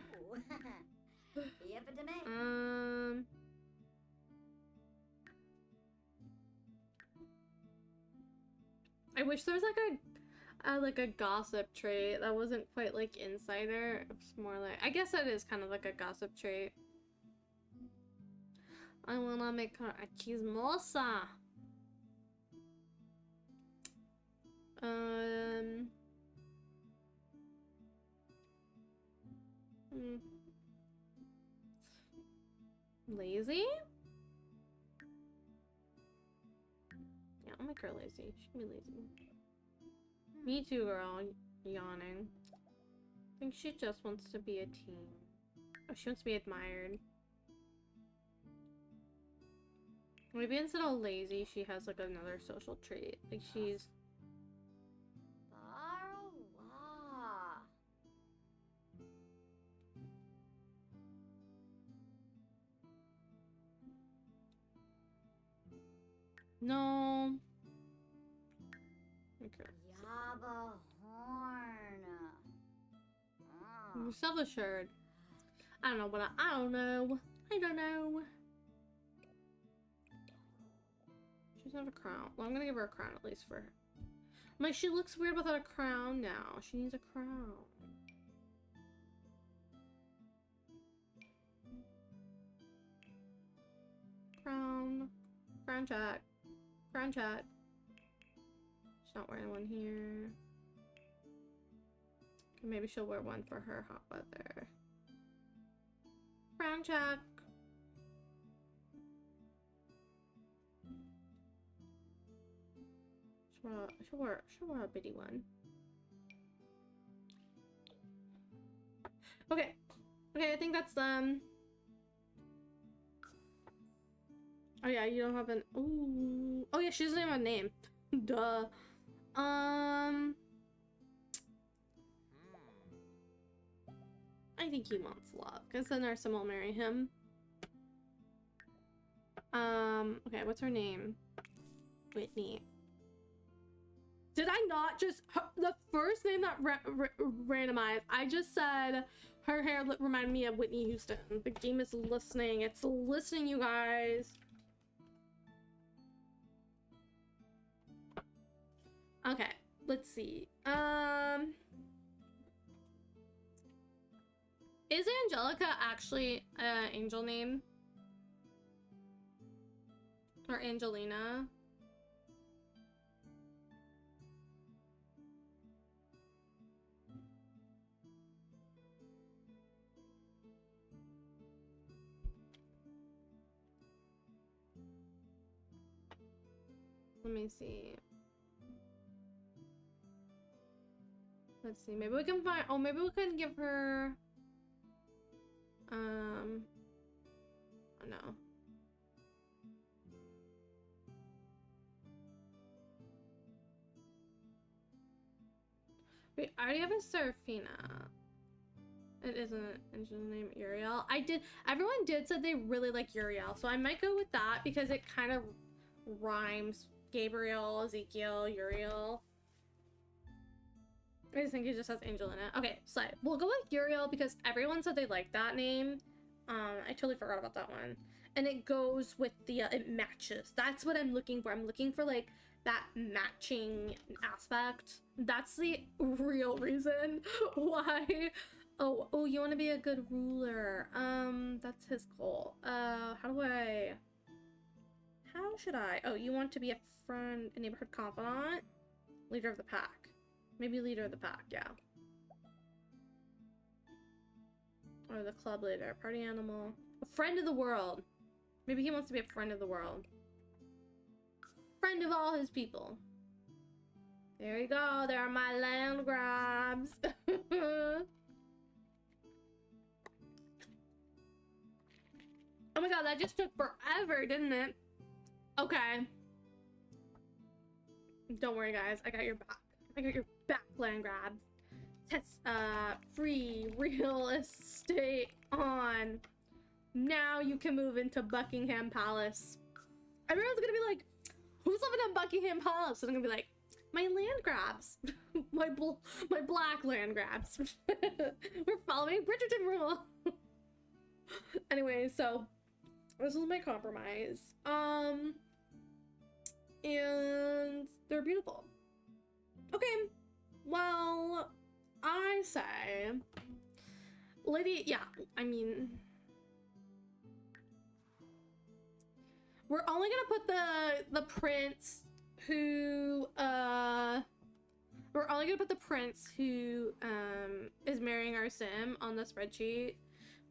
I wish there was like a gossip trait that wasn't quite like insider. It's more like, I guess that is kind of like a gossip trait. I wanna make her a chismosa. Lazy? Yeah, I'll make her lazy. She can be lazy. Me too, girl. Yawning. I think she just wants to be a teen. Oh, she wants to be admired. Maybe instead of lazy, she has like another social trait. Like she's... No. Okay. Self-assured. I don't know, but I don't know. I don't know. She doesn't have a crown. Well, I'm gonna give her a crown at least for her. I'm like, she looks weird without a crown now. She needs a crown. Crown. Crown check. Crown check. She's not wearing one here. Maybe she'll wear one for her hot weather. Crown check. She'll wear a bitty one. Okay. Okay, I think that's them. Oh yeah, you don't have an... Ooh. Oh yeah, she doesn't have a name. Duh. I think he wants love, because then Narissa will marry him. Okay, what's her name? Whitney. Did I not just... the first name that randomized, I just said her hair reminded me of Whitney Houston. The game is listening. It's listening, you guys. Okay, let's see. Is Angelica actually an angel name? Or Angelina? Let me see. Let's see. Maybe we can find... Oh, maybe we can give her... Oh, no. Wait, I already have a Serafina. It isn't an engine name, Uriel. Everyone did said they really like Uriel, so I might go with that because it kind of rhymes. Gabriel, Ezekiel, Uriel. I just think it just has angel in it. Okay, so we'll go with Uriel because everyone said they liked that name. I totally forgot about that one. And it goes with the, it matches. That's what I'm looking for. I'm looking for like that matching aspect. That's the real reason why. Oh, you want to be a good ruler. That's his goal. How should I? Oh, you want to be a friend, a neighborhood confidant? Leader of the pack. Maybe leader of the pack, yeah. Or the club leader, party animal. A friend of the world. Maybe he wants to be a friend of the world. Friend of all his people. There you go. There are my land grabs. Oh my god, that just took forever, didn't it? Okay. Don't worry, guys. I got your back. I got your back, land grabs. Test, free real estate on. Now you can move into Buckingham Palace. Everyone's gonna be like, who's living in Buckingham Palace? And I'm gonna be like, my land grabs. my black land grabs. We're following Bridgerton rule. Anyway, so this is my compromise. And they're beautiful. Okay, well, I say, lady, yeah, I mean, we're only gonna put the prince who, we're only gonna put the prince who, is marrying our sim on the spreadsheet.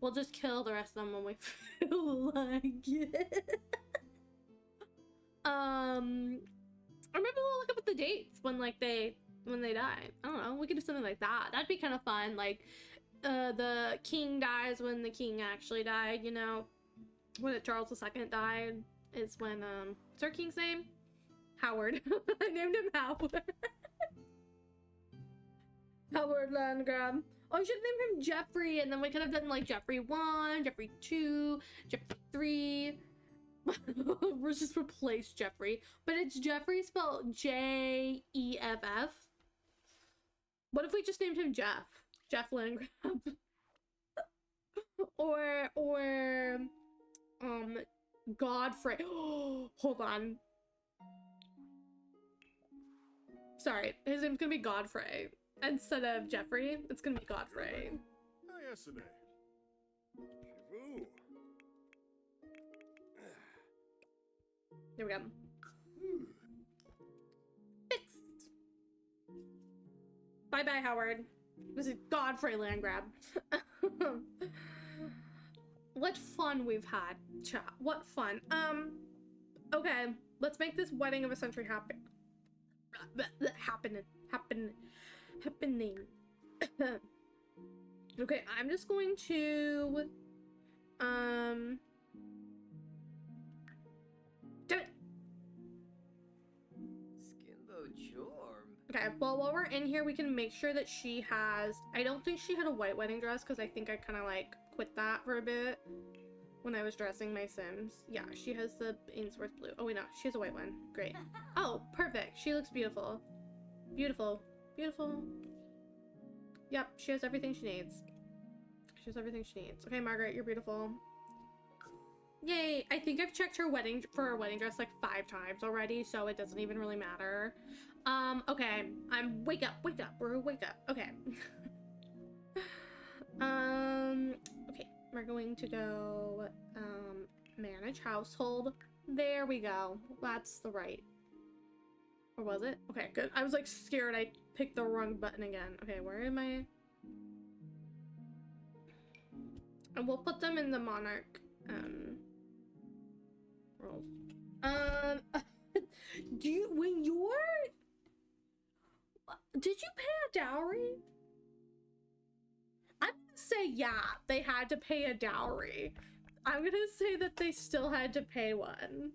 We'll just kill the rest of them when we feel like it. Or maybe we'll look up at the dates when they die. I don't know. We could do something like that. That'd be kind of fun. Like, the king dies when the king actually died. You know, when Charles II died is when what's our king's name? Howard. I named him Howard. Howard Landgrab. Oh, I should name him Jeffrey, and then we could have done like Jeffrey 1, Jeffrey 2, Jeffrey 3. We'll just replace Jeffrey. But it's Jeffrey spelled Jeff. What if we just named him Jeff? Jeff Landgrab. or Godfrey. Oh, hold on. Sorry, his name's gonna be Godfrey. Instead of Jeffrey, it's gonna be Godfrey. There we go. Fixed. Bye bye, Howard. This is Godfrey Landgrab. What fun we've had, chat. What fun. Okay, let's make this wedding of a century happening. Okay, I'm just going to damn it. Skimbo Jorm. Okay, well, while we're in here, we can make sure that she has, I don't think she had a white wedding dress because I think I kind of like quit that for a bit when I was dressing my Sims. Yeah, she has the Ainsworth blue. Oh wait, no, she has a white one. Great. Oh, perfect. She looks beautiful. Beautiful. Beautiful. Yep, she has everything she needs. She has everything she needs. Okay, Margaret, you're beautiful. Yay! I think I've checked her wedding dress like 5 times already, so it doesn't even really matter. Okay. Wake up, bro, wake up. Okay. Okay, we're going to go, manage household. There we go. That's the right. Or was it? Okay, good. I was like scared I picked the wrong button again. Okay, where am I? And we'll put them in the monarch, roles. Did you pay a dowry? I'm gonna say yeah, they had to pay a dowry. I'm gonna say that they still had to pay one.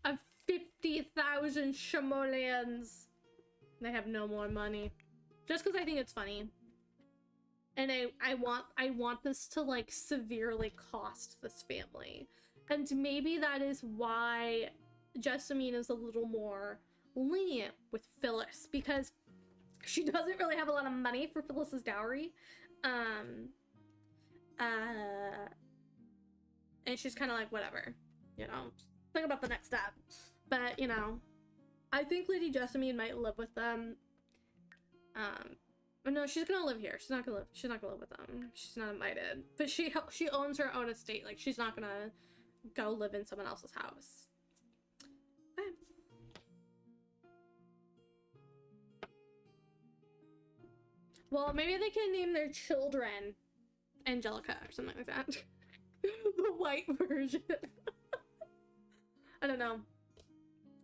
Of 50,000 simoleons. They have no more money. Just because I think it's funny. And I want this to like severely cost this family. And maybe that is why Jessamine is a little more lenient with Phyllis, because she doesn't really have a lot of money for Phyllis's dowry. And she's kind of like, whatever, you know, think about the next step. But, you know, I think Lady Jessamine might live with them. But no, she's gonna live here. She's not gonna live with them. She's not invited. But she owns her own estate. Like, she's not gonna go live in someone else's house. Okay. Well, maybe they can name their children Angelica or something like that. The white version. I don't know.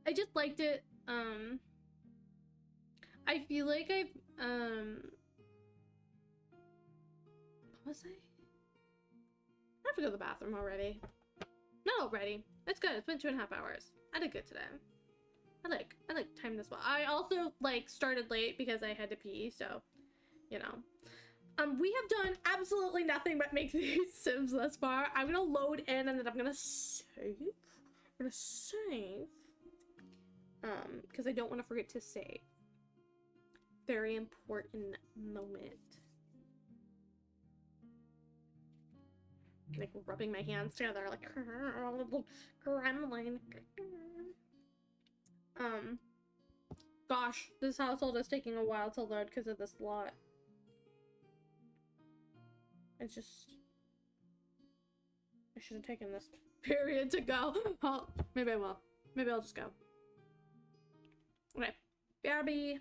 I just liked it. I feel like I've, what was I? I have to go to the bathroom already. Not already. It's good. It's been 2.5 hours. I did good today. I like timed this well. I also like started late because I had to pee, so you know. We have done absolutely nothing but make these sims thus far. I'm gonna load in and then I'm gonna save. Because I don't want to forget to save. Very important moment. Like rubbing my hands together like a little gremlin. Gosh, this household is taking a while to load because of this lot. It's just, I should have taken this period to go. Oh, maybe I will. Maybe I'll just go. Okay, BRB.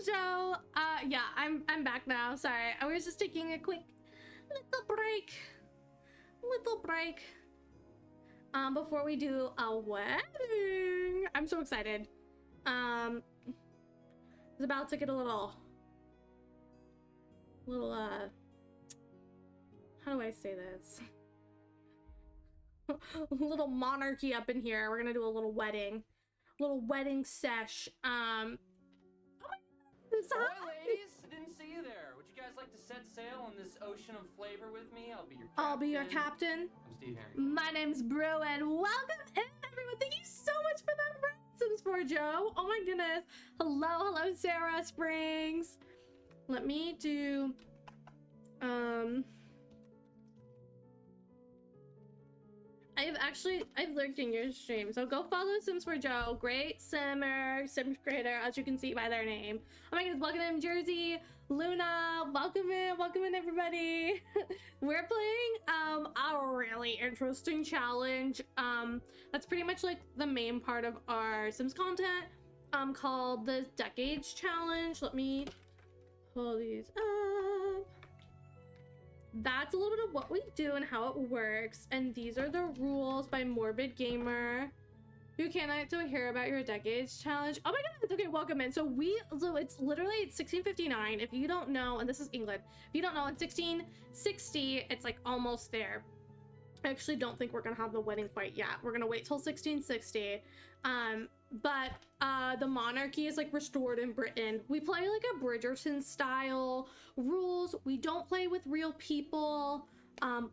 So, yeah, I'm back now. Sorry, I was just taking a quick little break, before we do a wedding. I'm so excited. It's about to get a little, how do I say this? A little monarchy up in here. We're gonna do a little wedding sesh. Oh my Hi, ladies. Didn't see you there. Would you guys like to set sail on this ocean of flavor with me? I'll be your captain. I'll be your captain. I'm Steve Harry. My name's brewwin. Welcome in, everyone. Thank you so much for that Sims 4 Joe. Oh my goodness. Hello, Sarah Springs. Let me do I've lurked in your stream, so go follow Sims 4 Joe. Great simmer, Sims creator, as you can see by their name. Oh my goodness, welcome in Jersey, Luna, welcome in everybody. We're playing a really interesting challenge. That's pretty much like the main part of our Sims content, called the Decades Challenge. Let me pull these up. That's a little bit of what we do and how it works, and these are the rules by Morbid Gamer. You cannot hear about your Decades Challenge. Oh my god, okay, welcome in. So it's literally 1659. If you don't know, and this is England, if you don't know, in 1660, it's like almost there. I actually don't think we're gonna have the wedding quite yet. We're gonna wait till 1660. But the monarchy is like restored in Britain. We play like a Bridgerton style rules. We don't play with real people,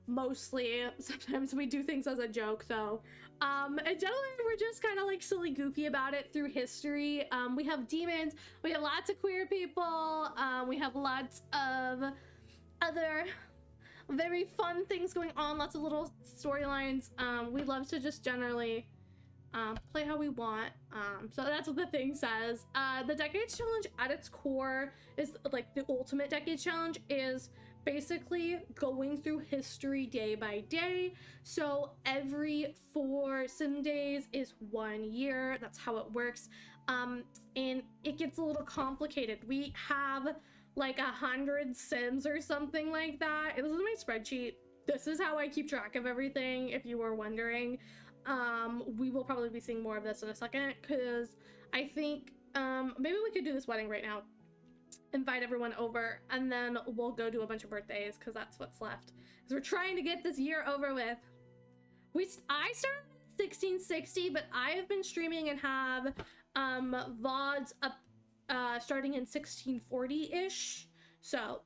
mostly. Sometimes we do things as a joke though. And generally we're just kind of like silly goofy about it through history. We have demons, we have lots of queer people, we have lots of other very fun things going on, lots of little storylines. We love to just generally play how we want. So that's what the thing says. The Decades Challenge at its core is like the ultimate Decades Challenge is basically going through history day by day. So every 4 sim days is 1 year. That's how it works. And it gets a little complicated. We have like 100 sims or something like that. This is my spreadsheet. This is how I keep track of everything, if you were wondering. We will probably be seeing more of this in a second, because I think maybe we could do this wedding right now, invite everyone over, and then we'll go do a bunch of birthdays, because that's what's left, because we're trying to get this year over with. I started in 1660, but I have been streaming and have VODs up starting in 1640-ish. So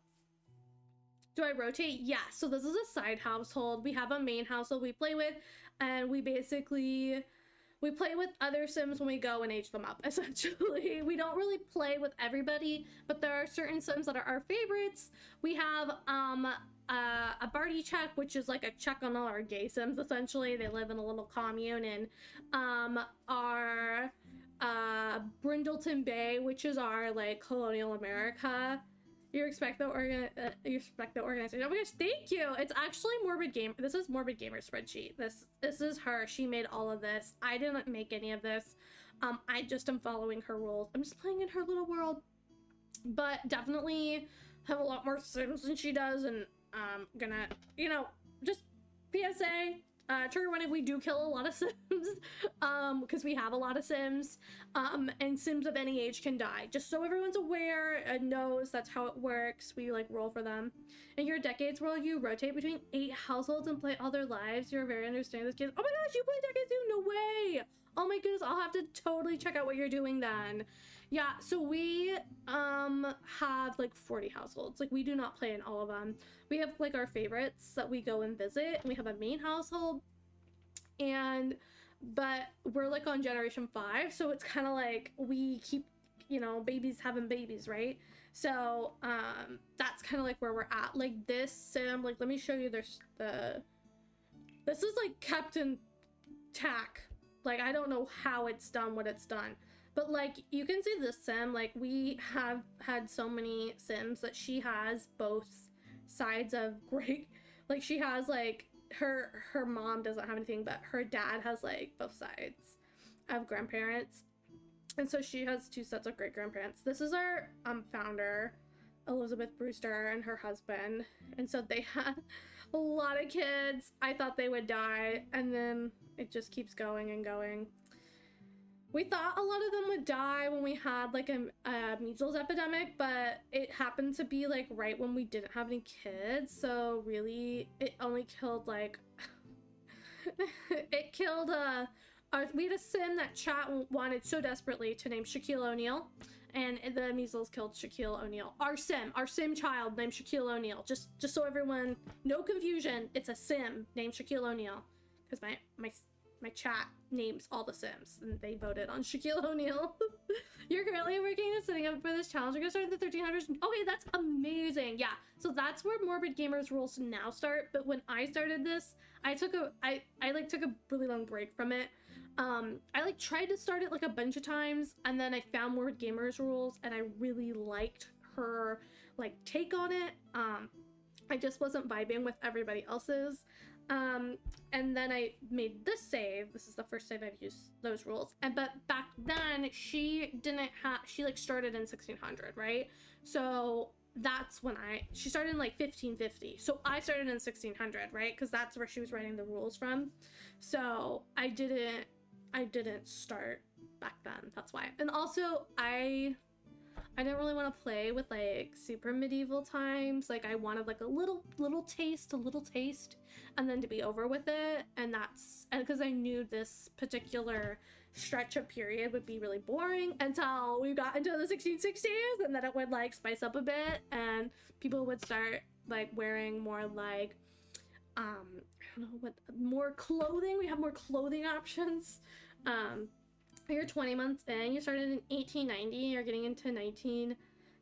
do I rotate? Yeah. So this is a side household. We have a main household we play with, and we play with other sims when we go and age them up, essentially. We don't really play with everybody, but there are certain sims that are our favorites. We have a Barty check, which is like a check on all our gay sims, essentially. They live in a little commune in our Brindleton Bay, which is our like colonial America. You respect the organization. Oh my gosh, thank you. It's actually Morbid Gamer. This is Morbid Gamer spreadsheet. This is her. She made all of this. I didn't make any of this. I just am following her rules. I'm just playing in her little world. But definitely have a lot more sims than she does, and gonna, you know, just PSA. Trigger warning, we do kill a lot of sims, because we have a lot of sims, and sims of any age can die. Just so everyone's aware and knows that's how it works. We like roll for them. In your Decades world, you rotate between 8 households and play all their lives. You're very understanding this kid. Oh my gosh, you play Decades too? No way! Oh my goodness, I'll have to totally check out what you're doing then. Yeah, so we have like 40 households. Like, we do not play in all of them. We have like our favorites that we go and visit, and we have a main household, but we're like on generation 5, so it's kind of like we keep, you know, babies having babies, right? So that's kind of like where we're at. Like this sim, like let me show you this is like Captain Tack. Like, I don't know how it's done what it's done, but like you can see this sim, like we have had so many sims that she has both sides of great, like she has like her mom doesn't have anything, but her dad has like both sides of grandparents, and so she has 2 sets of great grandparents. This is our founder, Elizabeth Brewster, and her husband, and so they had a lot of kids. I thought they would die, and then it just keeps going and going. We thought a lot of them would die when we had like a measles epidemic, but it happened to be like right when we didn't have any kids, so really it only killed like it killed we had a sim that chat wanted so desperately to name Shaquille O'Neal, and the measles killed Shaquille O'Neal. Our sim child named Shaquille O'Neal. Just so everyone, no confusion, it's a sim named Shaquille O'Neal, because my chat names all the sims, and they voted on Shaquille O'Neal. You're currently working on setting up for this challenge. We're gonna start at the 1300s. Okay, that's amazing. Yeah, so that's where Morbid Gamers rules now start. But when I started this, I took a really long break from it. I like tried to start it like a bunch of times, and then I found Morbid Gamers rules, and I really liked her like take on it. I just wasn't vibing with everybody else's. And then I made this save. This is the first save I've used those rules. But back then she like started in 1600, right? So that's when she started in like 1550. So I started in 1600, right? Because that's where she was writing the rules from. So I didn't start back then. That's why. And also I didn't really want to play with like super medieval times. Like I wanted like a little taste, and then to be over with it. And because I knew this particular stretch of period would be really boring until we got into the 1660s, and then it would like spice up a bit, and people would start like wearing more like I don't know what, more clothing. We have more clothing options. You're 20 months in, you started in 1890, you're getting into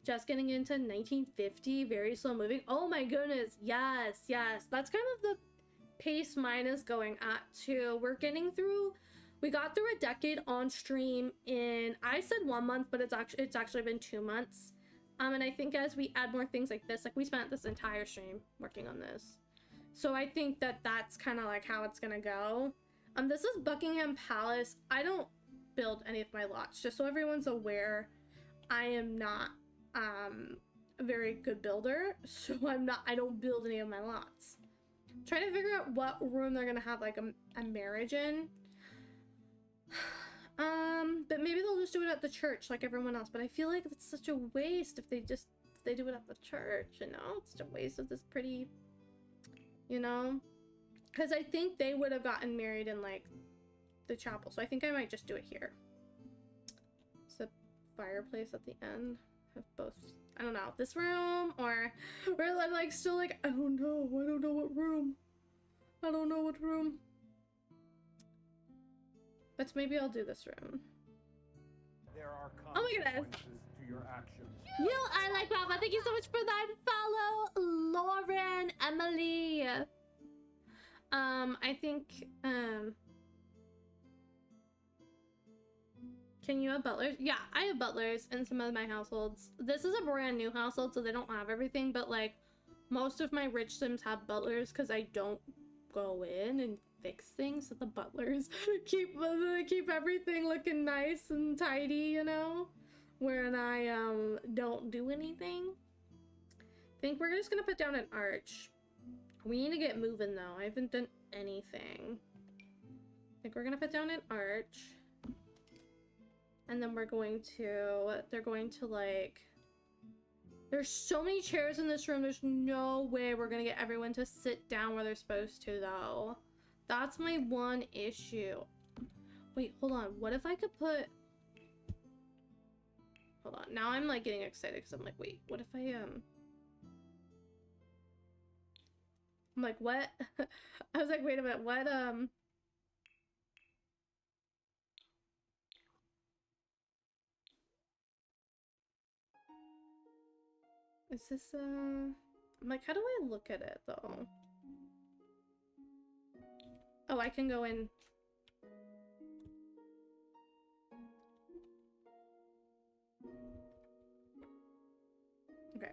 just getting into 1950, very slow moving. Oh my goodness, yes, that's kind of the pace mine is going at too. We got through a decade on stream in, I said 1 month, but it's actually been 2 months. And I think as we add more things like this, like we spent this entire stream working on this. So I think that's kind of like how it's gonna go. This is Buckingham Palace. I don't build any of my lots, just so everyone's aware. I am not a very good builder, so I don't build any of my lots. I'm trying to figure out what room they're gonna have like a marriage in. But maybe they'll just do it at the church like everyone else, but I feel like it's such a waste if they do it at the church, you know? It's such a waste of this pretty, you know? Because I think they would have gotten married in like the chapel, so I think I might just do it here. It's a fireplace at the end. Have both, I don't know, this room, or I'm like still like I don't know what room. But maybe I'll do this room. There are Oh my goodness. consequences to your actions. I like Papa. Thank you so much for that follow, Lauren, Emily. I think can you have butlers? Yeah, I have butlers in some of my households. This is a brand new household, so they don't have everything, but like most of my rich sims have butlers because I don't go in and fix things, so the butlers keep everything looking nice and tidy, you know, when I don't do anything. I think we're just gonna put down an arch. We need to get moving though. I haven't done anything. I think we're gonna put down an arch. And then they're going to like, there's so many chairs in this room. There's no way we're gonna get everyone to sit down where they're supposed to though. That's my one issue. Wait, hold on. What if I could put, hold on. Now I'm like getting excited because I'm like, wait, what if I'm like, what? I was like, wait a minute, what, is this, I'm like, how do I look at it though? Oh, I can go in. Okay.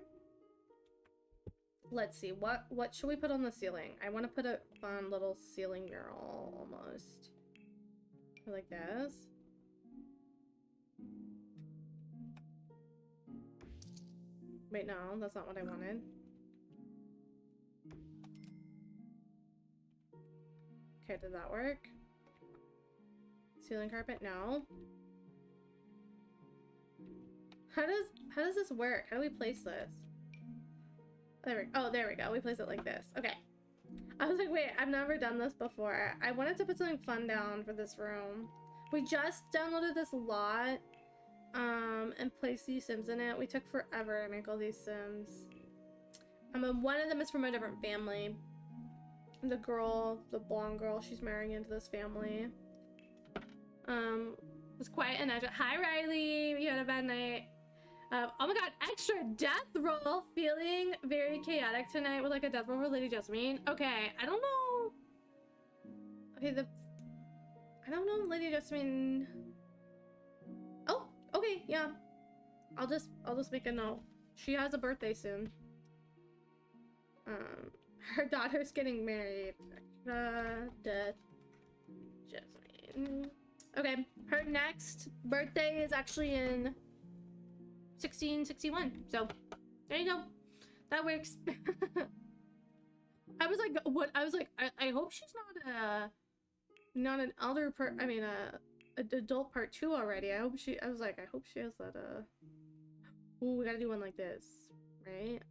Let's see, what should we put on the ceiling? I want to put a fun little ceiling mural almost. Like this. Wait, no, that's not what I wanted. Okay, did that work? Ceiling carpet? No. How does this work? How do we place this? There we go. We place it like this. Okay. I was like, wait, I've never done this before. I wanted to put something fun down for this room. We just downloaded this lot, and placed these Sims in it. We took forever to make all these Sims. One of them is from a different family. The girl, the blonde girl, she's marrying into this family. It was quite an extra. Hi, Riley. You had a bad night. Oh my god, extra death roll. Feeling very chaotic tonight with like a death roll for Lady Jasmine. Okay, I don't know. Okay, I don't know, Lady Jasmine. Oh, okay, yeah. I'll just make a note. She has a birthday soon. Her daughter's getting married. Death Jasmine. Okay, her next birthday is actually in 1661. So there you go. That works. I was like, what? I was like, I hope she's not an elder part. I mean, adult part 2 already. I was like, I hope she has that. Ooh, we gotta do one like this, right?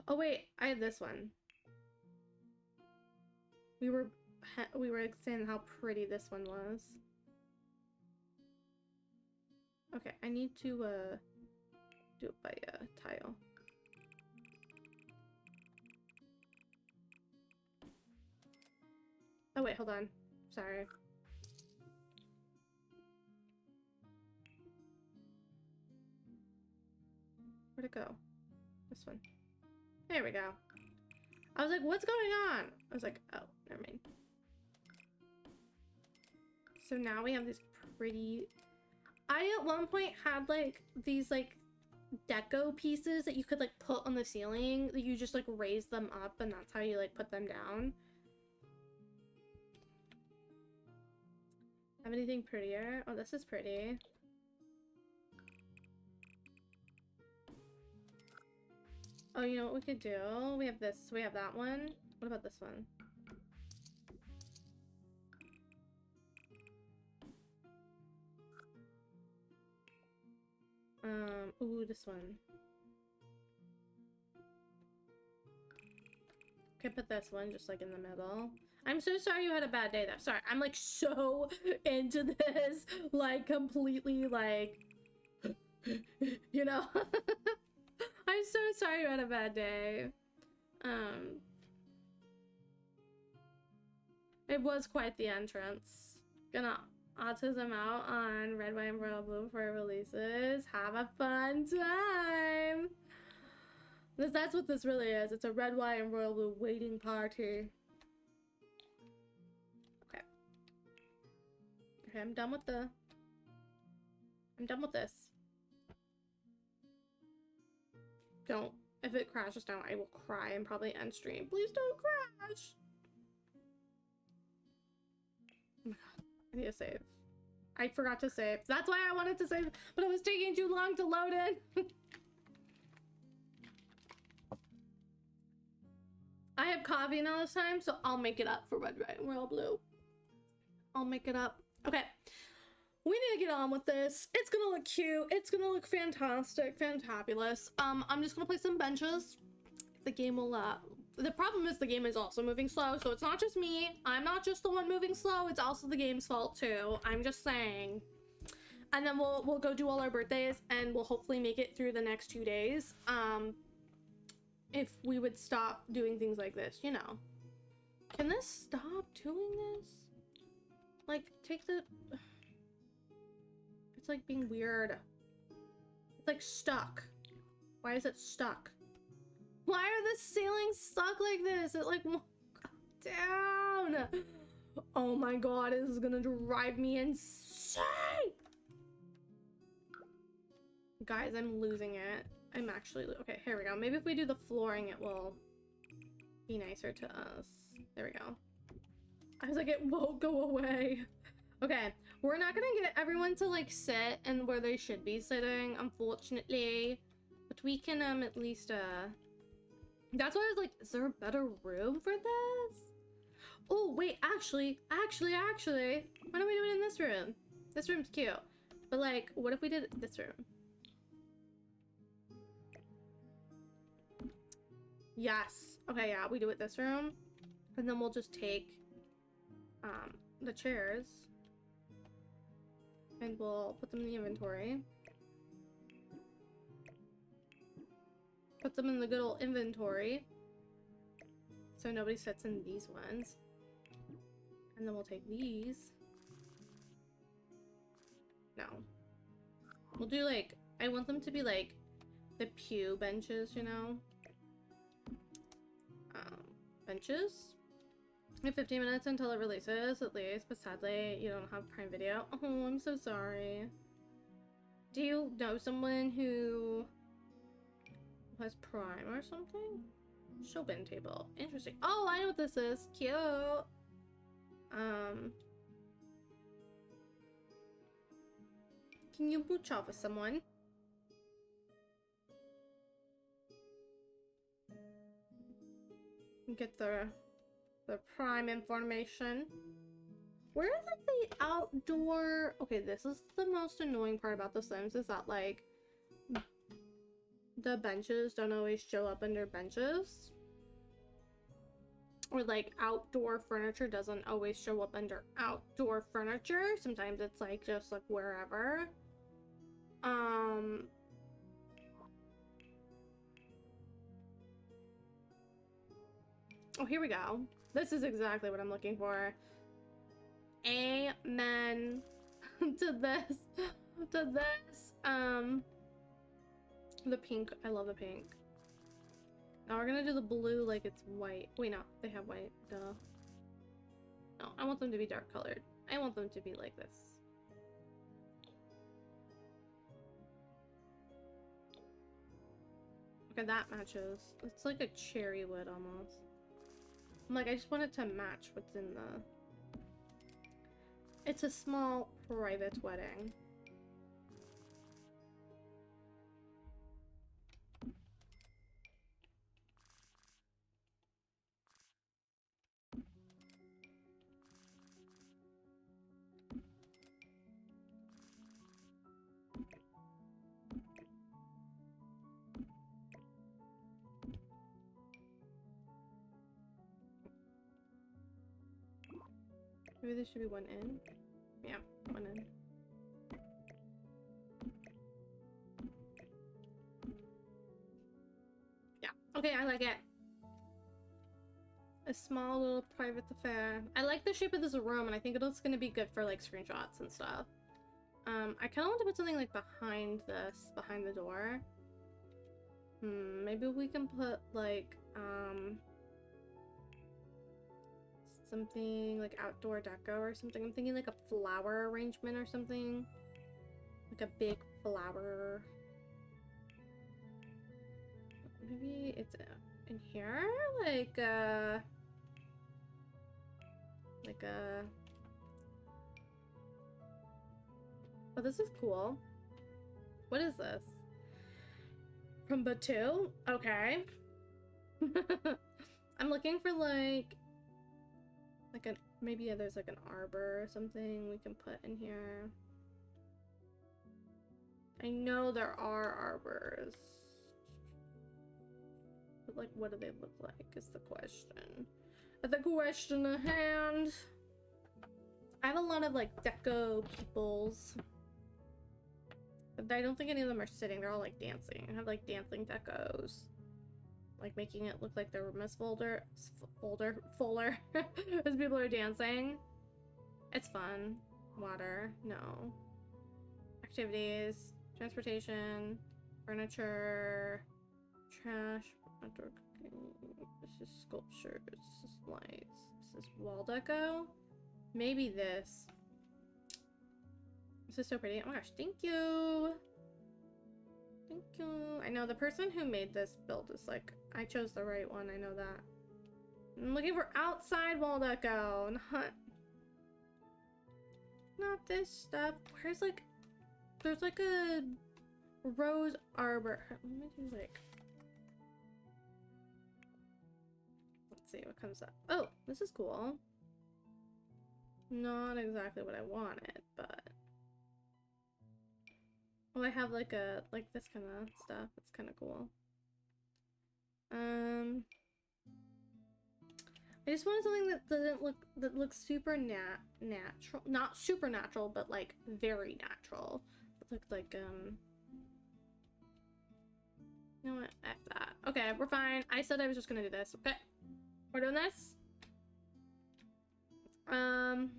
Oh wait, I have this one. We were saying how pretty this one was. Okay, I need to do it by tile. Oh wait, hold on. Sorry. Where'd it go? This one. There we go. I was like, what's going on? I was like, oh, never mind. So now we have this pretty... I at one point had like these like deco pieces that you could like put on the ceiling, that you just like raise them up and that's how you like put them down. Have anything prettier? Oh, this is pretty. Oh, you know what we could do? We have this, we have that one. What about this one? Ooh, this one. Okay, put this one just like in the middle. I'm so sorry you had a bad day though. Sorry, I'm like so into this, like completely like, you know? I'm so sorry you had a bad day. It was quite the entrance. Gonna autism out on red, white, and royal blue before it releases. Have a fun time! That's what this really is. It's a red, white, and royal blue waiting party. Okay. Okay, I'm done with this. Don't. If it crashes down, I will cry and probably end stream. Please don't crash! Oh my god. I need to save. I forgot to save. That's why I wanted to save, but it was taking too long to load in. I have coffee now this time, so I'll make it up for red, white, and royal blue. I'll make it up. Okay. We need to get on with this. It's gonna look cute. It's gonna look fantastic, fantabulous. I'm just gonna play some benches. The game will, the problem is the game is also moving slow, so it's not just me. I'm not just the one moving slow. It's also the game's fault too. I'm just saying. And then we'll go do all our birthdays, and we'll hopefully make it through the next 2 days. If we would stop doing things like this, you know. Can this stop doing this? Like, take the... It's like being weird. It's like stuck. Why is it stuck? Why are the ceilings stuck like this? It like won't go down. Oh my god, this is gonna drive me insane. Guys, I'm losing it. I'm actually, okay, here we go. Maybe if we do the flooring, it will be nicer to us. There we go. I was like, it won't go away. Okay, we're not gonna get everyone to like sit and where they should be sitting, unfortunately. But we can at least that's why I was like, is there a better room for this? Oh wait, actually, why don't we do it in this room? This room's cute. But like, what if we did this room? Yes. Okay, yeah, we do it this room. And then we'll just take the chairs and we'll put them in the inventory. Put them in the good old inventory so nobody sits in these ones. And then we'll take these. No. We'll do like, I want them to be like the pew benches, you know? Benches? We have 15 minutes until it releases, at least, but sadly, you don't have Prime Video. Oh, I'm so sorry. Do you know someone who has Prime or something? Show bin table. Interesting. Oh, I know what this is. Cute. Can you mooch off with someone? Get the Prime information. Where is like the outdoor? Okay, this is the most annoying part about The Sims, is that like the benches don't always show up under benches. Or like outdoor furniture doesn't always show up under outdoor furniture. Sometimes it's like just like wherever. Oh, here we go. This is exactly what I'm looking for. Amen to this. To this. The pink. I love the pink. Now we're gonna do the blue like it's white. Wait, no. They have white. Duh. No, I want them to be dark colored. I want them to be like this. Okay, that matches. It's like a cherry wood almost. I'm like, I just want it to match what's in the... It's a small private wedding. Maybe there should be one in. Yeah, one in. Yeah, okay, I like it. A small little private affair. I like the shape of this room, and I think it's gonna be good for like screenshots and stuff. I kind of want to put something like behind this, behind the door. Maybe we can put like something like outdoor deco or something. I'm thinking like a flower arrangement or something. Like a big flower. Maybe it's in here? Like a... Oh, this is cool. What is this? From Batu? Okay. I'm looking for like a, maybe there's like an arbor or something we can put in here. I know there are arbors. But like, what do they look like is the question. The question at hand. I have a lot of like deco peoples. But I don't think any of them are sitting. They're all like dancing. I have like dancing decos. Like making it look like the Miss Folder as people are dancing. It's fun. Water, no. Activities, transportation, furniture, trash, outdoor cooking. This is sculptures, this is lights, this is wall deco. Maybe this. This is so pretty. Oh my gosh, thank you. Thank you. I know the person who made this build is like, I chose the right one, I know that. I'm looking for outside wall deco, not this stuff. Where's like, there's like a rose arbor. Let me do like, let's see what comes up. Oh, this is cool. Not exactly what I wanted, but oh, I have like a this kind of stuff. It's kind of cool. I just wanted something that doesn't look, that looks super natural, not supernatural, but like very natural. It looked like you know what? F that. Okay, we're fine. I said I was just gonna do this. Okay, we're doing this. I'm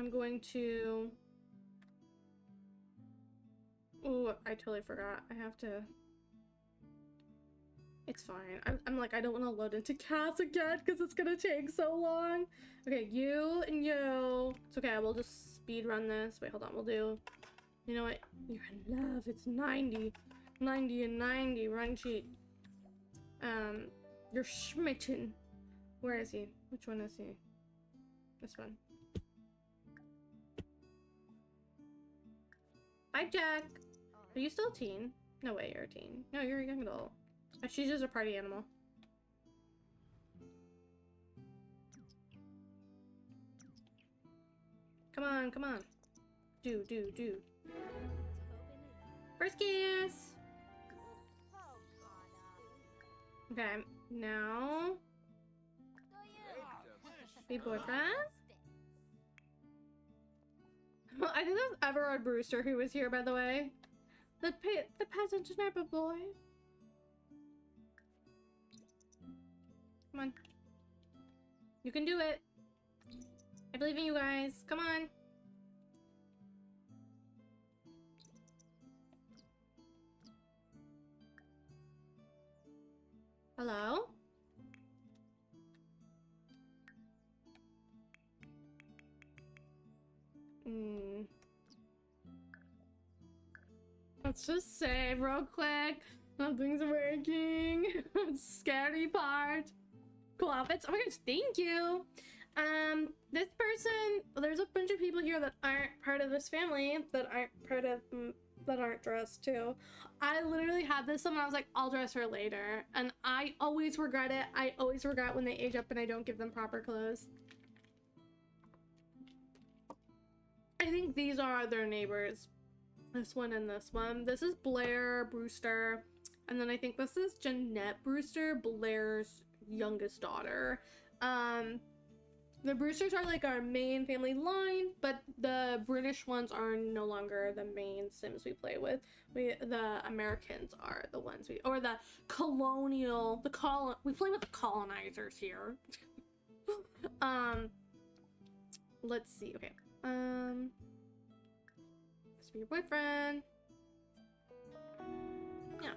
going to. Oh, I totally forgot. I have to. It's fine. I'm like, I don't want to load into cast again because it's gonna take so long. Okay, you and you. It's okay. We'll just speed run this. Wait, hold on. We'll do. You know what? You're in love. It's 90. 90 and 90. Run sheet. You're smitten. Where is he? Which one is he? This one. Bye, Jack. Are you still a teen? No way, you're a teen. No, you're a young adult. She's just a party animal. Come on, come on. Do. First kiss! Okay, now... Be boyfriend? I think that's Everard Brewster who was here, by the way. The peasant sniper boy. Come on. You can do it. I believe in you guys. Come on. Hello? Let's just save real quick. Nothing's working. Scary part. Cool outfits. Oh my gosh, thank you. This person, there's a bunch of people here that aren't part of this family, that aren't dressed too. I literally had this and I was like, I'll dress her later. And I always regret it. I always regret when they age up and I don't give them proper clothes. I think these are their neighbors. This one and this one. This is Blair Brewster. And then I think this is Jeanette Brewster, Blair's youngest daughter. The Brewsters are like our main family line, but the British ones are no longer the main Sims we play with. The Americans are the ones we play with the colonizers here. Let's see. Okay. This be your boyfriend. Yeah.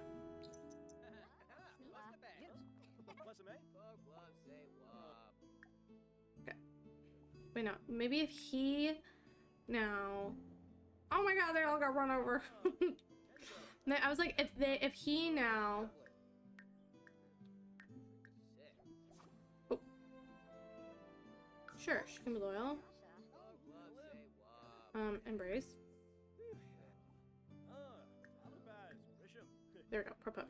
Okay. Wait, no. Maybe if he now. Oh my god, they all got run over. No, I was like, if he now. Oh. Sure, she can be loyal. Embrace. There we go, propose.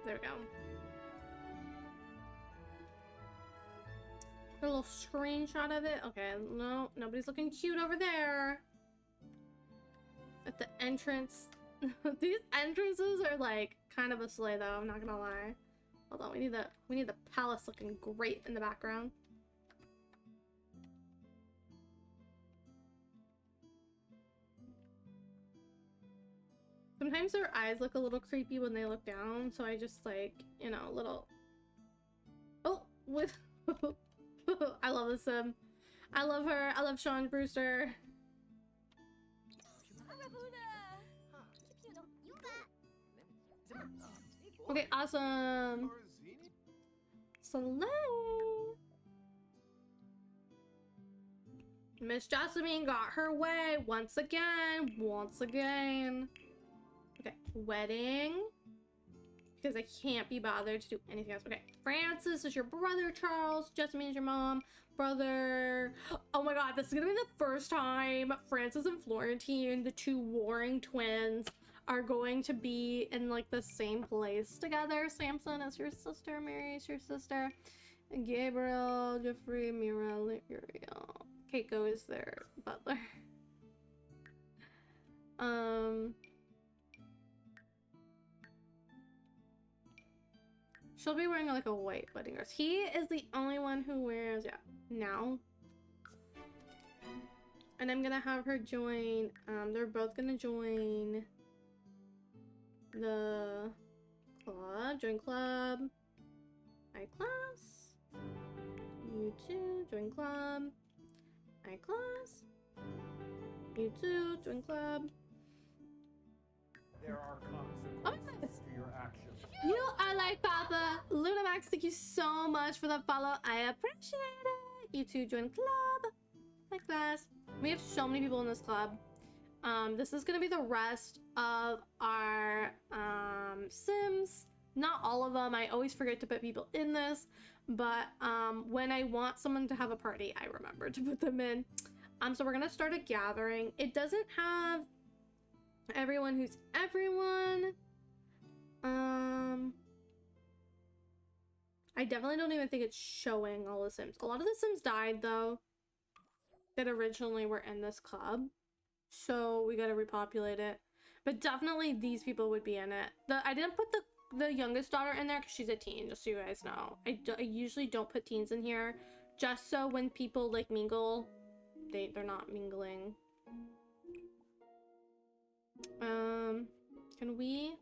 There we go. A little screenshot of it. Okay, no, nobody's looking cute over there. At the entrance. These entrances are like kind of a sleigh though, I'm not gonna lie. Hold on, we need the palace looking great in the background. Sometimes their eyes look a little creepy when they look down, so I just like, you know, a little... Oh, with... I love this sim. I love her. I love Sean Brewster. Okay, awesome. Hello. Miss Jasmine got her way once again. Okay, wedding. Because I can't be bothered to do anything else. Okay, Francis is your brother, Charles. Jasmine is your mom, brother. Oh my god, this is gonna be the first time Francis and Florentine, the two warring twins, are going to be in like the same place together. Samson is your sister, Mary is your sister, and Gabriel, Jeffrey, Mira, Uriel. Keiko is their butler. She'll be wearing like a white wedding dress. He is the only one who wears, yeah, now. And I'm gonna have her join, they're both gonna join the club. Join club. Hi class. You too, join club. Hi class. You too, join club. There are Oh consequences to your actions. You are like Papa. Lunamax, thank you so much for the follow. I appreciate it. You two join club. Hi class. We have so many people in this club. This is gonna be the rest of our Sims. Not all of them. I always forget to put people in this, but when I want someone to have a party, I remember to put them in. So we're gonna start a gathering. It doesn't have everyone who's everyone. I definitely don't even think it's showing all the Sims. A lot of the Sims died though that originally were in this club, so we gotta repopulate it. But definitely these people would be in it. I didn't put the youngest daughter in there because she's a teen, just so you guys know. I usually don't put teens in here, just so when people like mingle, they're not mingling. Can we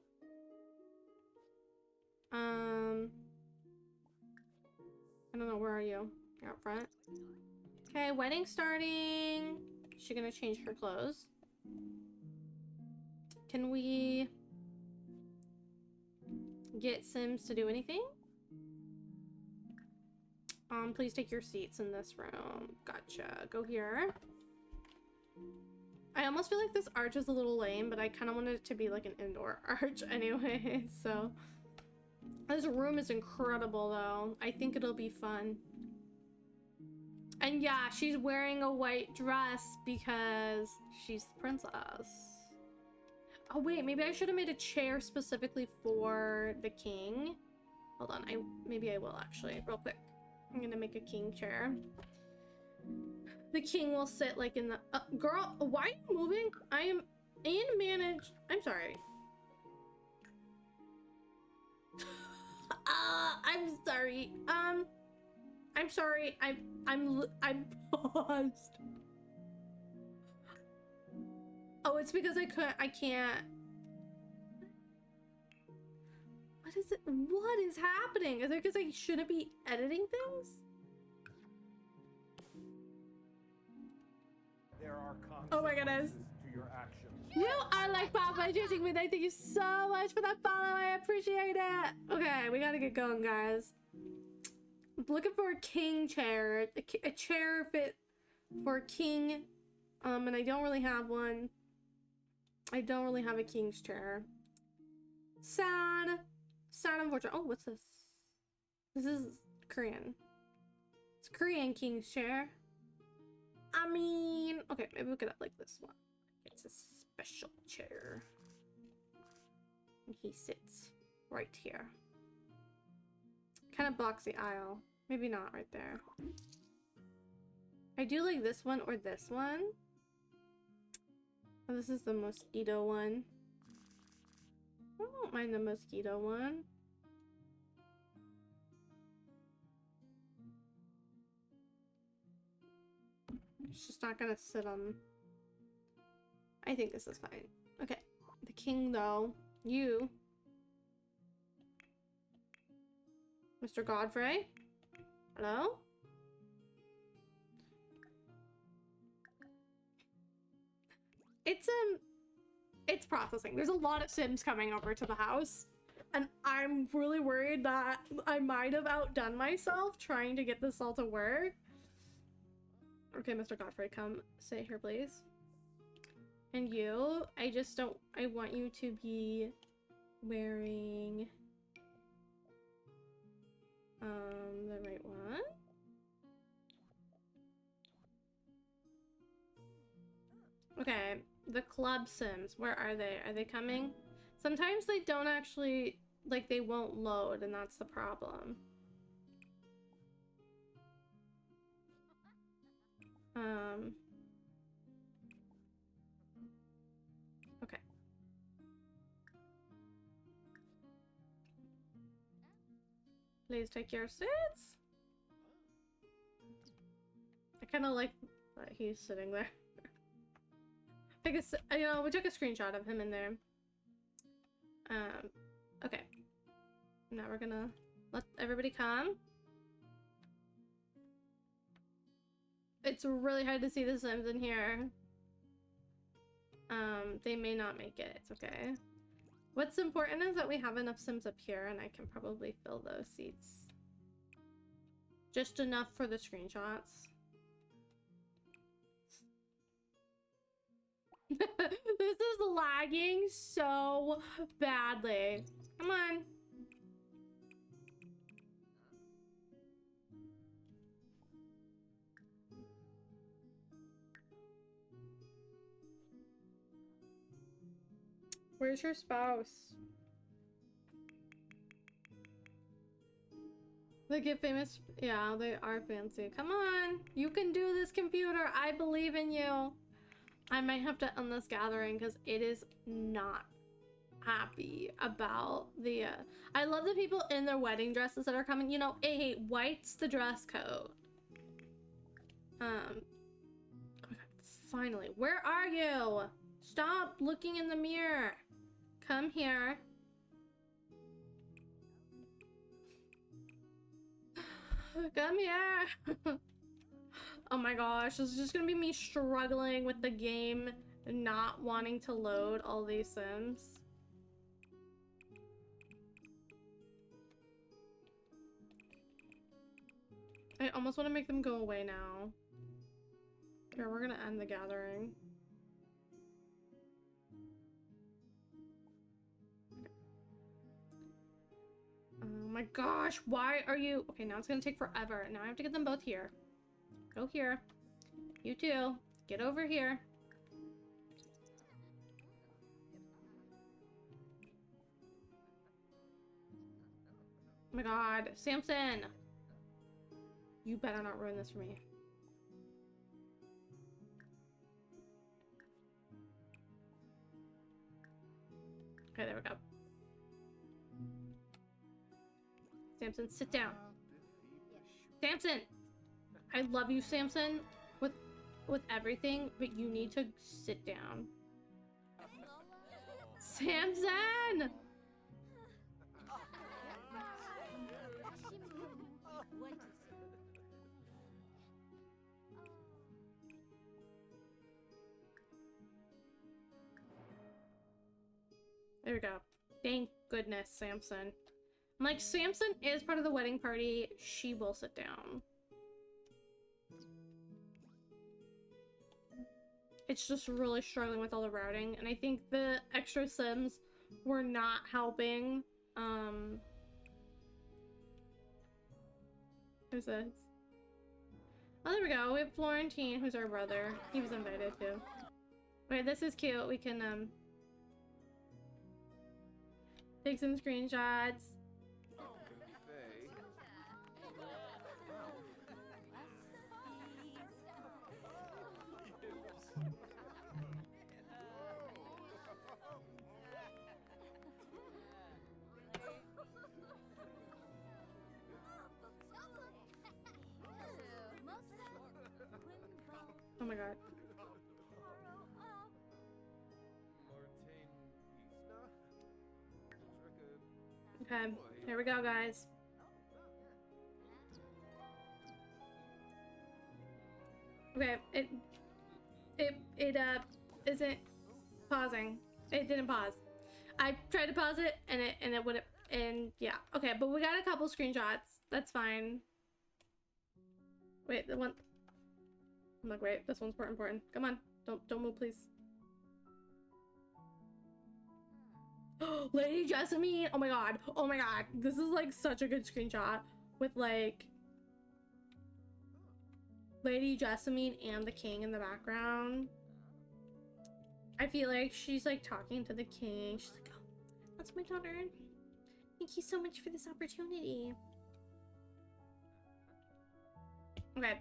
I don't know, where are you? You're up front. Okay, wedding starting. She's gonna change her clothes. Can we get Sims to do anything? Please take your seats in this room. Gotcha. Go here. I almost feel like this arch is a little lame, but I kind of wanted it to be like an indoor arch anyway, so. This room is incredible though. I think it'll be fun. And yeah, she's wearing a white dress because she's the princess. Oh wait, maybe I should have made a chair specifically for the king. Hold on, maybe I will actually, real quick. I'm gonna make a king chair. The king will sit like in the, girl, why are you moving? I am in manage, I'm sorry. I'm sorry. I'm sorry. I'm paused. Oh, it's because I can't. What is it? What is happening? Is it because I shouldn't be editing things? There are Oh my goodness. consequences to your actions. You are like Papa Juicing Midnight. Thank you so much for that follow. I appreciate it. Okay, we gotta get going, guys. I'm looking for a king chair. A chair fit for a king. And I don't really have one. I don't really have a king's chair. Sad. Sad, unfortunate. Oh, what's this? This is Korean. It's Korean king's chair. I mean, okay, maybe we could have like this one. It's a special chair. And he sits right here. Kind of blocks the aisle. Maybe not right there. I do like this one or this one. Oh, this is the mosquito one. I don't mind the mosquito one. It's just not gonna sit on. I think this is fine. Okay. The king, though. You. Mr. Godfrey? Hello? It's processing. There's a lot of Sims coming over to the house. And I'm really worried that I might have outdone myself trying to get this all to work. Okay, Mr. Godfrey, come sit here, please. And you, I want you to be wearing the right one. Okay, the club Sims, where are they? Are they coming? Sometimes they don't actually, like, they won't load, and that's the problem. Please take your seats. I kind of like that he's sitting there. I guess, you know, we took a screenshot of him in there. Okay. Now we're gonna let everybody come. It's really hard to see the Sims in here. They may not make it. It's okay. What's important is that we have enough Sims up here, and I can probably fill those seats. Just enough for the screenshots. This is lagging so badly. Come on. Where's your spouse? They get famous. Yeah, they are fancy. Come on. You can do this, computer. I believe in you. I might have to end this gathering because it is not happy about the I love the people in their wedding dresses that are coming. You know, hey, white's the dress code. Oh my God, finally, where are you? Stop looking in the mirror. Come here. Come here. Oh my gosh, this is just gonna be me struggling with the game, not wanting to load all these Sims. I almost want to make them go away now. Here, we're gonna end the gathering. Oh my gosh, why are you... Okay, now it's gonna take forever. Now I have to get them both here. Go here. You too. Get over here. Oh my God, Samson! You better not ruin this for me. Okay, there we go. Samson, sit down. Samson! I love you, Samson, with everything, but you need to sit down. Samson! There we go. Thank goodness, Samson. I'm like, Samson is part of the wedding party. She will sit down. It's just really struggling with all the routing, and I think the extra Sims were not helping. Who's this? Oh, there we go. We have Florentine, who's our brother. He was invited too. Wait, this is cute. We can take some screenshots. Oh my God. Okay, here we go, guys. Okay, it isn't pausing. It didn't pause. I tried to pause it and it wouldn't, and yeah. Okay, but we got a couple screenshots. That's fine. Wait, the one. I'm like, wait, this one's more important. Come on, don't move, please. Lady Jessamine! Oh my God! Oh my God! This is like such a good screenshot with like Lady Jessamine and the king in the background. I feel like she's like talking to the king. She's like, oh, that's my daughter. Thank you so much for this opportunity. Okay.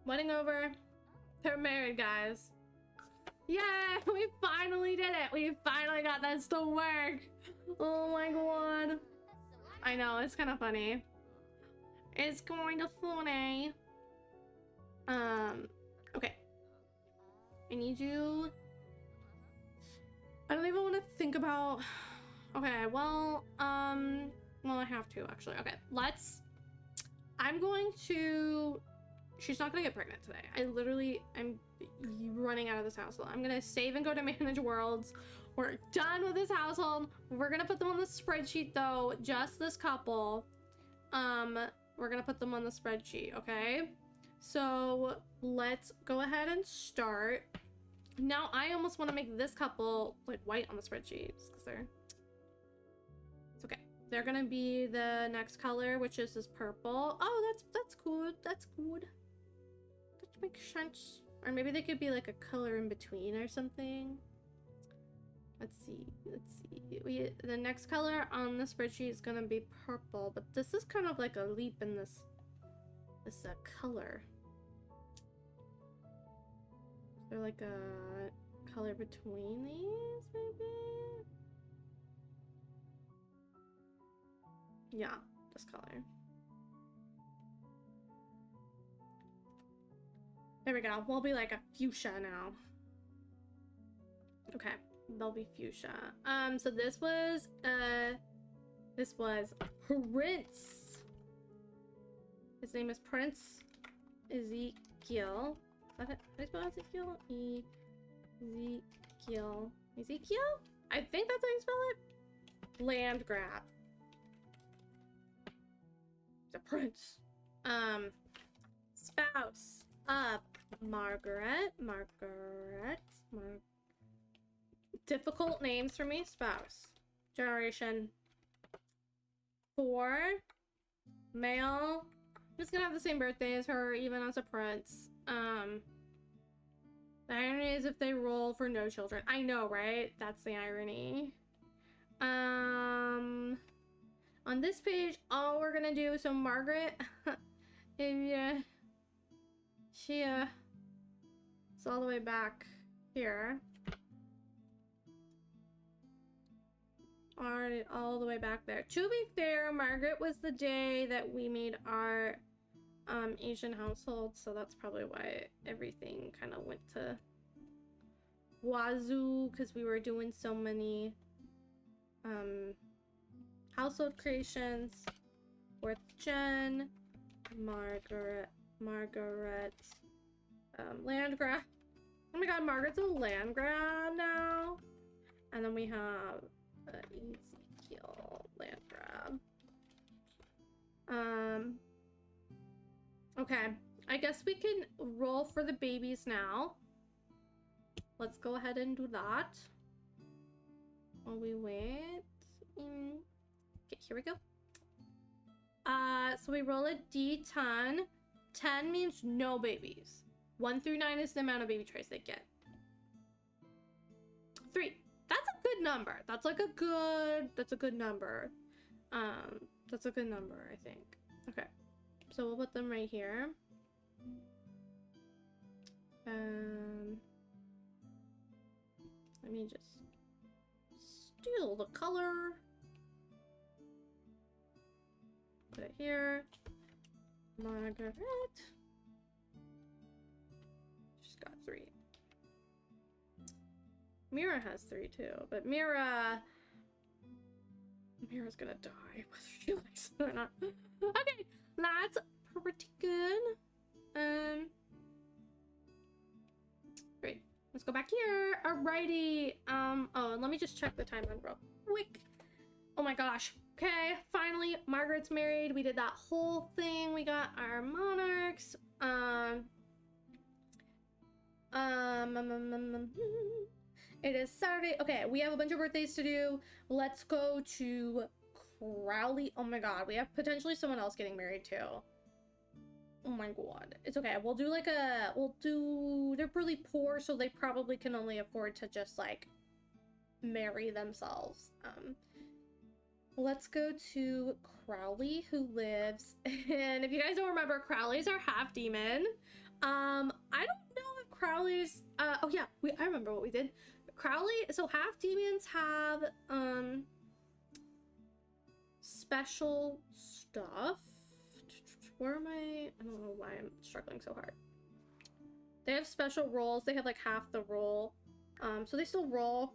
Wedding over. They're married, guys. Yay! We finally did it! We finally got this to work! Oh my God. I know, it's kind of funny. It's kind of funny. Okay. I need you. I don't even want to think about. Okay, well, I have to actually. Okay, I'm going to. She's not gonna get pregnant today. I'm running out of this household. I'm gonna save and go to manage worlds. We're done with this household. We're gonna put them on the spreadsheet though, just this couple. We're gonna put them on the spreadsheet, okay? So let's go ahead and start. Now I almost want to make this couple like white on the spreadsheet because it's okay. They're gonna be the next color, which is this purple. Oh, that's good. That's good. That makes sense. Or maybe they could be like a color in between or something. Let's see. The next color on the spreadsheet is gonna be purple, but this is kind of like a leap in this color. Is there like a color between these, maybe? Yeah, this color. There we go. We'll be like a fuchsia now. Okay, they'll be fuchsia. So this was Prince. His name is Prince Ezekiel. Is that it? How do you spell Ezekiel? Ezekiel? I think that's how you spell it. Land grab. The prince. Spouse of Margaret. Difficult names for me. Spouse. Generation 4. Male. I'm just gonna have the same birthday as her, even as a prince. The irony is if they roll for no children. I know, right? That's the irony. On this page, all we're gonna do, so Margaret, she, it's all the way back here. All the way back there. To be fair, Margaret was the day that we made our Asian household, so that's probably why everything kind of went to wazoo, because we were doing so many household creations. 4th gen, Margaret, land grab. Oh my god, Margaret's a land grab now. And then we have Ezekiel, land grab. Okay, I guess we can roll for the babies now. Let's go ahead and do that. While we wait. Okay, here we go. So we roll a D10. 10 means no babies. 1 through 9 is the amount of baby trays they get. 3. That's a good number. That's a good number. That's a good number, I think. Okay. So we'll put them right here. Let me just steal the color. Put it here. Margaret. She's got 3. Mira has 3 too, but Mira's gonna die whether she likes it or not. Okay, that's pretty good. Great. Let's go back here. Alrighty. Oh, and let me just check the timeline real quick. Oh my gosh. Okay, finally, Margaret's married. We did that whole thing. We got our monarchs. It is Saturday. Okay, we have a bunch of birthdays to do. Let's go to Crowley. Oh my god, we have potentially someone else getting married too. Oh my god. It's okay. We'll do they're really poor, so they probably can only afford to just like marry themselves. Let's go to Crowley, who lives, and if you guys don't remember, Crowley's are half demon. I don't know if Crowley's, oh yeah, I remember what we did. Crowley, so half demons have, special stuff. where am I don't know why I'm struggling so hard. They have special rolls. They have like half the roll. So they still roll.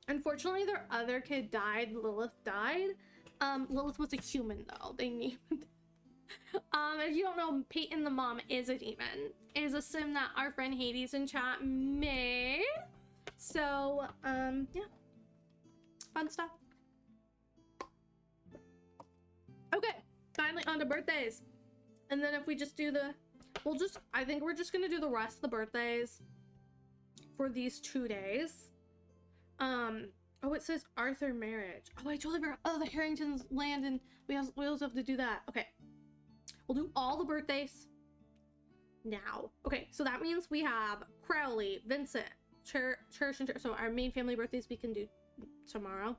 Unfortunately, their other kid died. Lilith died. Lilith was a human though. They named if you don't know, Peyton the mom is a demon. It is a sim that our friend Hades in chat made. So, yeah. Fun stuff. Okay, finally on to birthdays. And then if we just do the, I think we're just gonna do the rest of the birthdays for these 2 days. Oh, it says Arthur marriage. Oh, I totally forgot. Oh, the Harringtons land and we also have to do that. Okay. We'll do all the birthdays now. Okay, so that means we have Crowley, Vincent, Cherish, and so our main family birthdays we can do tomorrow.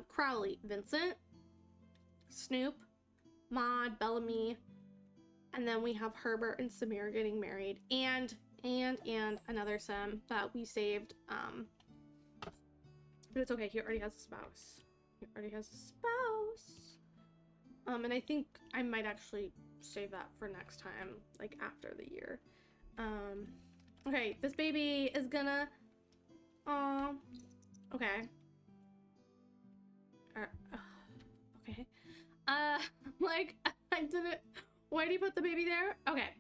Crowley, Vincent, Snoop, Maud, Bellamy, and then we have Herbert and Samir getting married, and another sim that we saved. But it's okay. He already has a spouse. And I think I might actually save that for next time, like after the year. Okay, this baby is gonna, okay. Okay. Like, I didn't, why do you put the baby there? Okay.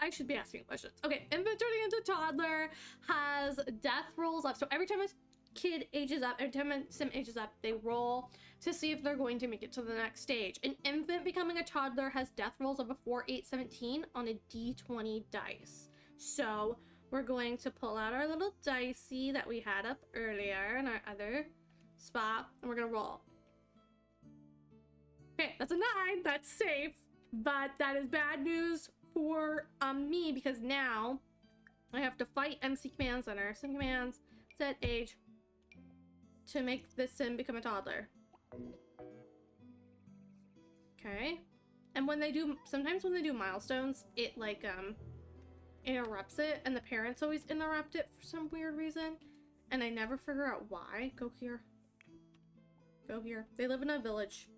I should be asking questions. Okay, infant turning into toddler has death rolls up. So every time a kid ages up, every time a sim ages up, they roll to see if they're going to make it to the next stage. An infant becoming a toddler has death rolls of a 4, 8, 17 on a d20 dice. So we're going to pull out our little dicey that we had up earlier in our other spot, and we're gonna roll. Okay, that's a 9. That's safe, but that is bad news for me, because now I have to fight MC Command Center, sim commands, set age, to make this sim become a toddler. Okay. And when they do, sometimes when they do milestones, it like interrupts it, and the parents always interrupt it for some weird reason, and I never figure out why. Go here. Go here. They live in a village.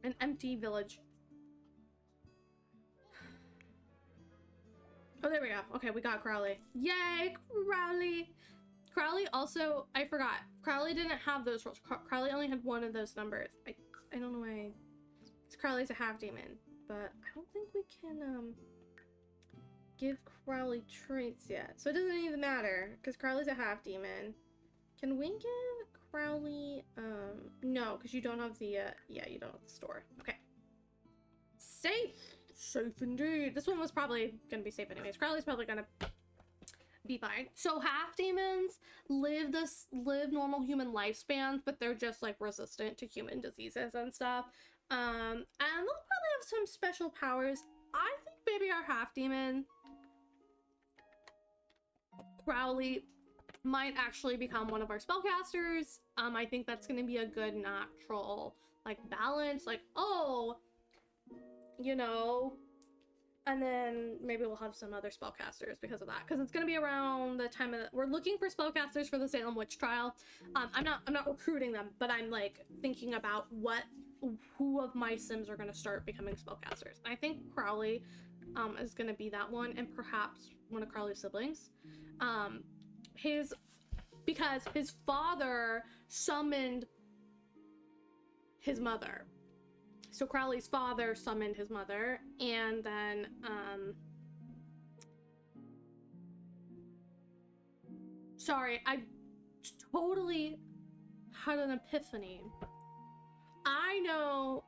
An empty village. Oh, there we go. Okay, we got Crowley. Yay, Crowley! Crowley also, I forgot. Crowley didn't have those rolls. Crowley only had one of those numbers. I don't know why. Because Crowley's a half demon. But I don't think we can, give Crowley traits yet. So it doesn't even matter, because Crowley's a half demon. Can we give Crowley, no, because you don't have the, yeah, you don't have the store. Okay. Safe! Safe indeed. This one was probably gonna be safe anyways. Crowley's probably gonna be fine. So half demons live normal human lifespans, but they're just like resistant to human diseases and stuff. And they'll probably have some special powers. I think maybe our half demon Crowley might actually become one of our spellcasters. I think that's gonna be a good natural like balance, like, oh, you know, and then maybe we'll have some other spellcasters because of that, because it's gonna be around the time of we're looking for spellcasters for the Salem witch trial. I'm not recruiting them, but I'm like thinking about who of my sims are gonna start becoming spellcasters. And I think Crowley is gonna be that one, and perhaps one of Crowley's siblings. Because his father summoned his mother. So Crowley's father summoned his mother, and then, sorry, I totally had an epiphany. I know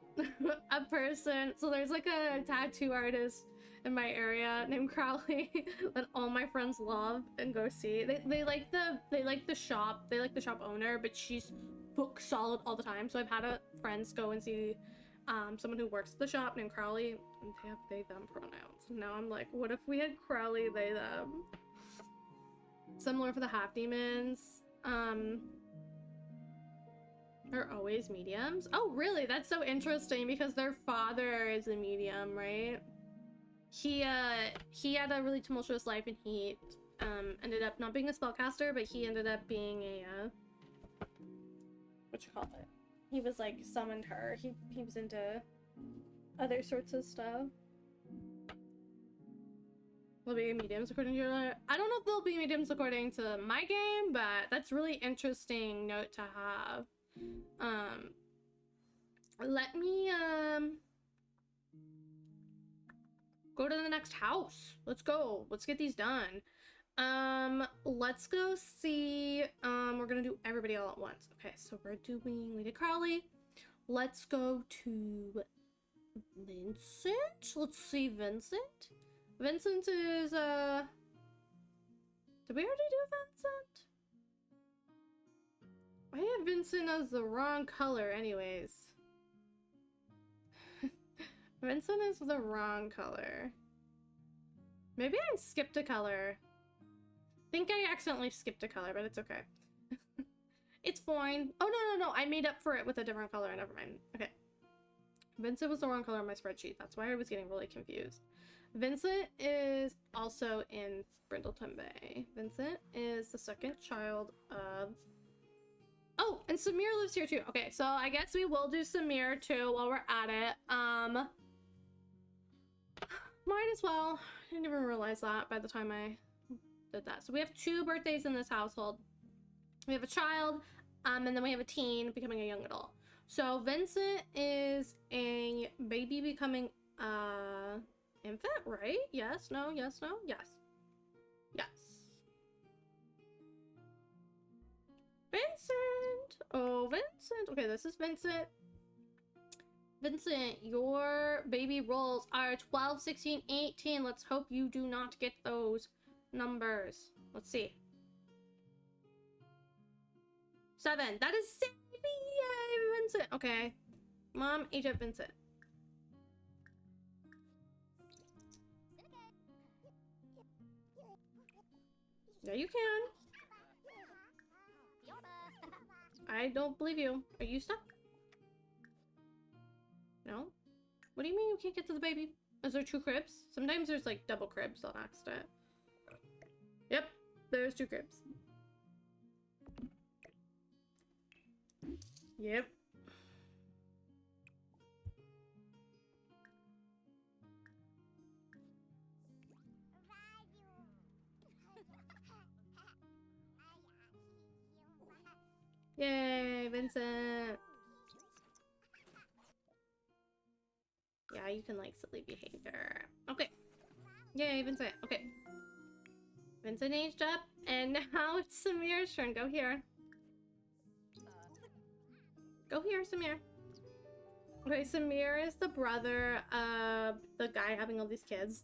a person, so there's like a tattoo artist in my area named Crowley that all my friends love and go see. They like the shop owner, but she's book solid all the time. So I've had friends go and see someone who works at the shop named Crowley, and they have they them pronouns. Now I'm like, what if we had Crowley they them? Similar for the half demons. They're always mediums. Oh really? That's so interesting, because their father is a medium, right? He had a really tumultuous life, and he ended up not being a spellcaster, but he ended up being a what you call it? he was like summoned her. He was into other sorts of stuff. Will be mediums according to your... I don't know if they'll be mediums according to my game, but that's really interesting note to have. Let me go to the next house. Let's go. Let's get these done. Let's go see. We're gonna do everybody all at once. Okay, so we did Carly. Let's go to Vincent. Let's see Vincent. Vincent is, did we already do Vincent? I have Vincent as the wrong color anyways. Vincent is the wrong color. Maybe I skipped a color. I think I accidentally skipped a color, but it's okay. It's fine. Oh, no. I made up for it with a different color. Never mind. Okay. Vincent was the wrong color on my spreadsheet. That's why I was getting really confused. Vincent is also in Brindleton Bay. Vincent is the second child of... Oh, and Samir lives here too. Okay, so I guess we will do Samir too while we're at it. Might as well. I didn't even realize that by the time I did that. So we have 2 birthdays in this household. We have a child, and then we have a teen becoming a young adult. So Vincent is a baby becoming infant, right? Yes, no, yes, no, yes. Yes. Vincent! Oh, Vincent! Okay, this is Vincent. Vincent, your baby rolls are 12, 16, 18. Let's hope you do not get those numbers. Let's see. 7. That is 7! Yay, Vincent! Okay. Mom, age up Vincent. Yeah, you can. I don't believe you. Are you stuck? No? What do you mean you can't get to the baby? Is there 2 cribs? Sometimes there's like double cribs on accident. Yep, there's 2 cribs. Yep. Yay, Vincent! Yeah, you can like silly behavior. Okay. Yay, Vincent. Okay. Vincent aged up, and now it's Samir's turn. Go here. Go here, Samir. Okay, Samir is the brother of the guy having all these kids.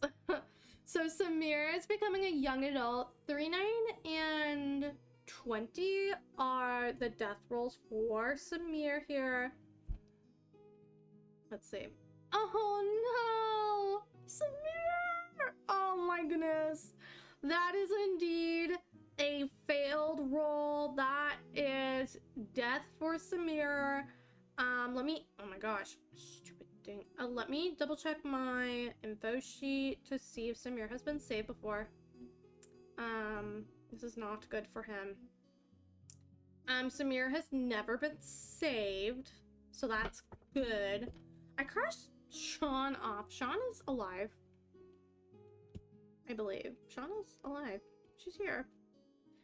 So Samir is becoming a young adult. 3, 9, and 20 are the death rolls for Samir here. Let's see. Oh no! Samir! Oh my goodness. That is indeed a failed roll. That is death for Samir. Let me, oh my gosh, stupid thing. Let me double check my info sheet to see if Samir has been saved before. This is not good for him. Samir has never been saved, so that's good. I crossed Sean off. Sean is alive. I believe. Sean is alive. She's here.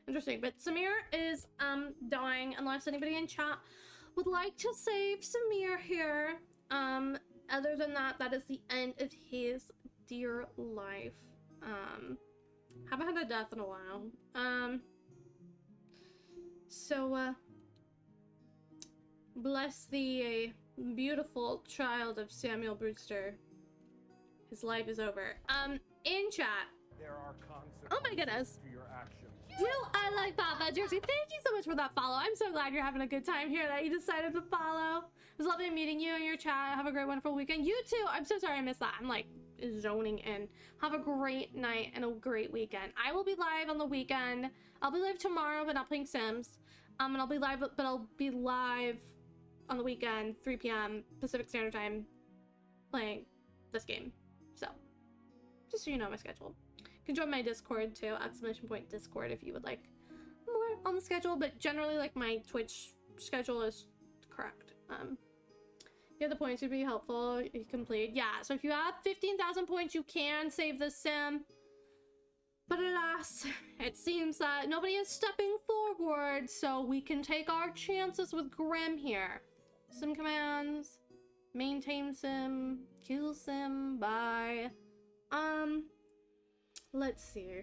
Interesting, but Samir is dying unless anybody in chat would like to save Samir here. Other than that, that is the end of his dear life. Haven't had a death in a while. Bless the beautiful child of Samuel Brewster. His life is over. In chat. There are consequences Oh my goodness. to your actions. Do I like Papa Jersey? Thank you so much for that follow. I'm so glad you're having a good time here that you decided to follow. It was lovely meeting you in your chat. Have a great, wonderful weekend. You too. I'm so sorry I missed that. I'm like zoning in. Have a great night and a great weekend. I will be live on the weekend. I'll be live tomorrow, but not playing Sims. And I'll be live, but I'll be live on the weekend, 3 p.m. Pacific Standard Time, playing this game. So, just so you know my schedule. You can join my Discord too, !Discord if you would like more on the schedule, but generally like my Twitch schedule is correct. Yeah, the points would be helpful. You complete. Yeah, so if you have 15,000 points, you can save the sim. But alas, it seems that nobody is stepping forward, so we can take our chances with Grim here. Sim commands, maintain sim, kill sim, bye. Let's see.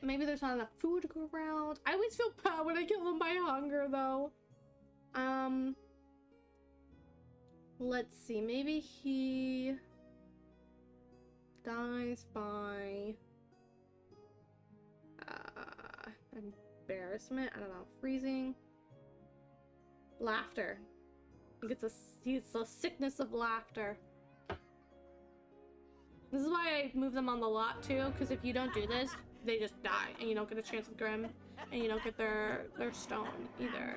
Maybe there's not enough food to go around. I always feel bad when I kill him by hunger, though. Let's see, maybe he dies by embarrassment, I don't know, freezing, laughter. I think it's a sickness of laughter. This is why I move them on the lot too, because if you don't do this, they just die and you don't get a chance with Grim, and you don't get their stone either.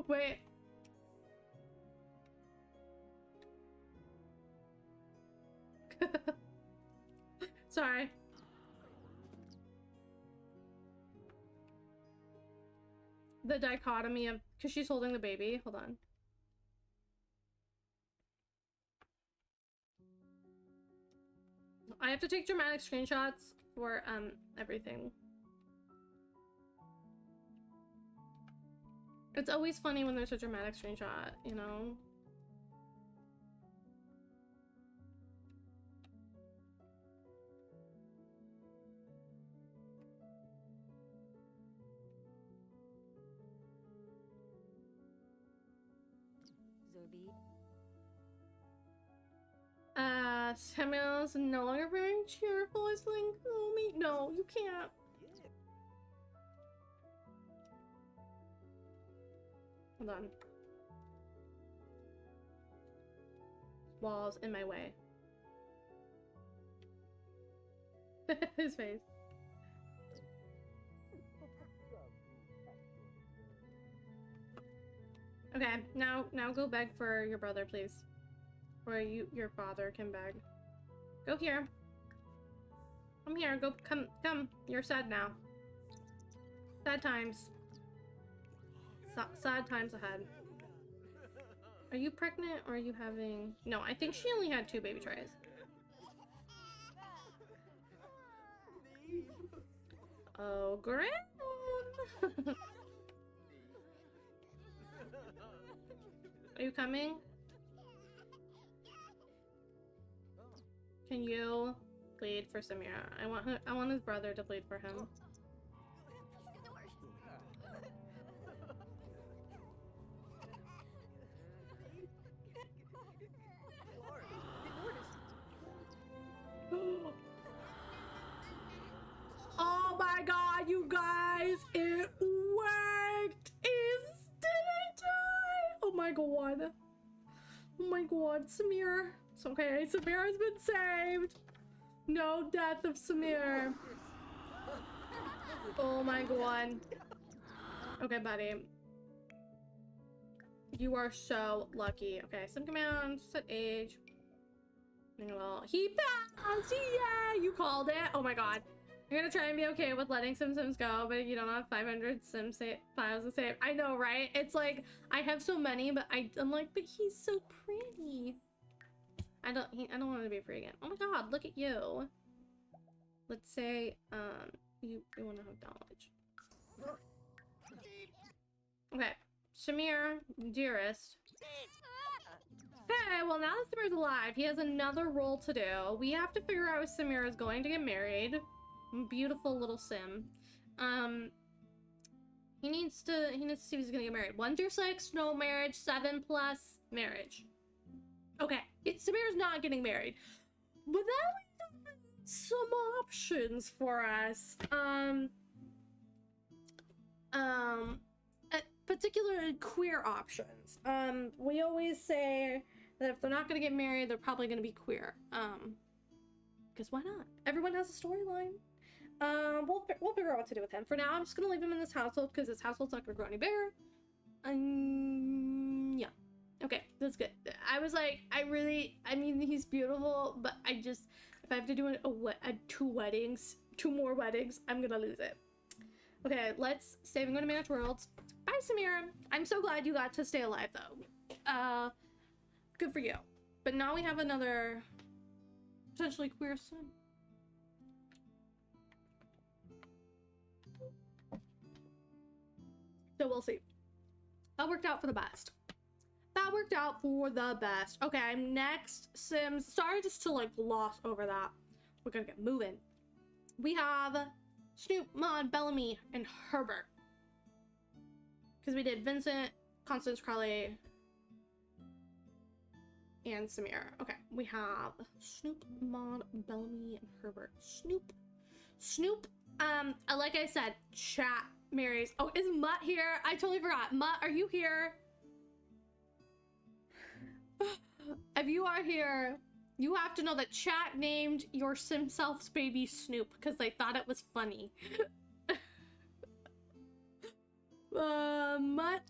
Wait. Sorry. The dichotomy of, because she's holding the baby. Hold on. I have to take dramatic screenshots for everything. It's always funny when there's a dramatic screenshot, you know? Samuel's no longer very cheerful. Is like, oh me, no, you can't. Hold on. Walls in my way. His face. Okay, now go beg for your brother, please. Or your father can beg. Go here. Come here, come. You're sad now. Sad times. Sad times ahead. Are you pregnant or are you having... No, I think she only had 2 baby trays. Oh, Grim! Are you coming? Can you plead for Samira? I want his brother to plead for him. Oh my god, you guys! It worked! Did I die? Oh my god. Oh my god, Samir. It's okay, Samir has been saved. No death of Samir. Oh my god. Okay, buddy. You are so lucky. Okay, sim command, set age. Well, he passed! Yeah, you called it. Oh my god. I'm gonna try and be okay with letting Sims go, but you don't have 500 Sim files to save. I know, right? It's like, I have so many, but I'm like, but he's so pretty. I don't want to be free again. Oh my god, look at you. Let's say, you want to have knowledge. Okay, Shamir, dearest. Okay, well now that Samir's alive, he has another role to do. We have to figure out if Samir is going to get married. Beautiful little sim. He needs to see if he's gonna get married. 1 through 6, no marriage. 7+ marriage. Okay, Samir's not getting married, but that leaves some options for us. Particularly queer options. We always say that if they're not gonna get married, they're probably gonna be queer. Because why not? Everyone has a storyline. We'll figure out what to do with him. For now, I'm just gonna leave him in this household because this household's not gonna grow any bigger. Yeah. Okay, that's good. I was like, I mean, he's beautiful, but I If I have to do two more weddings, I'm gonna lose it. Okay, let's save and go to Manage Worlds. Bye, Samira. I'm so glad you got to stay alive, though. Good for you. But now we have another potentially queer son. So we'll see. That worked out for the best. That worked out for the best. Okay, next Sims. Sorry just to like gloss over that. We're gonna get moving. We have Snoop, Maud, Bellamy, and Herbert. Because we did Vincent, Constance, Crowley, and Samira. Okay, we have Snoop, Maud, Bellamy, and Herbert. Snoop. Like I said, chat marries. Oh, is Mutt here? I totally forgot. Mutt, are you here? If you are here, you have to know that chat named your Sim Self's baby Snoop because they thought it was funny. Mutt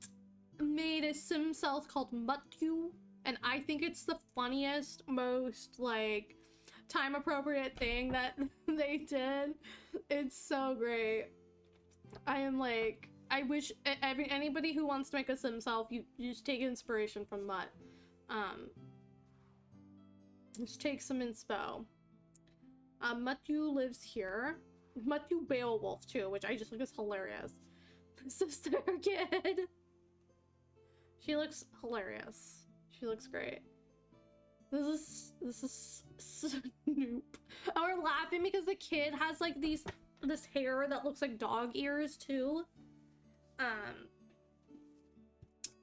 made a Sim Self called Muttu, and I think it's the funniest, most like time appropriate thing that they did. It's so great. I am like, I wish anybody who wants to make a Sim Self, you just take inspiration from Mutt. Let's take some inspo. Muttu lives here. Muttu Beowulf too, which I just think is hilarious. Sister kid. She looks hilarious. She looks great. This is Snoop. Oh, we're laughing because the kid has like this hair that looks like dog ears too.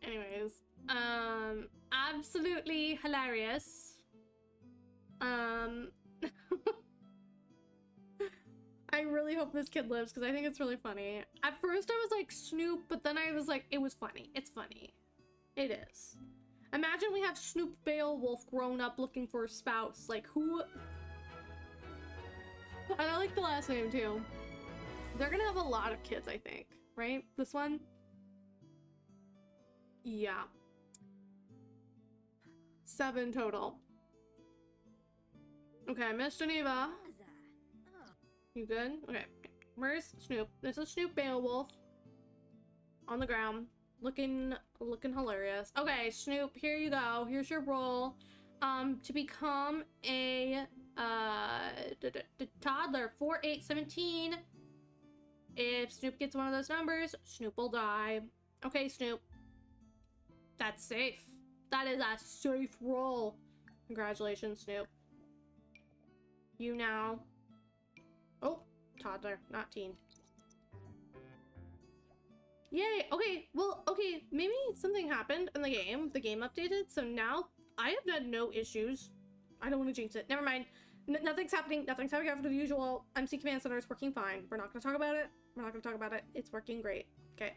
Anyways, absolutely hilarious. I really hope this kid lives because I think it's really funny. At first I was like Snoop, but then I was like, it was funny. It's funny. It is. Imagine we have Snoop Beowulf grown up looking for a spouse. Like who? And I like the last name too. They're gonna have a lot of kids, I think. Right? This one? Yeah. 7 total. Okay, Miss Geneva. You good? Okay. Where's Snoop? This is Snoop Beowulf. On the ground. Looking hilarious. Okay, Snoop, here you go. Here's your role. To become a toddler, 4, 8, 17. If Snoop gets one of those numbers, Snoop will die. Okay, Snoop. That's safe. That is a safe role. Congratulations, Snoop. You now. Oh, toddler, not teen. Yay, okay, well, okay, maybe something happened in the game. The game updated, so now I have had no issues. I don't want to jinx it. Never mind. Nothing's happening. Nothing's happening after the usual. MC Command Center is working fine. We're not going to talk about it. We're not going to talk about it. It's working great. Okay.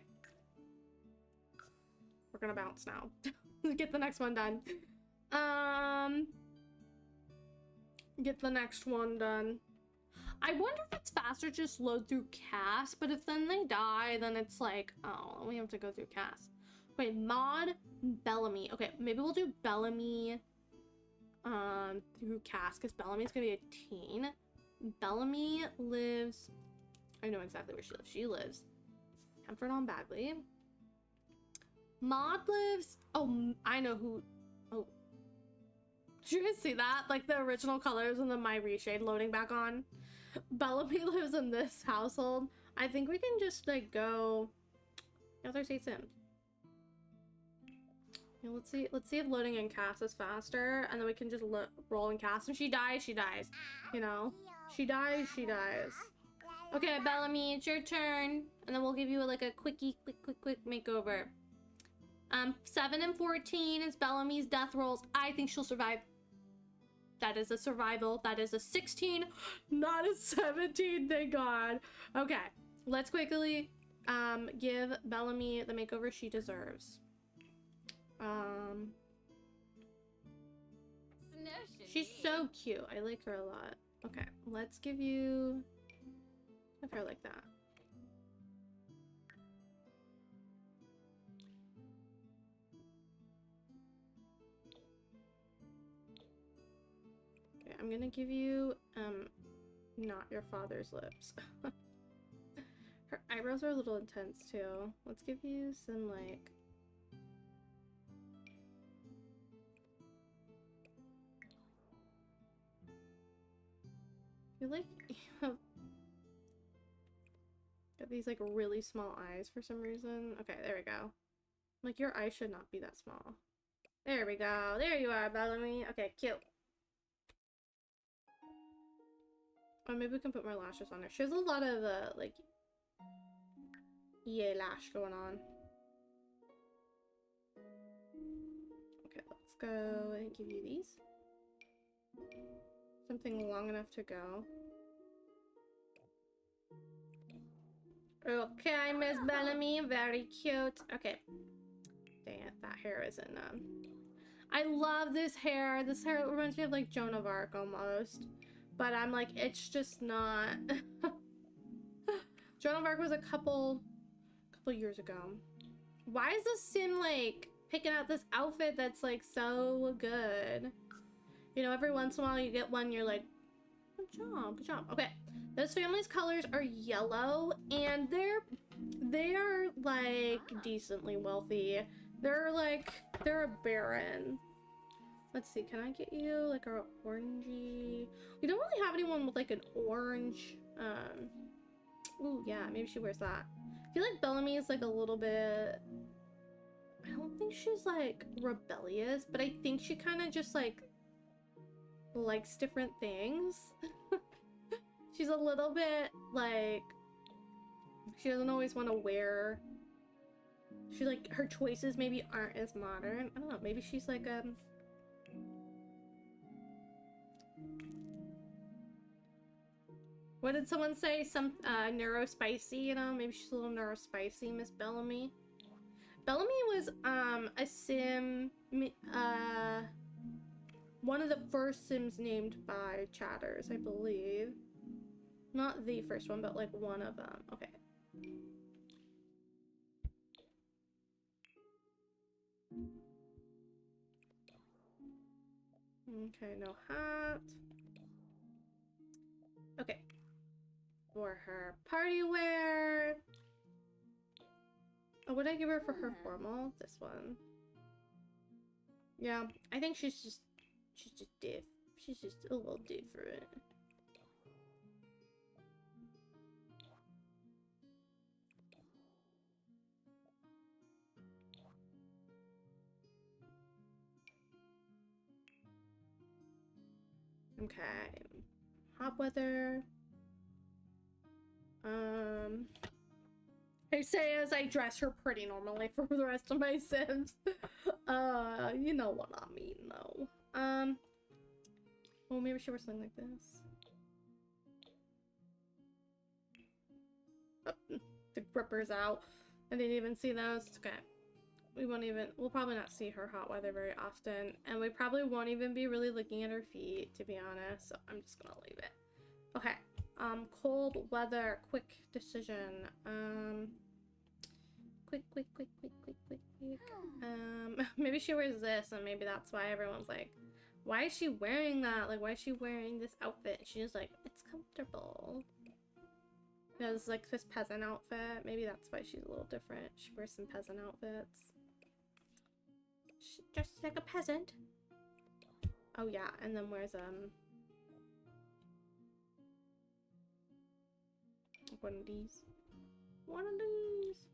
We're going to bounce now. Get the next one done. Get the next one done. I wonder if it's faster to just load through cast, but if then they die, then it's like, oh, we have to go through cast. Wait, Maud, Bellamy. Okay, maybe we'll do Bellamy through cast, because Bellamy's gonna be a teen. Bellamy lives, I know exactly where she lives. She lives Hemford on Bagley. Maud lives, oh, I know who, oh. Did you guys see that? Like the original colors and then my reshade loading back on. Bellamy lives in this household. I think we can just like go. Other state Sims. Yeah, let's see if loading in cast is faster, and then we can just roll in cast. And she dies, she dies. You know, she dies, she dies. Okay, Bellamy, it's your turn, and then we'll give you like a quick makeover. 7 and 14 is Bellamy's death rolls. I think she'll survive. That is a survival. That is a 16, not a 17, thank God. Okay, let's quickly give Bellamy the makeover she deserves. She's so cute. I like her a lot. Okay, let's give you her like that. Okay, I'm gonna give you, not your father's lips. Her eyebrows are a little intense too. Let's give you some, like... I feel like you have got these, like, really small eyes for some reason. Okay, there we go. Like, your eyes should not be that small. There we go. There you are, Bellamy. Okay, cute. Oh, maybe we can put more lashes on her. She has a lot of, like, EA lash going on. Okay, let's go and give you these. Something long enough to go. Okay, Miss Bellamy. Very cute. Okay. Dang it, that hair isn't, I love this hair. This hair reminds me of, like, Joan of Arc almost. But I'm like, it's just not. Joan of Arc was a couple years ago. Why is this Sim, like, picking out this outfit that's, like, so good? You know, every once in a while you get one, you're like, good job, good job. Okay, this family's colors are yellow, and they're like decently wealthy. They're a baron. Let's see, can I get you like a orangey? We don't really have anyone with like an orange. Ooh, yeah, maybe she wears that. I feel like Bellamy is like a little bit. I don't think she's like rebellious, but I think she kind of just like likes different things. She's a little bit like, she doesn't always want to wear, she like, her choices maybe aren't as modern. I don't know, maybe she's like what did someone say? Some neurospicy, you know? Maybe she's a little neurospicy, Miss Bellamy. Bellamy was a sim, one of the first Sims named by chatters, I believe. Not the first one, but like one of them. Okay. Okay, no hat. Okay. For her party wear. Oh, what did I give her for her formal? This one. Yeah, I think she's just diff. She's just a little different. Okay. Hot weather. I say as I dress her pretty normally for the rest of my Sims. You know what I mean, though. Well, maybe she wears something like this. Oh, the gripper's out. I didn't even see those. It's okay. We'll probably not see her hot weather very often, and we probably won't even be really looking at her feet, to be honest, so I'm just gonna leave it. Okay, cold weather, quick decision, quick, maybe she wears this, and maybe that's why everyone's like, why is she wearing that? Like, why is she wearing this outfit? And she's just like, it's comfortable. It's like this peasant outfit. Maybe that's why she's a little different. She wears some peasant outfits. She's just like a peasant. Oh yeah, and then wears one of these. One of these.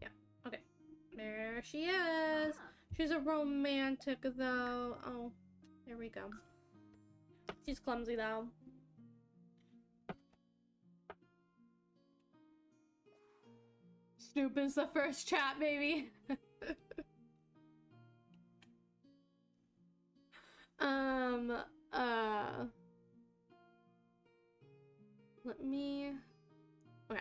Yeah, okay. There she is. She's a romantic though. Oh, there we go. She's clumsy though. Snoop is the first chat, baby. Let me... Okay.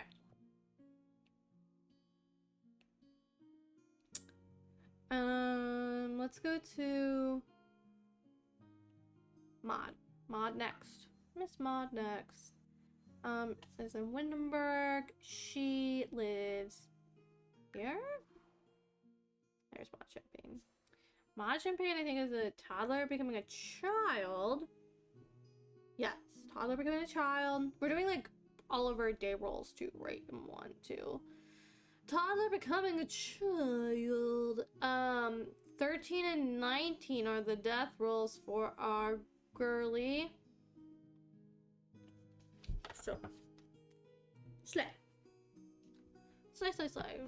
Let's go to... Maud next. Miss Maud next. It says in Windenburg. She lives... here? There's Maud shipping. Majin Pain, I think, is a toddler becoming a child. Yes, toddler becoming a child. We're doing like all of our day rolls too, right? In 1, 2. Toddler becoming a child. 13 and 19 are the death rolls for our girly. So, slay. Slay, slay, slay.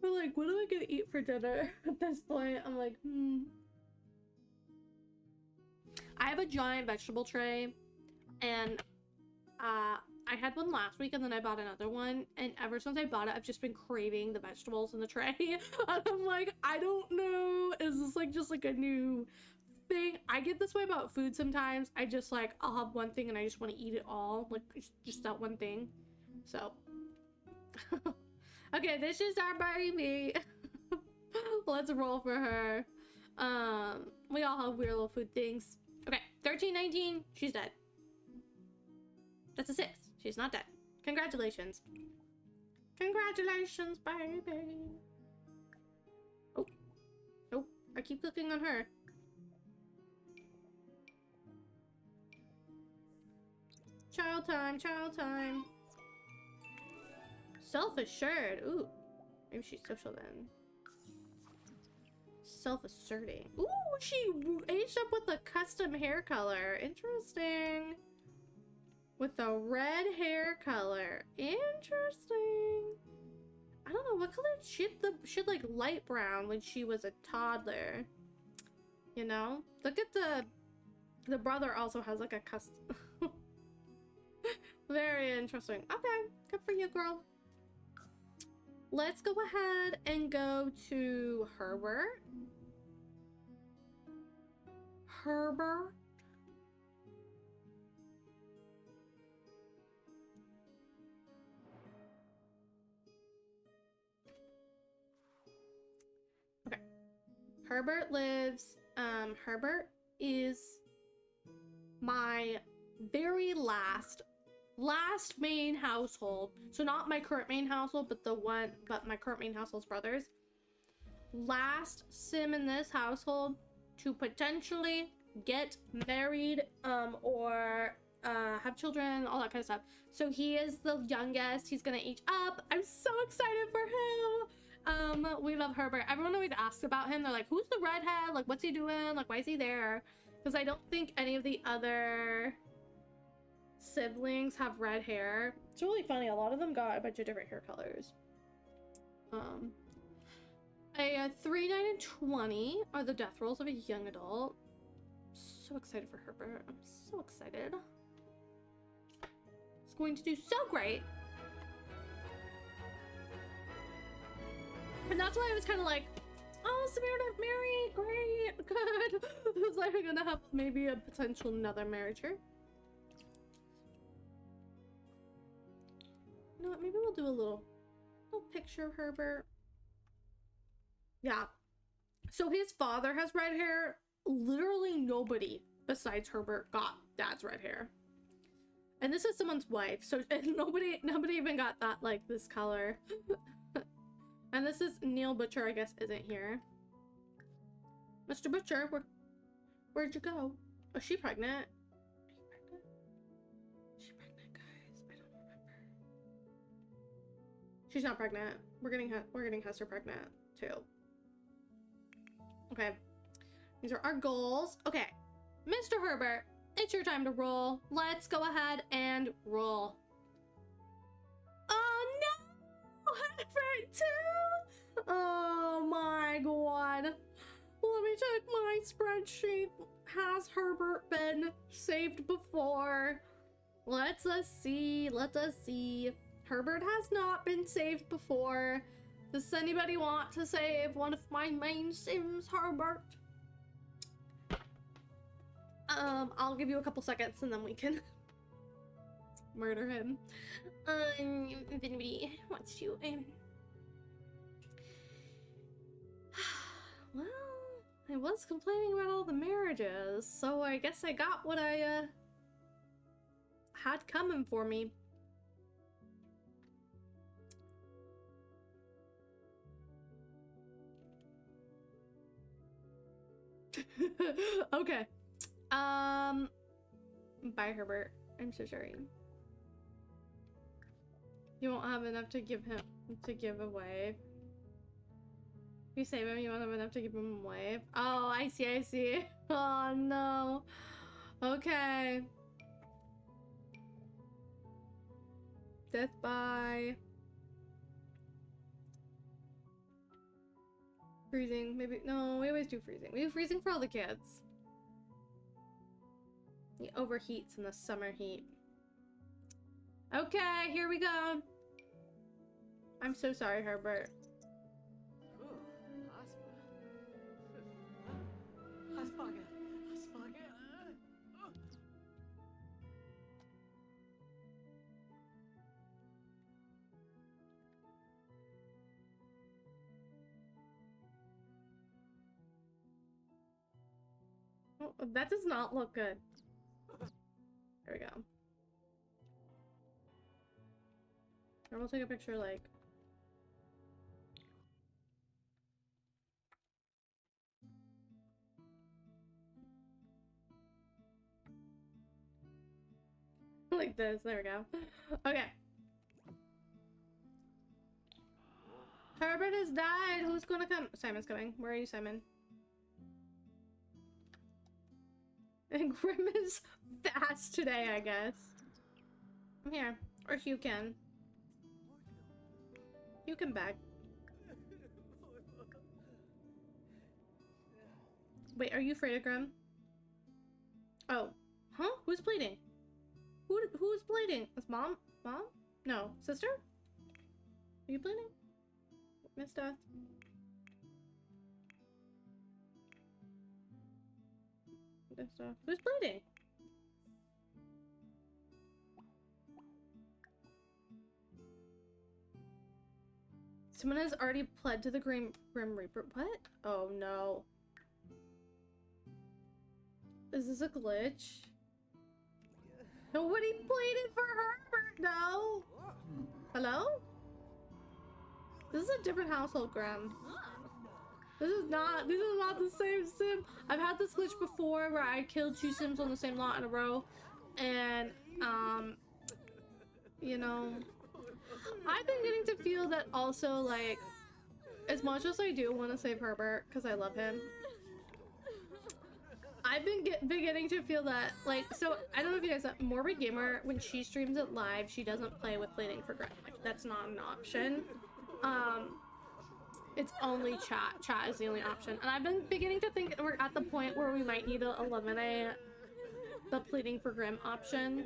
I'm like, what am I gonna eat for dinner at this point? I'm like, I have a giant vegetable tray, and I had one last week, and then I bought another one, and ever since I bought it, I've just been craving the vegetables in the tray. And I'm like, I don't know, is this like just like a new thing? I get this way about food sometimes. I just like, I'll have one thing and I just want to eat it all, like just that one thing. So okay, this is our baby. Let's roll for her. We all have weird little food things. Okay, 13, 19, she's dead. That's a 6. She's not dead. Congratulations. Congratulations, baby. Oh. Oh, I keep clicking on her. Child time, child time. Self-assured. Ooh. Maybe she's social then. Self-asserting. Ooh, she aged up with a custom hair color. Interesting. With a red hair color. Interesting. I don't know, what color she like light brown when she was a toddler. You know? Look at the brother also has like a custom. Very interesting. Okay, good for you, girl. Let's go ahead and go to Herbert. Herbert. Okay. Herbert lives, Herbert is my very last main household. So not my current main household, but my current main household's brothers. Last sim in this household to potentially get married, or have children, all that kind of stuff. So he is the youngest. He's gonna age up. I'm so excited for him. We love Herbert. Everyone always asks about him. They're like, who's the redhead? Like, what's he doing? Like, why is he there? Because I don't think any of the other siblings have red hair. It's really funny. A lot of them got a bunch of different hair colors. A 3, 9, and 20 are the death rolls of a young adult. So excited for Herbert. I'm so excited. It's going to do so great. And that's why I was kind of like, oh, Spirit of Mary, great, good. I was like, I'm gonna have maybe a potential another marriage here. You know what, maybe we'll do a little picture of Herbert. Yeah. So his father has red hair. Literally nobody besides Herbert got dad's red hair. And this is someone's wife, so nobody even got that, like, this color. And this is Neil Butcher, I guess, isn't here. Mr. Butcher, where'd you go? Oh, is she pregnant? Is she pregnant, guys? I don't remember. She's not pregnant. We're getting Hester pregnant too. Okay. These are our goals. Okay. Mr. Herbert, it's your time to roll. Let's go ahead and roll. Oh no! Herbert too! Oh my god. Let me check my spreadsheet. Has Herbert been saved before? Let us see. Let us see. Herbert has not been saved before. Does anybody want to save one of my main Sims, Herbert? I'll give you a couple seconds and then we can murder him. If anybody wants to. Well, I was complaining about all the marriages, so I guess I got what I had coming for me. Okay. Bye, Herbert. I'm so sorry. You won't have enough to give away. If you save him, you won't have enough to give him away. Oh, I see, I see. Oh, no. Okay. Death by... Freezing, maybe. No, we always do freezing. We do freezing for all the kids. He overheats in the summer heat. Okay, here we go. I'm so sorry, Herbert. Oh, that does not look good. There we go. And we'll take a picture like... like this. There we go. Okay. Herbert has died. Who's gonna come? Simon's coming. Where are you, Simon? And Grim is fast today, I guess. I'm here. Or Hugh can. You can back. Wait, are you afraid of Grim? Oh. Huh? Who's bleeding? Who's bleeding? Is mom? Mom? No. Sister? Are you bleeding? Miss Death? Who's bleeding? Someone has already pled to the Grim Reaper. What? Oh no. Is this a glitch? Nobody pleaded for Herbert, no! Hello? This is a different household, Graham. This is not the same sim. I've had this glitch before where I killed 2 sims on the same lot in a row. And, you know, I've been getting to feel that also, like, as much as I do want to save Herbert, because I love him, I've been beginning to feel that, like, so, I don't know if you guys know, Morbid Gamer, when she streams it live, she doesn't play with pleading for Graham. Like, that's not an option. It's only chat. Chat is the only option. And I've been beginning to think we're at the point where we might need to eliminate the pleading for Grim option.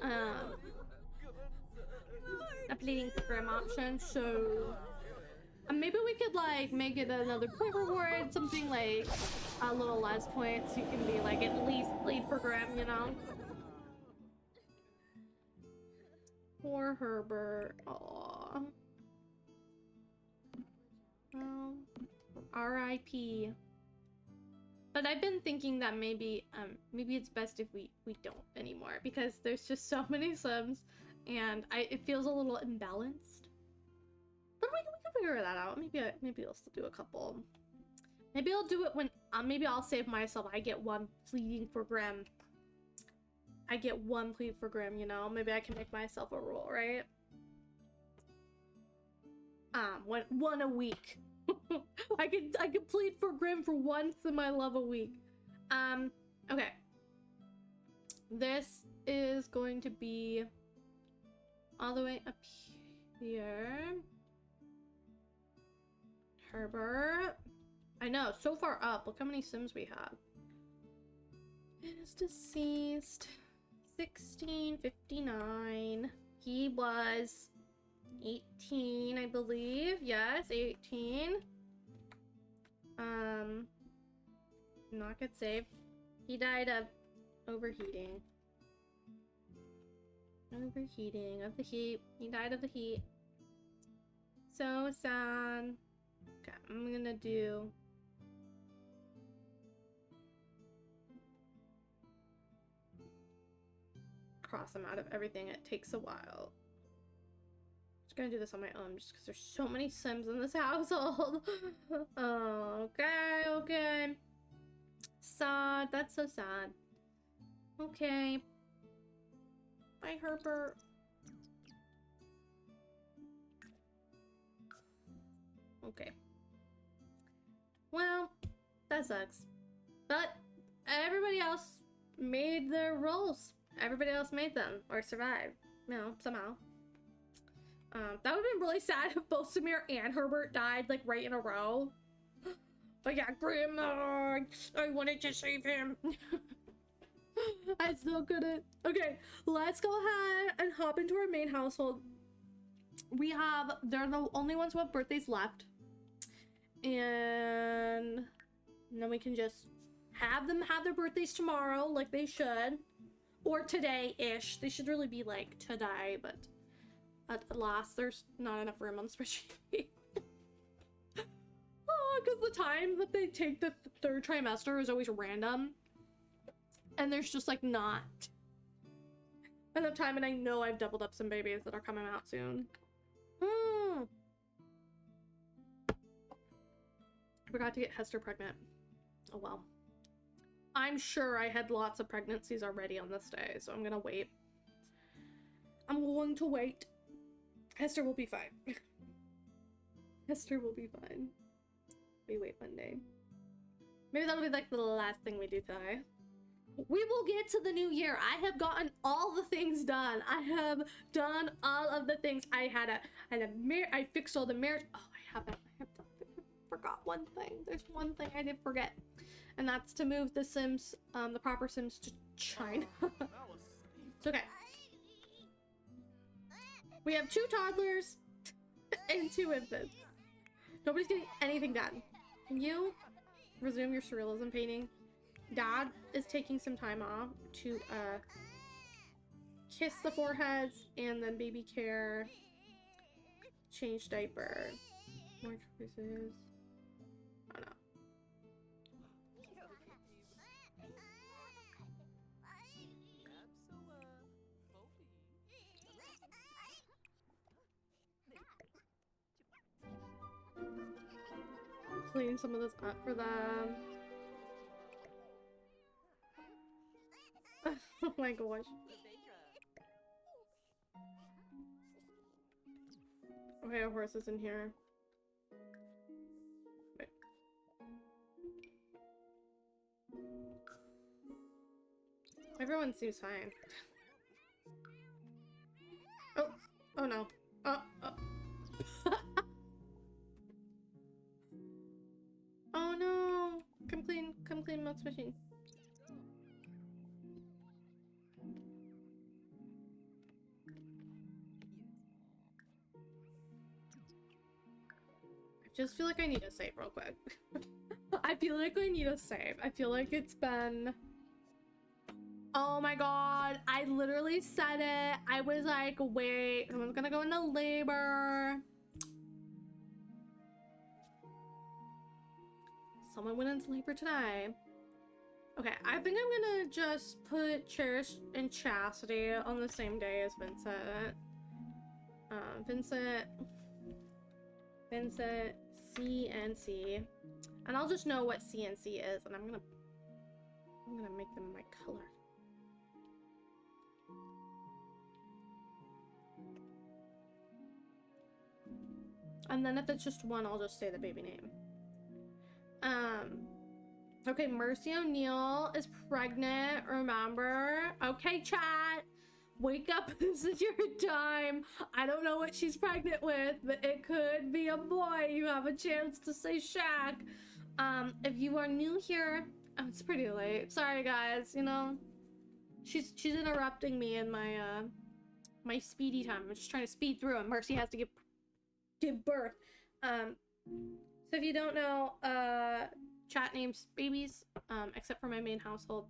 A pleading for Grim option, so... maybe we could, like, make it another quick reward, something like a little less points. You can be, like, at least plead for Grim, you know? Poor Herbert. Aww. Well, R.I.P. But I've been thinking that maybe it's best if we don't anymore, because there's just so many subs, and it feels a little imbalanced. But we can figure that out. Maybe I'll still do a couple. Maybe I'll do it when maybe I'll save myself. I get 1 pleading for Grim. I get 1 plead for Grim, you know? Maybe I can make myself a rule, right? One a week. I could plead for Grim for once in my love a week. Okay. This is going to be all the way up here. Herbert. I know, so far up. Look how many Sims we have. It is deceased. 1659. He was 18, I believe. Yes, 18. Not get saved. He died of overheating. Overheating of the heat. He died of the heat. So sad. Okay, I'm gonna do... cross him out of everything. It takes a while. gonna do this on my own just because there's so many Sims in this household. Okay, okay. Sad. That's so sad. Okay. Bye, Herbert. Okay. Well, that sucks. But everybody else made their rolls. Everybody else made them or survived. You know, somehow. That would have been really sad if both Samir and Herbert died like right in a row. But yeah, Grandma, I wanted to save him. I still couldn't. Okay, let's go ahead and hop into our main household. They're the only ones who have birthdays left. And then we can just have them have their birthdays tomorrow like they should. Or today-ish. They should really be like today, but at last there's not enough room on the spreadsheet. Oh, because the time that they take the third trimester is always random. And there's just like not enough time, and I know I've doubled up some babies that are coming out soon. Forgot to get Hester pregnant. Oh well. I'm sure I had lots of pregnancies already on this day, so I'm gonna wait. I'm going to wait. Hester will be fine. Hester will be fine. We wait one day. Maybe that'll be like the last thing we do today. We will get to the new year. I have gotten all the things done. I have done all of the things. I fixed all the marriage. Oh, I forgot one thing. There's one thing I did forget. And that's to move the Sims, the proper Sims to China. It's okay. We have 2 toddlers and 2 infants. Nobody's getting anything done. Can you resume your surrealism painting? Dad is taking some time off to kiss the foreheads and then baby care, change diaper, more choices. Oh no. Clean some of this up for them. Oh my gosh. Okay, a horse is in here. Wait. Everyone seems fine. Oh, oh no. Oh. Oh no! Come clean Mouse Machine. I just feel like I need to save real quick. I feel like I need to save. I feel like it's been... Oh my god, I literally said it. I was like, wait, someone's gonna go into labor. Someone went into labor today. Okay, I think I'm gonna just put Cherish and Chastity on the same day as Vincent. Vincent, C and C. And I'll just know what C and C is, and I'm gonna make them my color. And then if it's just one, I'll just say the baby name. Okay, Mercy O'Neill is pregnant, remember? Okay, chat, wake up, this is your time. I don't know what she's pregnant with, but it could be a boy. You have a chance to say Shaq. If you are new here, oh, it's pretty late. Sorry, guys, you know, she's interrupting me in my, my speedy time. I'm just trying to speed through, and Mercy has to give birth. So if you don't know, chat names babies, except for my main household,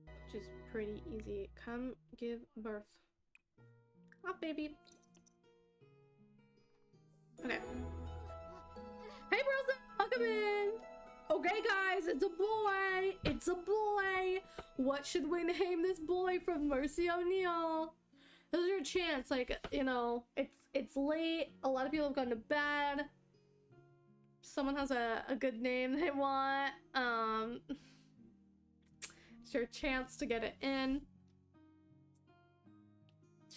which is pretty easy. Come give birth. Off, baby. Okay. Hey, Rosa, welcome in. Okay, guys, it's a boy. It's a boy. What should we name this boy from Mercy O'Neill? There's your chance, like, you know, it's late, a lot of people have gone to bed, someone has a good name they want, it's your chance to get it in.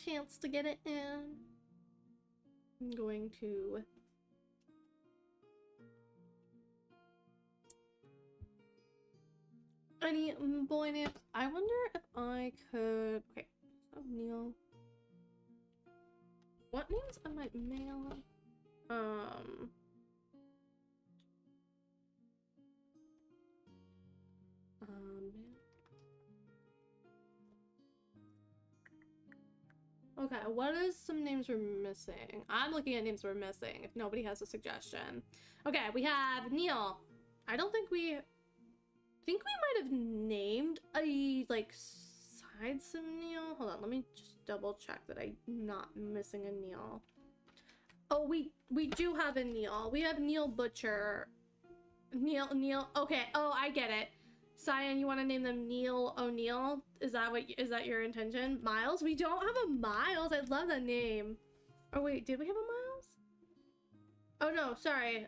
Chance to get it in. I'm going to any boy names. I wonder if I could. Okay, so Neil. What names am I male? Okay, what is some names we're missing? I'm looking at names we're missing if nobody has a suggestion. Okay, we have Neil. I think we might have named a, like, side sim Neil. Hold on, let me just double check that I'm not missing a Neil. Oh, we do have a Neil. We have Neil Butcher. Neil. Okay, oh, I get it. Cyan, you want to name them Neil O'Neill? Is that your intention? Miles? We don't have a Miles. I love that name. Oh wait, did we have a Miles? Oh no, sorry.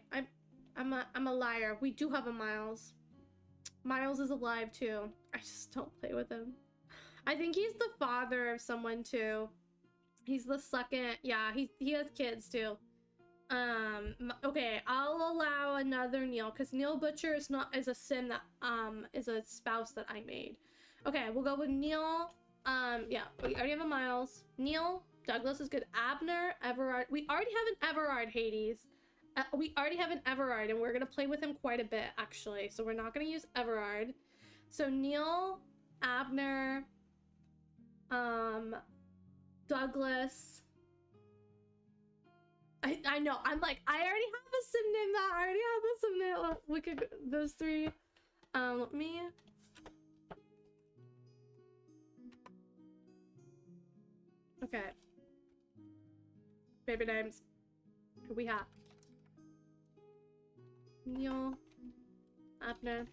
I'm a liar. We do have a Miles. Miles is alive too. I just don't play with him. I think he's the father of someone too. He's the second. Yeah, he has kids too. Okay, I'll allow another Neil because Neil Butcher is a sim that is a spouse that I made. Okay, we'll go with Neil. Yeah, we already have a Miles. Neil, Douglas is good. Abner, Everard. We already have an Everard, Hades. We already have an Everard, and we're gonna play with him quite a bit actually. So we're not gonna use Everard. So Neil, Abner, Douglas. I know, I'm like, I already have a sim name that I already have a sim name. We could, those three. Let me. Okay. Baby names. Who we have? Neil. Abner.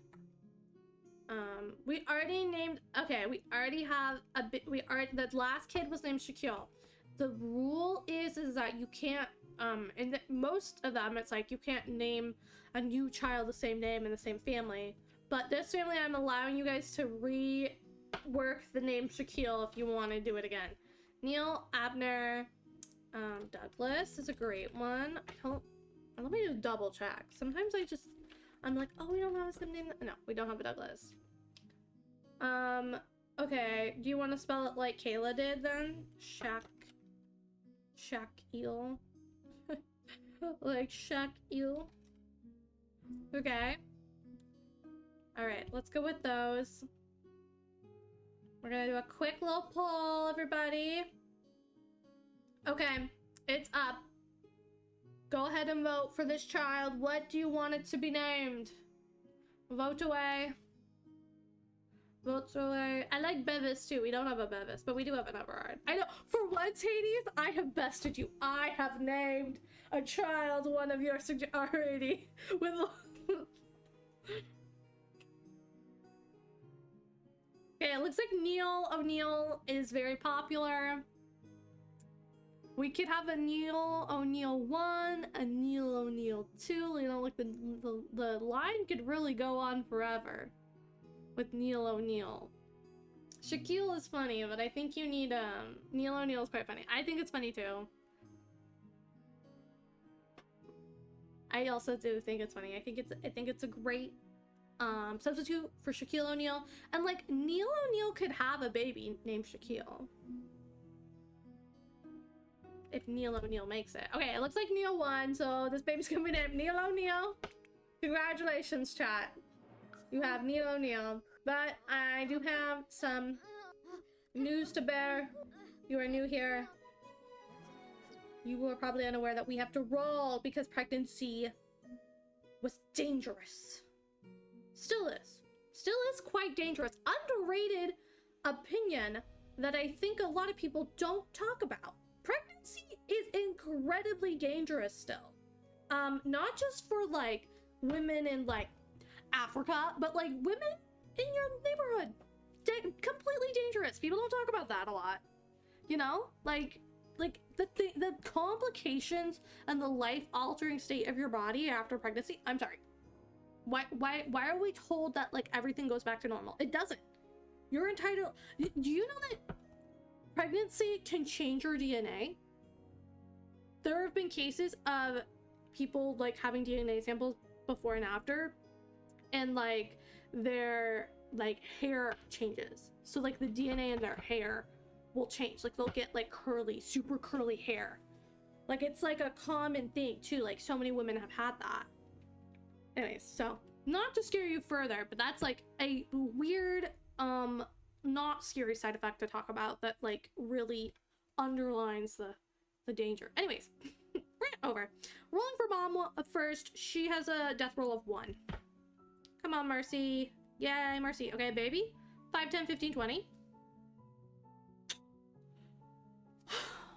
We already named, okay, we already have a bit, the last kid was named Shaquille. The rule is that you can't, in most of them, it's like you can't name a new child the same name in the same family. But this family, I'm allowing you guys to rework the name Shaquille if you want to do it again. Neil, Abner, Douglas is a great one. Let me just double check. Sometimes I'm like, oh, we don't have a sim name. No, we don't have a Douglas. Okay, do you want to spell it like Kayla did then? Shaquille. Like Shaquille. Okay. Alright, let's go with those. We're gonna do a quick little poll, everybody. Okay, it's up. Go ahead and vote for this child. What do you want it to be named? Vote away. Votes away. I like Bevis too. We don't have a Bevis, but we do have an Everard. I know. For once, Hades, I have bested you. I have named a child one of your already. With okay, it looks like Neil O'Neill is very popular. We could have a Neil O'Neill 1, a Neil O'Neill 2. You know, like the line could really go on forever with Neil O'Neill. Shaquille is funny, but I think you need Neil O'Neill is quite funny. I think it's funny too. I also do think it's funny. I think it's a great substitute for Shaquille O'Neal. And like Neil O'Neill could have a baby named Shaquille. If Neil O'Neill makes it. Okay, it looks like Neil won, so this baby's gonna be named Neil O'Neill. Congratulations, chat. You have Neil O'Neill. But I do have some news to bear. You are new here. You were probably unaware that we have to roll because pregnancy was dangerous. Still is. Still is quite dangerous. Underrated opinion that I think a lot of people don't talk about. Pregnancy is incredibly dangerous still. Not just for like women in like Africa, but like women in your neighborhood. Completely dangerous. People don't talk about that a lot. You know, like the complications and the life-altering state of your body after pregnancy. I'm sorry. Why are we told that like everything goes back to normal? It doesn't. You're entitled. Do you know that pregnancy can change your DNA? There have been cases of people like having DNA samples before and after, and like their like hair changes. So like the DNA in their hair will change. Like they'll get like curly, super curly hair. Like it's like a common thing too. Like so many women have had that. Anyways, so not to scare you further, but that's like a weird, not scary side effect to talk about that like really underlines the danger. Anyways, rant over. Rolling for mom first. She has a death roll of 1. Come on, Mercy. Yay, Mercy. Okay, baby. 5, 10, 15, 20.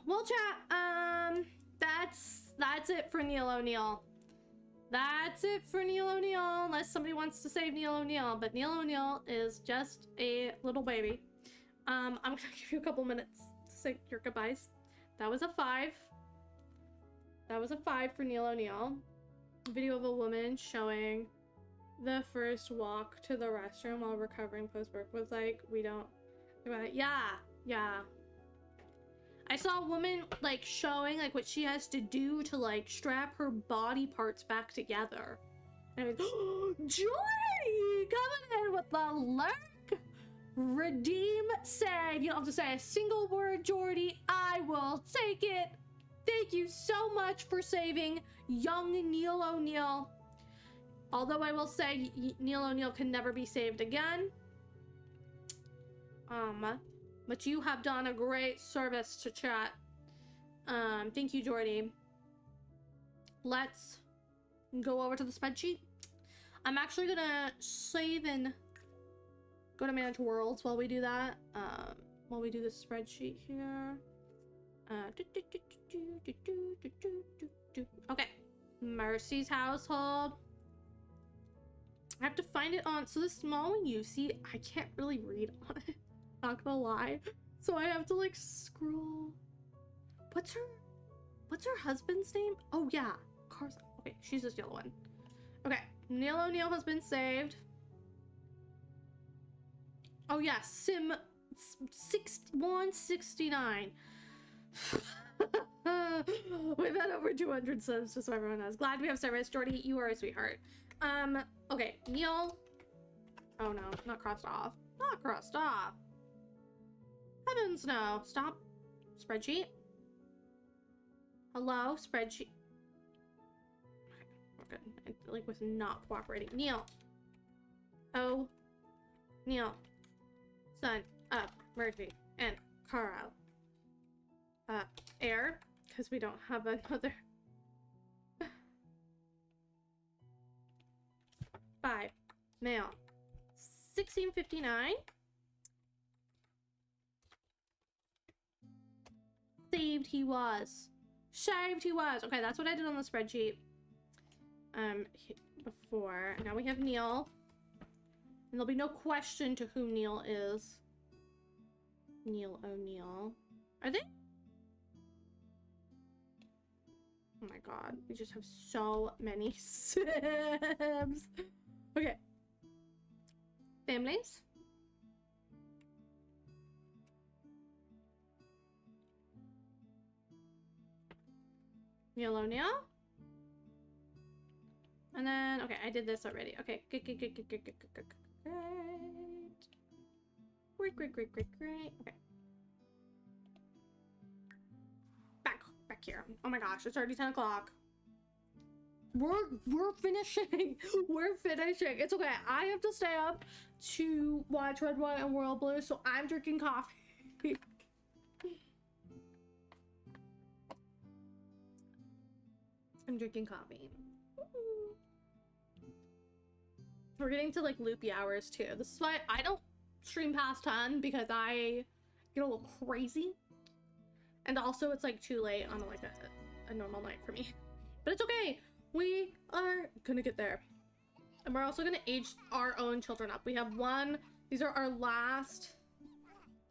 Well, chat, that's it for Neil O'Neill. That's it for Neil O'Neill, unless somebody wants to save Neil O'Neill, but Neil O'Neill is just a little baby. I'm gonna give you a couple minutes to say your goodbyes. That was a 5. That was a 5 for Neil O'Neill. Video of a woman showing the first walk to the restroom while recovering post-birth was like, we don't... Yeah. I saw a woman, like, showing, like, what she has to do to, like, strap her body parts back together. And I was, Jordy! Coming in with the lurk! Redeem, save. You don't have to say a single word, Jordy. I will take it. Thank you so much for saving young Neil O'Neill. Although I will say, Neil O'Neill can never be saved again. But you have done a great service to chat. Thank you, Jordy. Let's go over to the spreadsheet. I'm actually gonna save and go to manage worlds while we do that. While we do the spreadsheet here. Okay. Mercy's household. I have to find it on, so the small one you see, I can't really read on it. Not gonna lie. So I have to like scroll. What's her husband's name? Oh yeah, Carson. Okay, she's this yellow one. Okay, Neil O'Neill has been saved. Oh yeah, Sim 169. We've had over 200 subs, just so everyone knows. Glad we have service. Jordy, you are a sweetheart. Okay, Neil. Oh no, not crossed off. Not crossed off. Heavens no. Stop. Spreadsheet. Hello, spreadsheet. Okay, we're good. It like was not cooperating. Neil. Oh. Neil. Sun. Up. Murphy. And Carl. Air. Because we don't have another. 5. Male. 1659. Saved he was. Shaved he was. Okay, that's what I did on the spreadsheet. Before. Now we have Neil. And there'll be no question to who Neil is. Neil O'Neill. Are they? Oh my god. We just have so many Sims. Okay. Families. Neil O'Neill. And then, okay, I did this already. Okay, good. Great. Okay. Back here. Oh my gosh, it's already 10 o'clock. We're finishing. We're finishing. It's okay. I have to stay up to watch Red, White, and Royal Blue, so I'm drinking coffee. I'm drinking coffee. We're getting to like loopy hours too. This is why I don't stream past 10 because I get a little crazy. And also it's like too late on like a normal night for me. But it's okay. We are gonna get there. And we're also gonna age our own children up. We have one. These are our last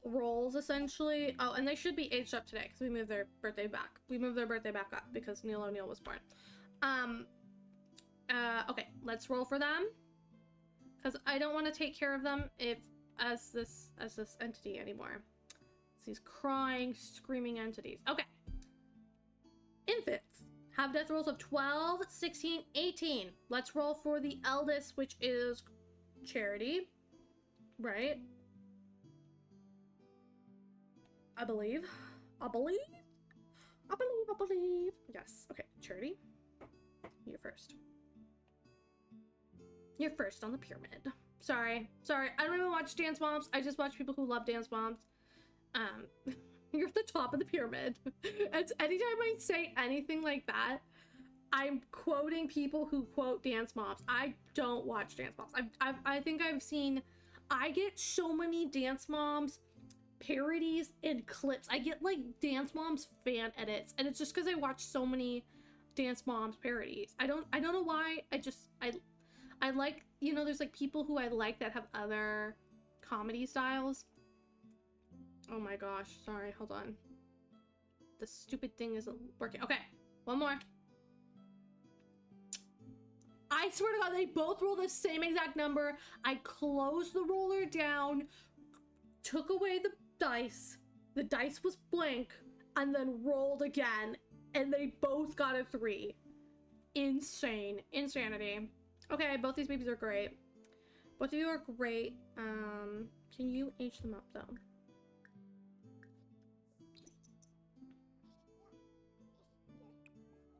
roles essentially. Oh, and they should be aged up today because we moved their birthday back. We moved their birthday back up because Neil O'Neill was born. Okay, let's roll for them because I don't want to take care of them as this entity anymore. It's these crying, screaming entities. Okay. Infants have death rolls of 12, 16, 18. Let's roll for the eldest, which is Charity, right? I believe. Yes. Okay, Charity. You're first. You're first on the pyramid. Sorry. I don't even watch Dance Moms. I just watch people who love Dance Moms. You're at the top of the pyramid. And anytime I say anything like that, I'm quoting people who quote Dance Moms. I don't watch Dance Moms. I think I've seen... I get so many Dance Moms parodies and clips. I get like Dance Moms fan edits, and it's just because I watch so many Dance Moms parodies. I don't know why. I like, you know, there's like people who I like that have other comedy styles. Oh my gosh, sorry, hold on. The stupid thing isn't working. Okay, one more. I swear to God, they both rolled the same exact number. I closed the roller down, took away the dice was blank, and then rolled again, and they both got a 3. Insane. Insanity. Okay, both these babies are great. Both of you are great. Can you age them up though?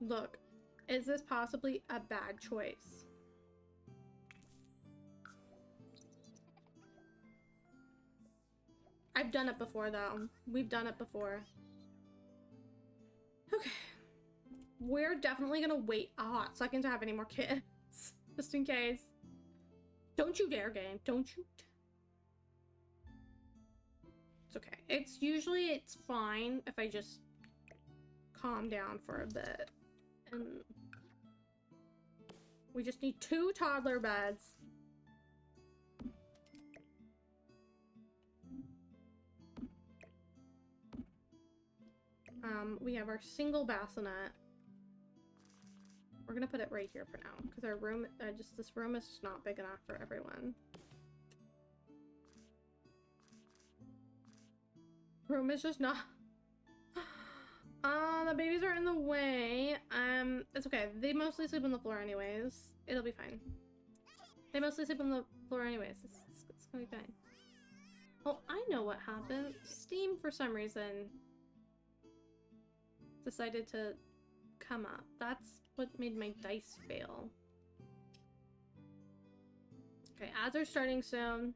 Look, is this possibly a bad choice? I've done it before though. We've done it before. Okay. We're definitely gonna wait a hot second to have any more kids. Just in case. Don't you dare, game. Don't you It's okay. It's fine if I just calm down for a bit. And we just need 2 toddler beds. We have our single bassinet. We're gonna put it right here for now because our room, this room is just not big enough for everyone. Room is just not. The babies are in the way. It's okay. They mostly sleep on the floor anyways. It'll be fine. They mostly sleep on the floor anyways. It's gonna be fine. Oh, I know what happened. Steam, for some reason, decided to come up. That's what made my dice fail. Okay, ads are starting soon.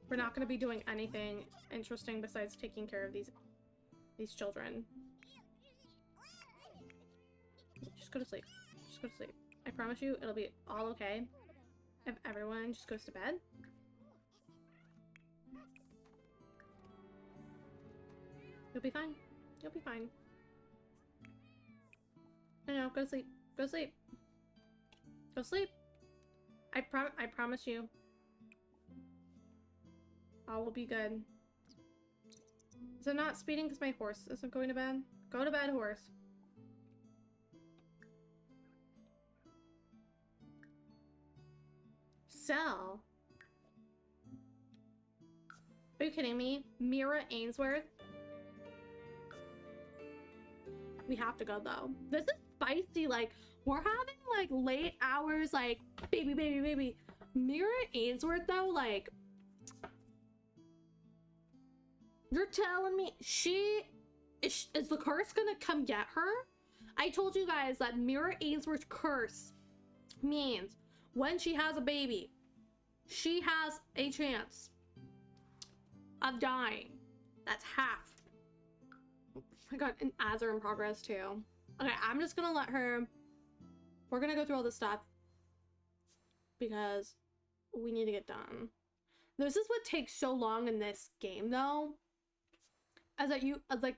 We're not going to be doing anything interesting besides taking care of these children. Just go to sleep. Just go to sleep. I promise you it'll be all okay if everyone just goes to bed. You'll be fine. You'll be fine. No, go to sleep. Go to sleep. Go to sleep. I promise you. All will be good. Is it not speeding because my horse isn't going to bed? Go to bed, horse. Sell? Are you kidding me? Mira Ainsworth? We have to go though. This is spicy. Like, we're having like late hours, like baby. Mira Ainsworth though, like, you're telling me is the curse gonna come get her? I told you guys that Mira Ainsworth's curse means when she has a baby, she has a chance of dying. That's half. I got an ads are in progress too. Okay, I'm just gonna let her. We're gonna go through all this stuff because we need to get done. This is what takes so long in this game though. As that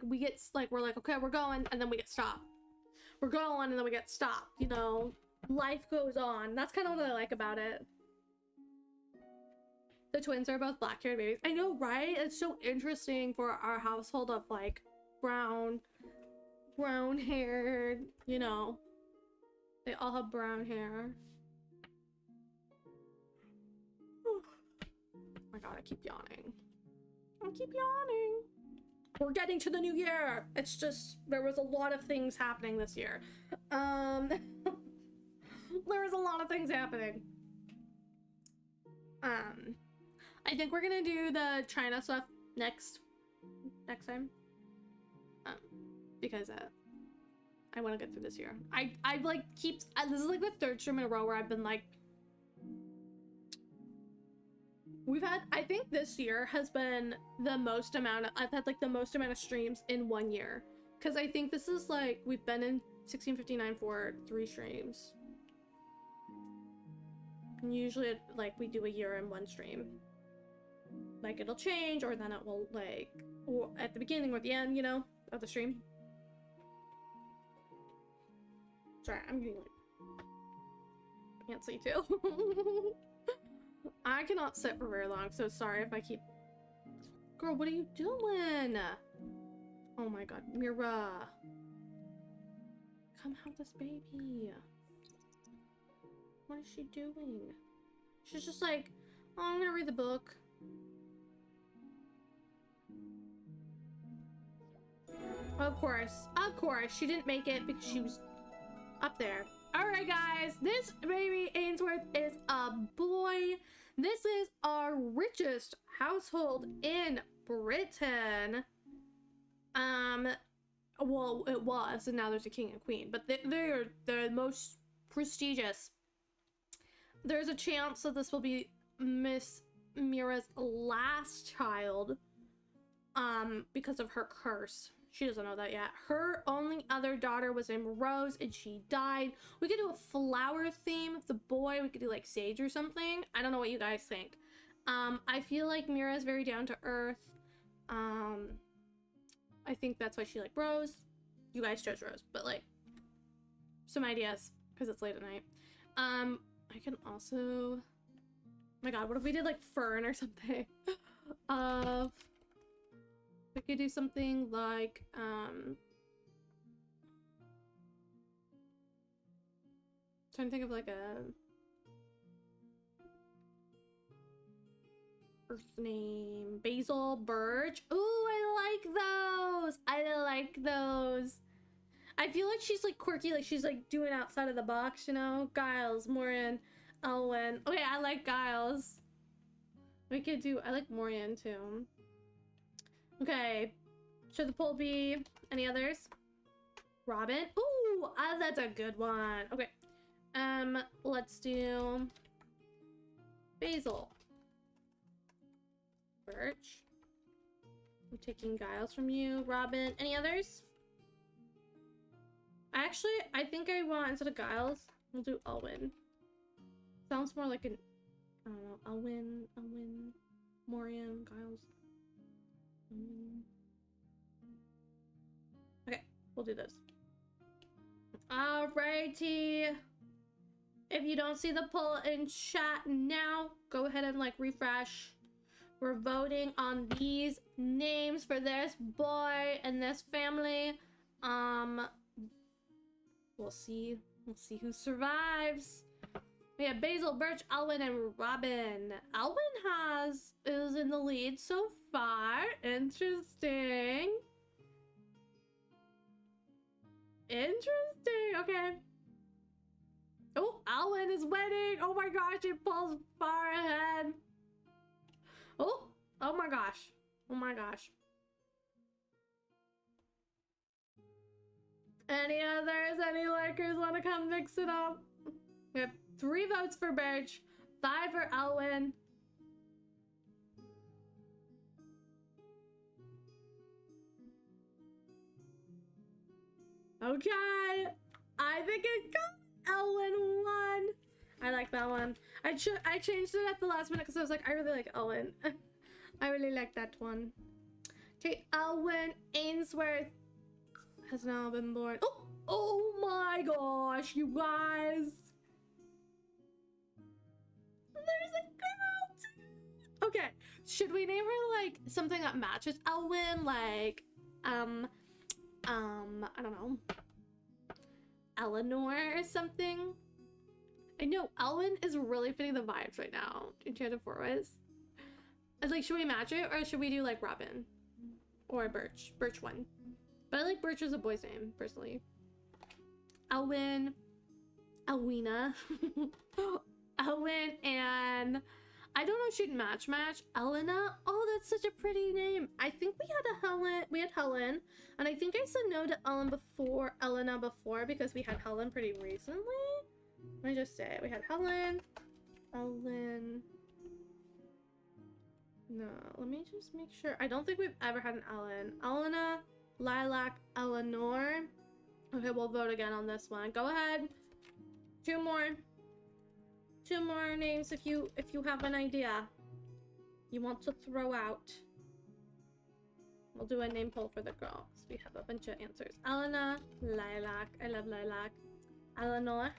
we get like, we're like, okay, we're going, and then we get stopped. We're going, and then we get stopped. You know, life goes on. That's kind of what I like about it. The twins are both black-haired babies. I know, right? It's so interesting for our household of like brown-haired, you know. They all have brown hair. Oh my god, I keep yawning. I keep yawning. We're getting to the new year. It's just, there was a lot of things happening this year. There was a lot of things happening. I think we're gonna do the China stuff next time. Because I want to get through this year. I like this is like the third stream in a row where I've been like, I think this year has been the most amount I've had like the most amount of streams in 1 year. Cause I think this is like, we've been in 1659 for 3 streams. And usually like we do a year in 1 stream. Like it'll change, or then it will like, or at the beginning or the end, you know, of the stream. Sorry, I'm getting like antsy too. I cannot sit for very long, so sorry if I keep... Girl, what are you doing? Oh my god, Mira. Come have this baby. What is she doing? She's just like, oh, I'm gonna read the book. Of course, she didn't make it because she was up there. Alright guys, this baby Ainsworth is a boy. This is our richest household in Britain. Well, it was, and now there's a king and queen, but they're the most prestigious. There's a chance that this will be Miss Mira's last child, because of her curse. She doesn't know that yet. Her only other daughter was named Rose, and she died. We could do a flower theme of the boy. We could do like sage or something. I don't know what you guys think. I feel like Mira is very down to earth. I think that's why she liked Rose. You guys chose Rose, but like some ideas because it's late at night. I can also, oh my god, what if we did like Fern or something? We could do something like, trying to think of like a earth name. Basil, Birch. Ooh, I like those. I like those. I feel like she's like quirky, like she's like doing outside of the box, you know? Giles, Morian, Elwyn. Okay, I like Giles. We could do, I like Morian too. Okay, should the poll be any others? Robin. Ooh, that's a good one. Okay, let's do Basil, Birch. I'm taking Giles from you. Robin. Any others? I think I want, instead of Giles, we'll do Elwyn. Sounds more like an, I don't know, Elwyn, Morian, Giles. Okay, we'll do this. Alrighty. If you don't see the poll in chat now, go ahead and like refresh. We're voting on these names for this boy and this family. We'll see who survives. We have Basil, Birch, Elwyn, and Robin. Elwyn is in the lead so far. Interesting. Okay. Oh, Elwyn is winning. Oh my gosh, it pulls far ahead. Oh my gosh. Oh my gosh. Any others? Any lurkers want to come mix it up? We have 3 votes for Birch, 5 for Elwyn. Okay, I think it got Elwyn 1. I like that one. I changed it at the last minute because I was like, I really like Elwyn. I really like that one. Okay, Elwyn Ainsworth has now been born. Oh my gosh, you guys. There's a girl too. Should we name her like something that matches Elwyn? Like, I don't know, Eleanor or something? I know Elwyn is really fitting the vibes right now. Enchanted Forest. I was like, should we match it or should we do like Robin or Birch? Birch one. But I like Birch as a boy's name personally. Elwyn, Elwina, Elwyn, and I don't know if she'd match. Elena. Oh, that's such a pretty name. I think we had Helen, and I think I said no to Elena before because we had Helen pretty recently. Let me just say it. We had Helen, Ellen. No, let me just make sure. I don't think we've ever had an Ellen. Elena, Lilac, Eleanor. Okay, we'll vote again on this one. Go ahead. Two more names if you have an idea you want to throw out. We'll do a name poll for the girls. We have a bunch of answers. Elena, Lilac. I love Lilac. Eleanor.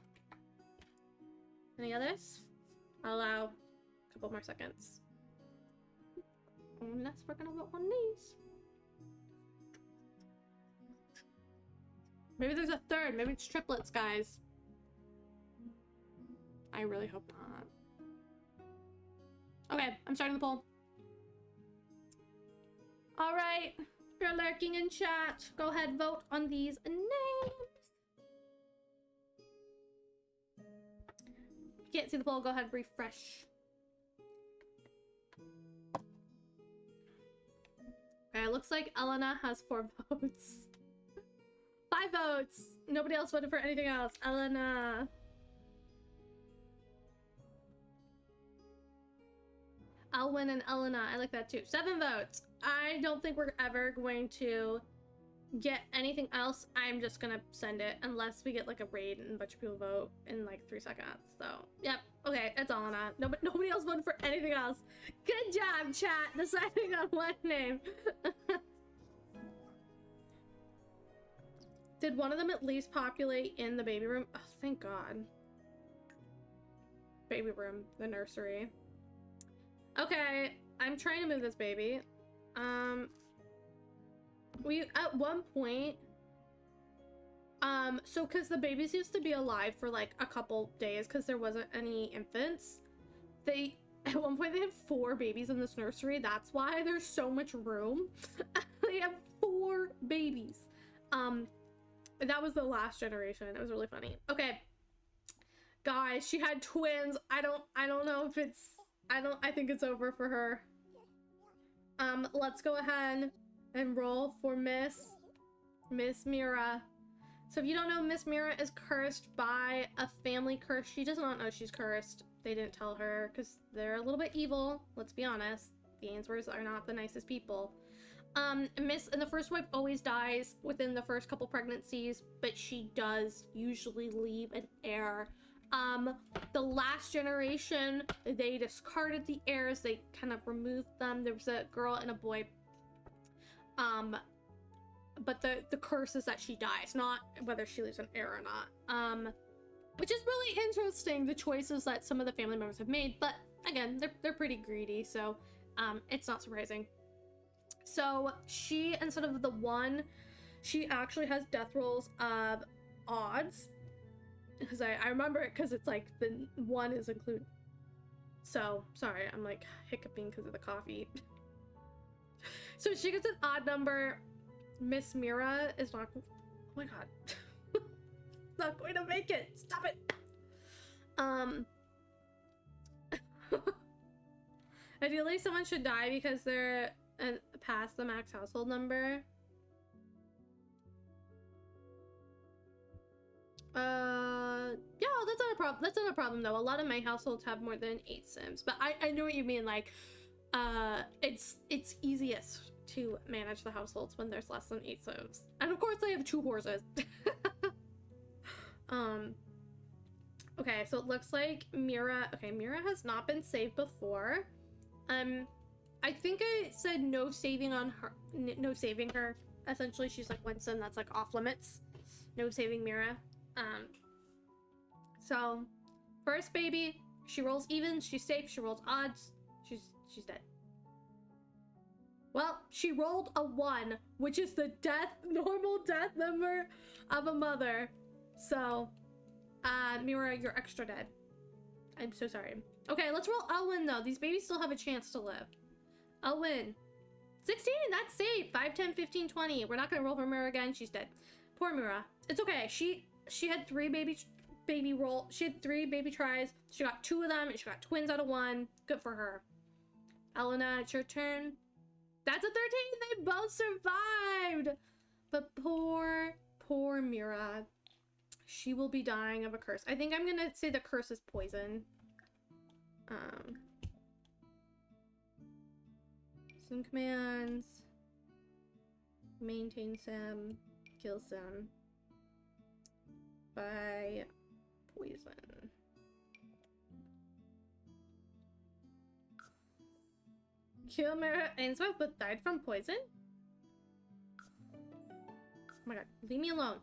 Any others? I'll allow a couple more seconds. Unless we're gonna vote on these. Maybe there's a third. Maybe it's triplets, guys. I really hope not. Okay, I'm starting the poll. All right, if you're lurking in chat, go ahead, vote on these names. If you can't see the poll, go ahead, refresh. Okay, it looks like Elena has 4 votes. 5 votes. Nobody else voted for anything else. Elena. Elwyn and Elena. I like that too. 7 votes. I don't think we're ever going to get anything else. I'm just gonna send it unless we get like a raid and a bunch of people vote in like 3 seconds. So, yep. Okay, it's Elena. Nobody else voted for anything else. Good job, chat, deciding on one name. Did one of them at least populate in the baby room? Oh, thank God. Baby room, the nursery. Okay, I'm trying to move this baby. We at one point, so because the babies used to be alive for like a couple days because there wasn't any infants, they at one point they had 4 babies in this nursery. That's why there's so much room. They have 4 babies. That was the last generation. It was really funny. Okay, guys, she had twins. I don't know if it's, I think it's over for her. Let's go ahead and roll for Miss Mira. So if you don't know, Miss Mira is cursed by a family curse. She does not know she's cursed. They didn't tell her because they're a little bit evil. Let's be honest. The Ainsworths are not the nicest people. And the first wife always dies within the first couple pregnancies, but she does usually leave an heir. The last generation, they discarded the heirs. They kind of removed them. There was a girl and a boy. But the curse is that she dies, not whether she leaves an heir or not. Which is really interesting, the choices that some of the family members have made. But again, they're pretty greedy, so it's not surprising. So she, instead of the 1, she actually has death rolls of odds. Because I remember it because it's like the 1 is included. So, sorry, I'm like hiccuping because of the coffee. So she gets an odd number. Miss Mira is not, oh my God. Not going to make it. Stop it. Ideally, someone should die because they're past the max household number. Yeah, that's not a problem. That's not a problem though. A lot of my households have more than 8 Sims, but I know what you mean. Like, it's easiest to manage the households when there's less than 8 Sims, and of course I have 2 horses. Okay, so it looks like Mira. Okay, Mira has not been saved before. I think I said no saving on her. No saving her. Essentially, she's like one Sim that's like off limits. No saving Mira. So first baby, she rolls evens, she's safe. She rolls odds, she's dead. Well, she rolled a 1, which is the normal death number of a mother. So, Mira, you're extra dead. I'm so sorry. Okay, let's roll Elwyn, though. These babies still have a chance to live. Elwyn. 16, that's safe. 5, 10, 15, 20. We're not gonna roll for Mira again. She's dead. Poor Mira. It's okay. She had 3 she had 3 baby tries. She got 2 of them, and she got twins out of 1. Good for her. Elena, it's your turn. That's a 13. They both survived. But poor Mira. She will be dying of a curse. I think I'm gonna say the curse is poison. Some commands. Maintain Sim. Kill Sim. By poison. Kill Mira Ainsworth but died from poison? Oh my god, leave me alone.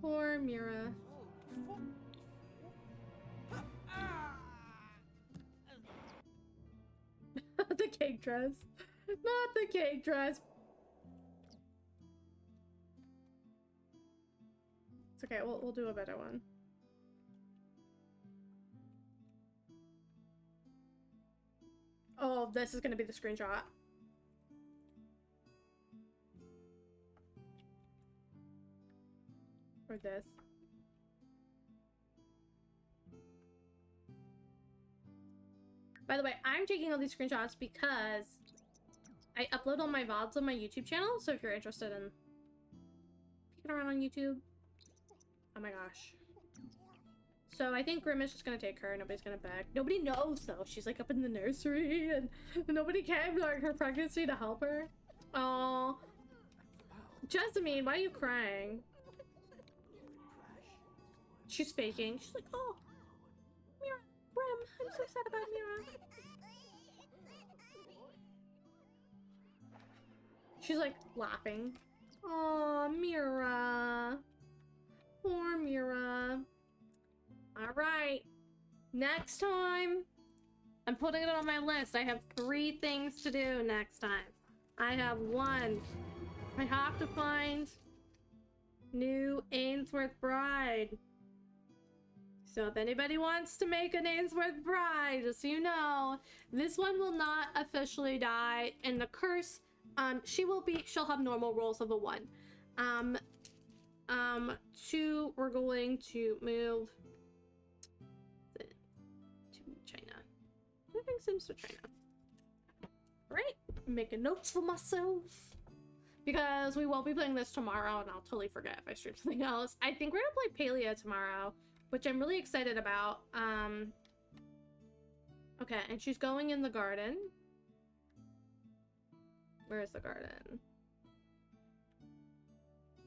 Poor Mira. The cake dress. Not the cake dress. It's okay, we'll do a better one. Oh, this is gonna be the screenshot. Or this. By the way, I'm taking all these screenshots because I upload all my VODs on my YouTube channel, so if you're interested in peeking around on YouTube. Oh my gosh. So I think Grim is just gonna take her. Nobody's gonna beg. Nobody knows though. She's like up in the nursery and nobody came during her pregnancy to help her. Oh, Jessamine, why are you crying? She's faking. She's like, oh, Mira, Grim, I'm so sad about Mira. She's like laughing. Oh, Mira. Poor Mira. Alright. Next time. I'm putting it on my list. I have 3 things to do next time. I have 1. I have to find new Ainsworth bride. So if anybody wants to make an Ainsworth bride, just so you know, this one will not officially die. And the curse, she'll have normal rolls of a 1. 2, we're going to move to China. Moving Sims to China. Right? Making notes for myself. Because we won't be playing this tomorrow, and I'll totally forget if I stream something else. I think we're gonna play Palea tomorrow, which I'm really excited about. Okay, and she's going in the garden. Where is the garden?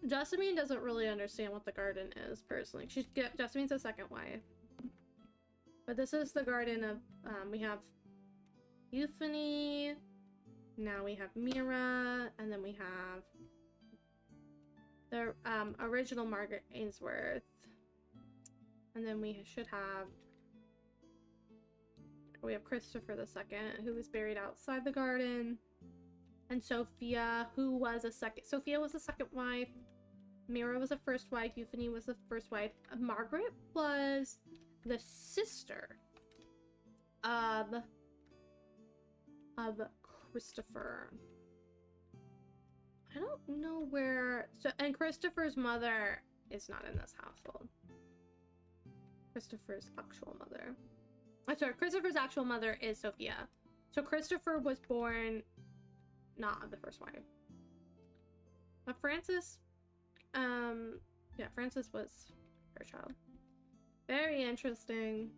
Jessamine doesn't really understand what the garden is, personally. Jessamine's a second wife. But this is the garden of, we have Euphony, now we have Mira, and then we have the original Margaret Ainsworth. And then we should have, we have Christopher II, who was buried outside the garden. And Sophia, who was Sophia was the second wife. Mira was the first wife. Euphony was the first wife. Margaret was the sister of Christopher. I don't know where. So, and Christopher's mother is not in this household. Christopher's actual mother. I'm sorry, Christopher's actual mother is Sophia. So Christopher was born not of the first wife. But Francis, yeah, Francis was her child. Very interesting.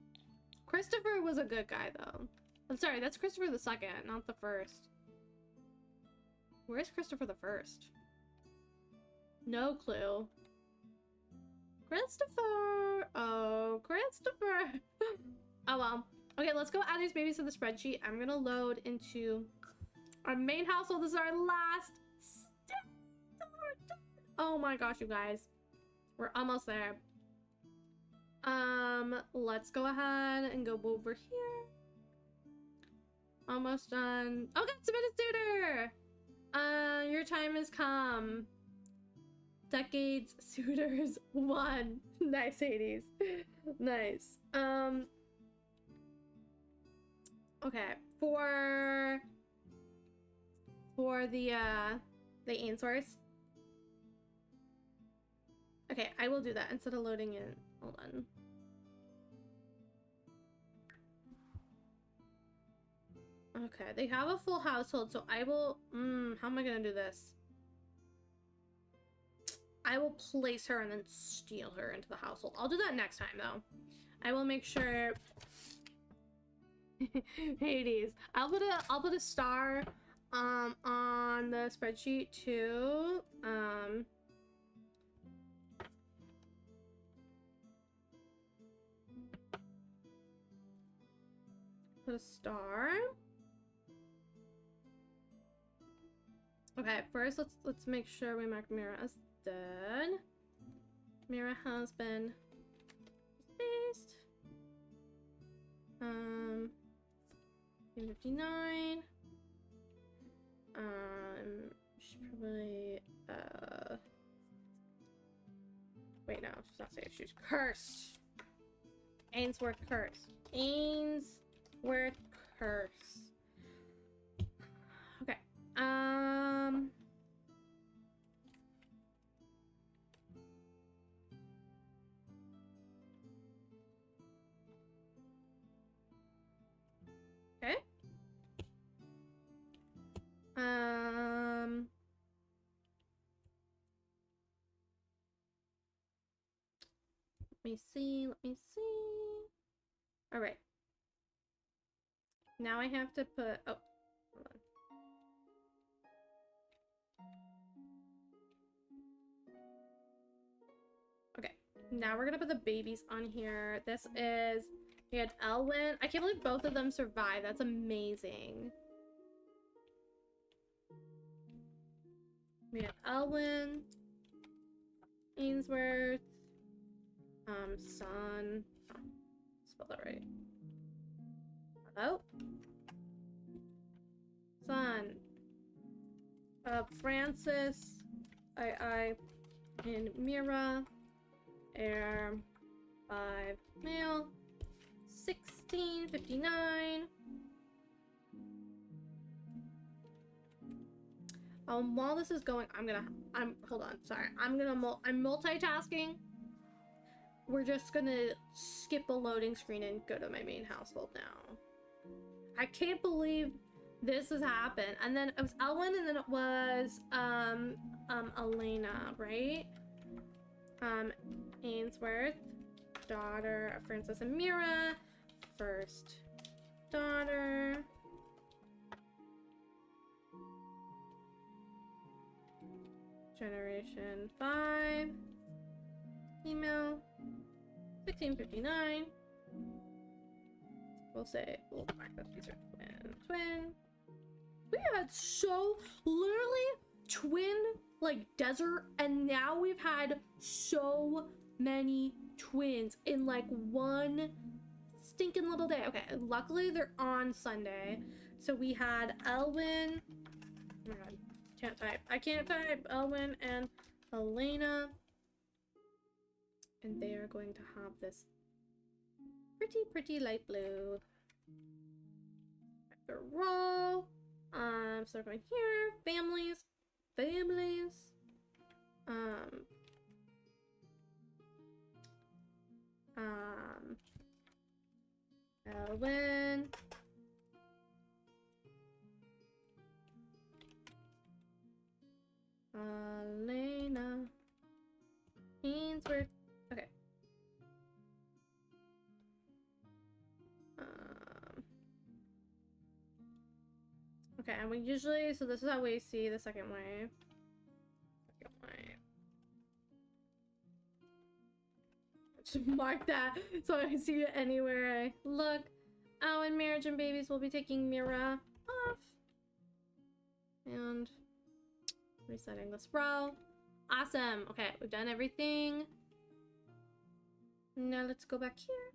Christopher was a good guy, though. I'm sorry, that's Christopher II, not the first. Where's Christopher the First? No clue. Christopher! Oh, Christopher! Oh well. Okay, let's go add these babies to the spreadsheet. I'm gonna load into our main household. This is our last step. Oh my gosh, you guys. We're almost there. Let's go ahead and go over here. Almost done. Oh, got submitted suitor! Your time has come. Decades suitors 1. Nice, Hades. Nice. Okay, for the Ainsworth. Okay, I will do that instead of loading in. Hold on. Okay, they have a full household, so I will... how am I gonna do this? I will place her and then steal her into the household. I'll do that next time, though. I will make sure... Hades. I'll put a star, on the spreadsheet, too. Put a star. Okay, first let's make sure we mark Mira as dead. Mira has been spaced. 59. She's probably wait, no, she's not safe. She's cursed. Ainsworth curse. Ainsworth curse. Okay. Okay. Let me see. All right. Now I have to put, oh, hold on. Okay, now we're gonna put the babies on here. This is, we had Elwyn. I can't believe both of them survived. That's amazing. We have Elwyn, Ainsworth, Son. Oh, spell that right. Hello? Son. Francis, and Mira. Heir, 5 male. 1659. While this is going, hold on, sorry. I'm multitasking. We're just gonna skip a loading screen and go to my main household now. I can't believe this has happened. And then it was Elwyn, and then it was, Elena, right? Ainsworth, daughter of Francis and Mira, first daughter. Generation 5, female, 1659. We'll say, we'll mark that these are twin. We had literally twin, like, desert, and now we've had so many twins in, like, one stinking little day. Okay, luckily they're on Sunday. So we had Elwyn, oh my god. Can't type. I can't type. Elwyn and Elena. And they are going to have this pretty light blue. The roll. So they're going here. Families. Elwyn. Elena. Ainsworth. Okay. Okay, and we usually, so this is how we see the second wave. Just mark that so I can see it anywhere I look. Oh, and marriage and babies will be taking Mira off. And resetting this row. Awesome. Okay, we've done everything. Now let's go back here.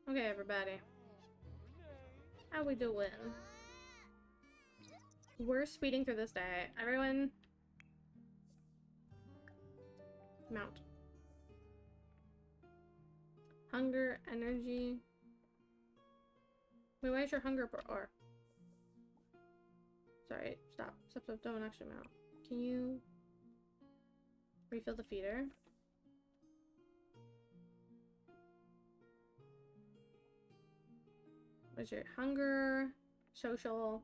Okay, everybody. How we doing? We're speeding through this day. Everyone, mount. Hunger, energy. Wait, why is your hunger or? Sorry, stop. Stop, don't actually mount. Can you refill the feeder? What's your hunger? Social.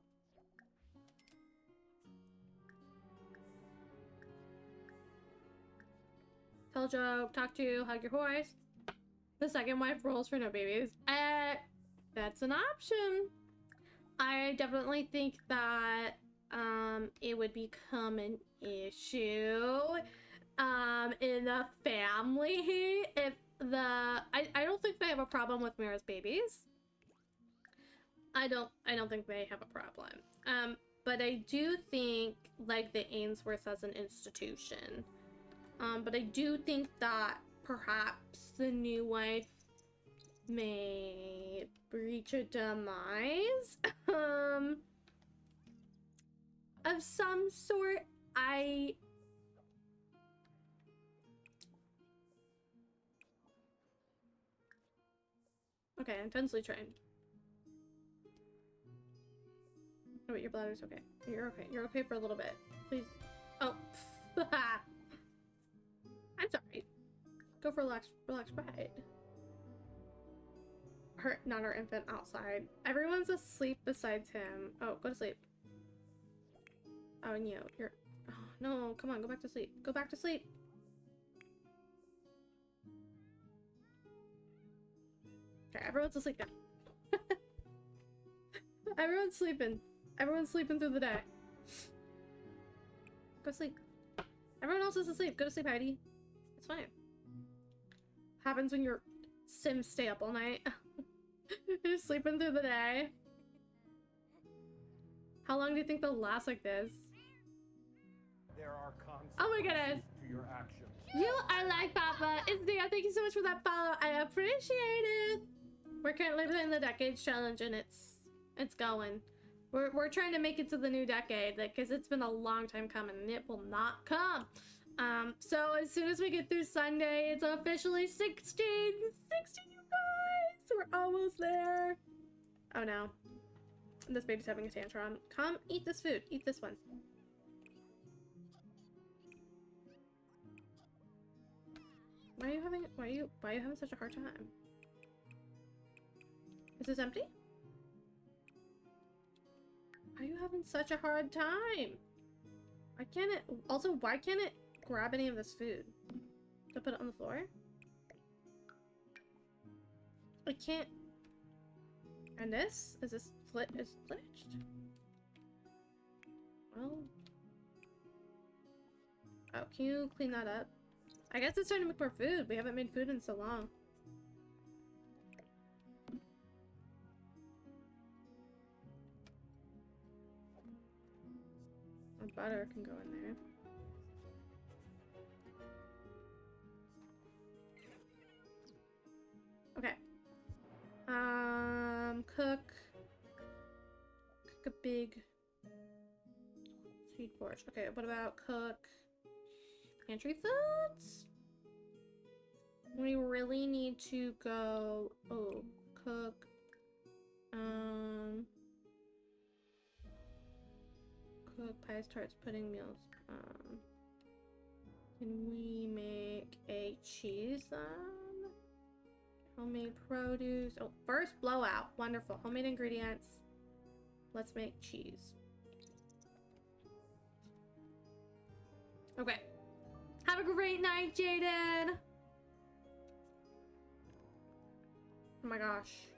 Tell a joke, talk to, hug your horse. The second wife rolls for no babies. That's an option. I definitely think that it would become an issue in the family if I don't think they have a problem with Mira's babies. I don't think they have a problem. But I do think like the Ainsworth as an institution. But I do think that perhaps the new wife may reach a demise of some sort. Okay, intensely trained. Oh wait, your bladder's okay. You're okay. You're okay for a little bit. Please. Oh. I'm sorry. Go for relax ride. Not our infant outside. Everyone's asleep besides him. Oh, go to sleep. Oh, and you're... Oh, no, come on, go back to sleep. Go back to sleep. Okay, everyone's asleep now. Everyone's sleeping. Everyone's sleeping through the day. Go to sleep. Everyone else is asleep. Go to sleep, Heidi. It's fine. Happens when your Sims stay up all night. You're sleeping through the day. How long do you think they'll last like this? There are consequences Oh my goodness. to your actions. You are like Papa. It's Dia. Thank you so much for that follow. I appreciate it. We're currently in the Decades Challenge and it's going. We're trying to make it to the new decade because it's been a long time coming and it will not come. So as soon as we get through Sunday, it's officially 16, you guys. We're almost there. Oh no. This baby's having a tantrum. Come eat this food. Eat this one. Why are you having such a hard time? Is this empty? Why are you having such a hard time? Why can't it grab any of this food? To put it on the floor? I can't. And this? Is this glitched? Well. Oh, can you clean that up? I guess it's time to make more food. We haven't made food in so long. Butter can go in there. Okay. Cook a big seed porch. Okay, what about cook pantry foods? We really need to go, cook, cook pies, tarts, pudding, meals. Can we make a cheese then? Homemade produce. Oh, first blowout. Wonderful. Homemade ingredients. Let's make cheese. Okay. Have a great night, Jaden. Oh my gosh.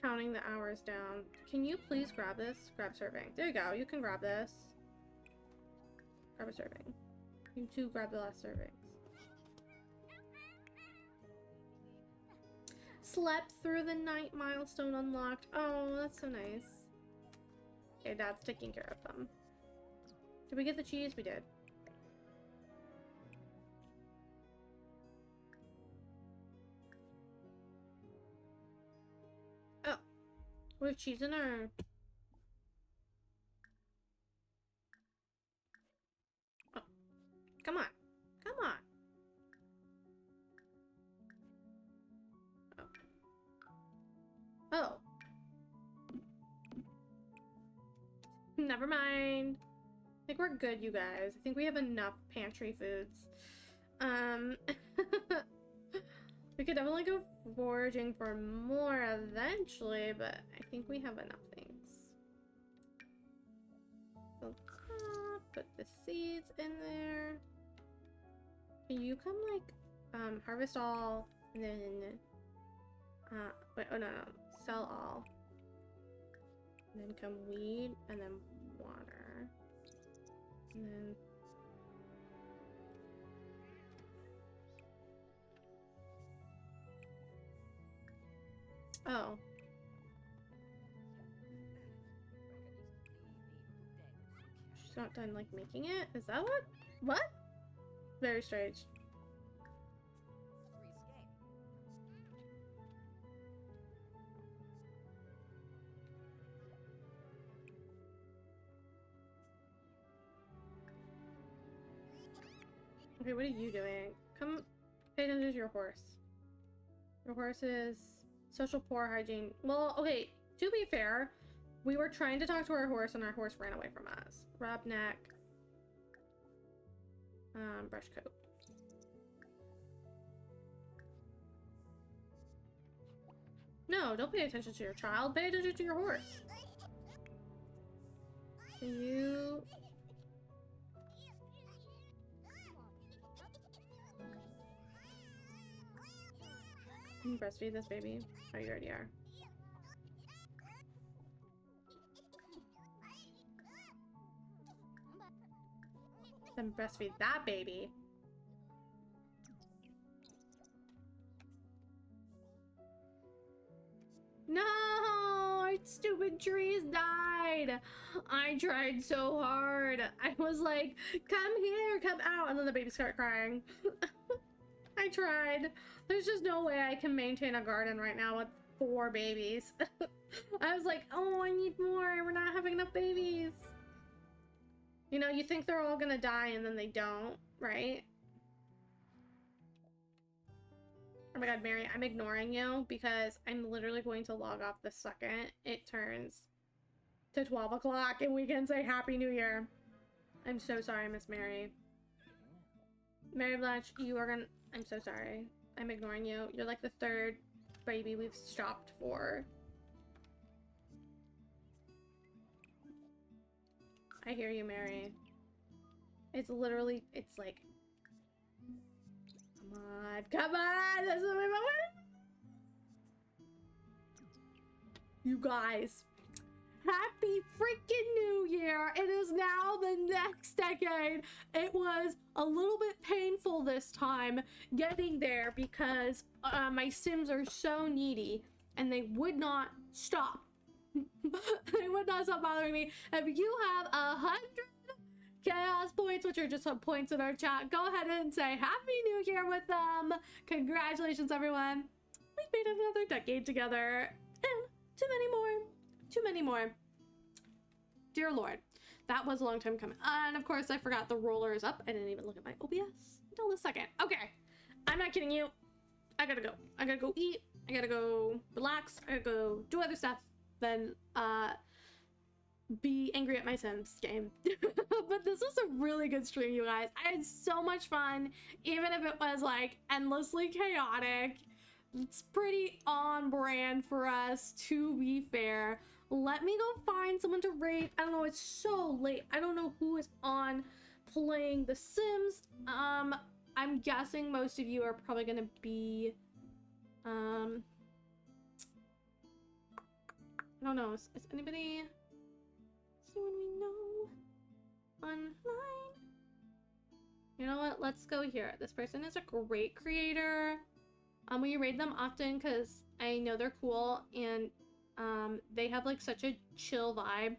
Counting the hours down. Can you please grab this? Grab serving. There you go. You can grab this. Grab a serving. You two grab the last servings. Slept through the night, milestone unlocked. Oh, that's so nice. Okay, Dad's taking care of them. Did we get the cheese? We did. With cheese in our... Oh, come on. Come on. Oh. Never mind. I think we're good, you guys. I think we have enough pantry foods. We could definitely go foraging for more eventually, but I think we have enough things. So put the seeds in there. Can you come like harvest all and then wait, oh no, sell all. And then come weed and then water. And then oh. She's not done like making it? Is that what? What? Very strange. Okay, what are you doing? Come pay attention to your horse. Your horse is social poor hygiene. Well, okay, to be fair, we were trying to talk to our horse and our horse ran away from us. Rub neck. Brush coat. No, don't pay attention to your child. Pay attention to your horse. Can you... Can you breastfeed this baby? Oh, you already are. Then breastfeed that baby. No! Our stupid trees died! I tried so hard. I was like, come here, come out, and then the baby started crying. I tried. There's just no way I can maintain a garden right now with 4 babies. I was like, oh, I need more. We're not having enough babies. You know, you think they're all gonna die and then they don't, right? Oh my god, Mary, I'm ignoring you because I'm literally going to log off the second it turns to 12 o'clock and we can say Happy New Year. I'm so sorry, Miss Mary. Mary Blanche, you are gonna... I'm so sorry. I'm ignoring you. You're like the 3rd baby we've stopped for. I hear you, Mary. It's literally... It's like... Come on. Come on! This is my moment! You guys. Happy freaking New Year! It is now the next decade. It was a little bit painful this time getting there because my Sims are so needy and they would not stop. They would not stop bothering me. If you have 100 chaos points, which are just some points in our chat, go ahead and say Happy New Year with them. Congratulations, everyone. We've made it another decade together. And too many more. Too many more. Dear Lord, that was a long time coming. And of course, I forgot the roller is up. I didn't even look at my OBS until the second. Okay, I'm not kidding you. I gotta go. I gotta go eat. I gotta go relax. I gotta go do other stuff. Then be angry at my Sims game. But this was a really good stream, you guys. I had so much fun, even if it was like endlessly chaotic. It's pretty on brand for us, to be fair. Let me go find someone to raid. I don't know, it's so late. I don't know who is on playing The Sims. I'm guessing most of you are probably gonna be, I don't know, is anybody, someone we know online? You know what, let's go here. This person is a great creator. Will you raid them often? Because I know they're cool and they have like such a chill vibe.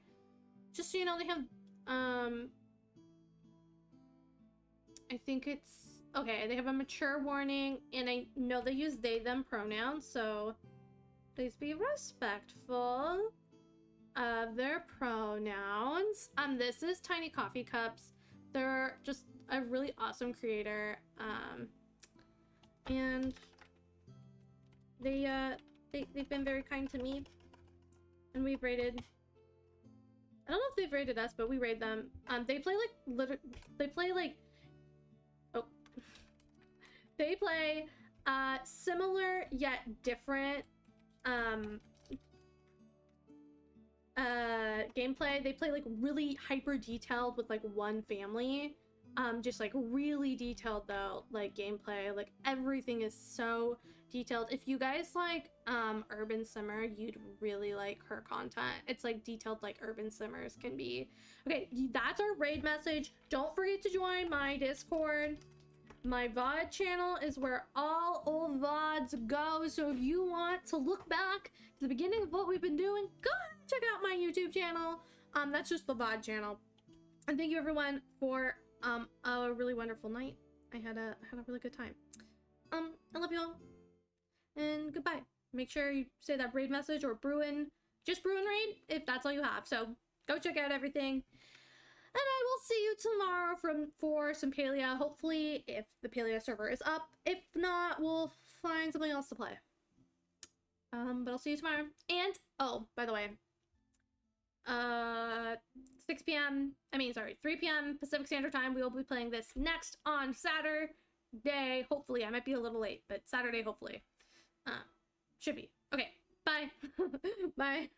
Just so you know, they have I think it's okay, they have a mature warning and I know they use they them pronouns, so Please be respectful of their pronouns. This is Tiny Coffee Cups. They're just a really awesome creator. And they've been very kind to me. And we've rated, I don't know if they've rated us, but we raid them. They play similar yet different gameplay. They play like really hyper detailed with like one family. Just like really detailed though, like gameplay, like everything is so detailed. If you guys like urban simmer, you'd really like her content. It's like detailed like urban simmers can be. Okay, that's our raid message. Don't forget to join my Discord. My VOD channel is where all old VODs go, so if you want to look back to the beginning of what we've been doing, go ahead and check out my YouTube channel. That's just the VOD channel. And thank you everyone for a really wonderful night. I had a really good time. I love you all. And goodbye. Make sure you say that raid message or brewwin, just brewwin raid if that's all you have. So go check out everything. And I will see you tomorrow for some Palea. Hopefully if the Palea server is up. If not, we'll find something else to play. But I'll see you tomorrow. And oh, by the way, 3 p.m. Pacific Standard Time, we will be playing this next on Saturday. Hopefully, I might be a little late, but Saturday, hopefully. Should be. Okay, bye. Bye.